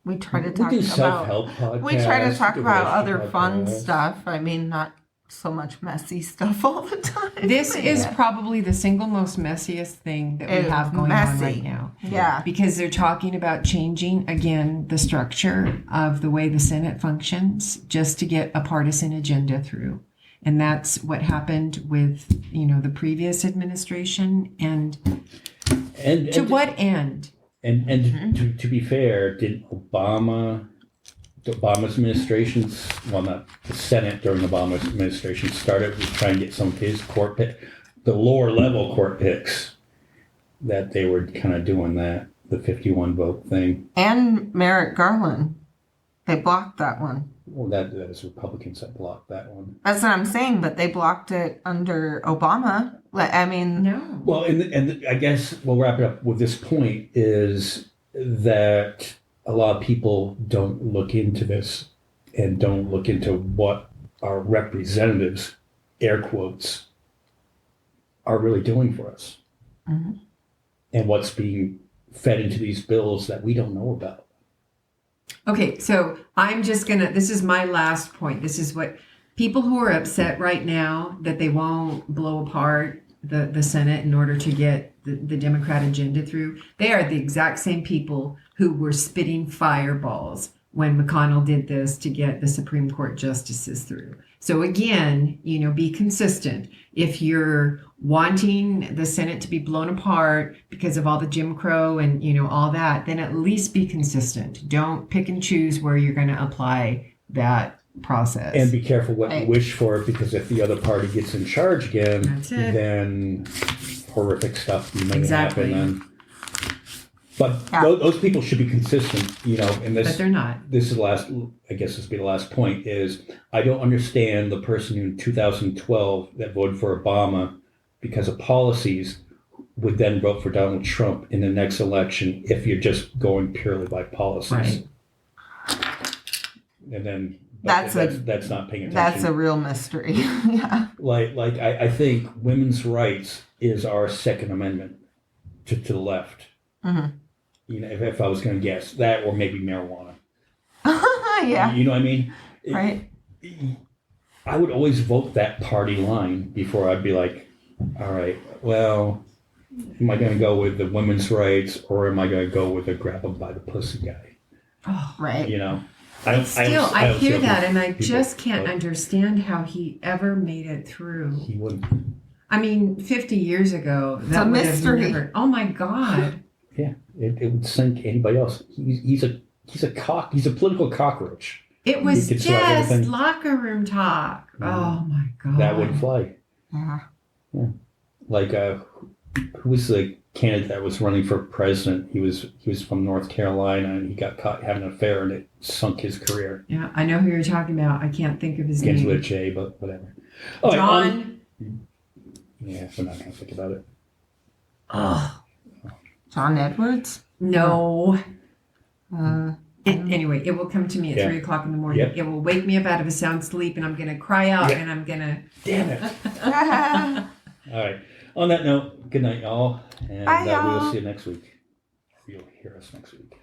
Speaker 1: we try to talk
Speaker 2: do
Speaker 1: about
Speaker 2: self-help podcasts.
Speaker 1: We try to talk
Speaker 2: do
Speaker 1: about
Speaker 2: relationship
Speaker 1: other fun
Speaker 2: podcasts.
Speaker 1: stuff. I mean, not so much messy stuff all the time.
Speaker 3: This is probably the single most messiest thing that we
Speaker 1: It's
Speaker 3: have going on
Speaker 1: messy.
Speaker 3: right now.
Speaker 1: Yeah.
Speaker 3: Because they're talking about changing, again, the structure of the way the Senate functions just to get a partisan agenda through. And that's what happened with, the previous administration. And to what end?
Speaker 2: And to be fair, did Obama's administration, well, not the Senate during Obama's administration, started with trying to get some of his court the lower level court picks, that they were kind of doing that, the 51 vote thing.
Speaker 1: And Merrick Garland, they blocked that one.
Speaker 2: Well, that was Republicans that blocked that one.
Speaker 1: That's what I'm saying, but they blocked it under Obama. I mean,
Speaker 3: No.
Speaker 2: Well, and I guess we'll wrap it up with this point is that a lot of people don't look into this and don't look into what our representatives, air quotes, are really doing for us.
Speaker 1: Mm-hmm.
Speaker 2: And what's being fed into these bills that we don't know about.
Speaker 3: Okay, so I'm just this is my last point. This is what people who are upset right now that they won't blow apart the Senate in order to get the Democrat agenda through. They are the exact same people who were spitting fireballs when McConnell did this to get the Supreme Court justices through. So again, be consistent. If you're wanting the Senate to be blown apart because of all the Jim Crow and, all that, then at least be consistent. Don't pick and choose where you're going to apply that process.
Speaker 2: And be careful what you wish for, because if the other party gets in charge again, then horrific stuff may happen then. But those people should be consistent, and this.
Speaker 3: But they're not.
Speaker 2: This is this will be the last point, is I don't understand the person in 2012 that voted for Obama because of policies would then vote for Donald Trump in the next election if you're just going purely by policies.
Speaker 3: Right.
Speaker 2: And then
Speaker 1: that's
Speaker 2: not paying attention.
Speaker 1: That's a real mystery. Yeah.
Speaker 2: I think women's rights is our Second Amendment to the left.
Speaker 1: Mm-hmm.
Speaker 2: If I was going to guess that, or maybe marijuana.
Speaker 1: Yeah.
Speaker 2: You know what I mean?
Speaker 1: Right.
Speaker 2: I would always vote that party line before I'd be like, all right, well, am I going to go with the women's rights, or am I going to go with the grab them by the pussy guy?
Speaker 1: Oh, right.
Speaker 3: I hear that, and I just can't understand how he ever made it through.
Speaker 2: He wouldn't.
Speaker 3: I mean, 50 years ago, that
Speaker 1: it's a mystery.
Speaker 3: Oh my God.
Speaker 2: Yeah, it would sink anybody else. He's a political cockroach.
Speaker 3: It was just locker room talk. Oh my God.
Speaker 2: That would fly.
Speaker 1: Yeah.
Speaker 2: Like who was the candidate that was running for president? He was from North Carolina, and he got caught having an affair, and it sunk his career.
Speaker 3: Yeah, I know who you're talking about. I can't think of his name.
Speaker 2: Begins with a J, but whatever.
Speaker 3: John.
Speaker 2: Yeah, we're not gonna think about it.
Speaker 3: Oh.
Speaker 1: John Edwards?
Speaker 3: No. Anyway, it will come to me at 3 o'clock in the morning.
Speaker 2: Yep.
Speaker 3: It will wake me up out of a sound sleep, and I'm going to cry out, and I'm going to...
Speaker 2: Damn it. All right. On that note, good night, y'all. And
Speaker 1: Bye, y'all.
Speaker 2: we'll see you next week. You'll hear us next week.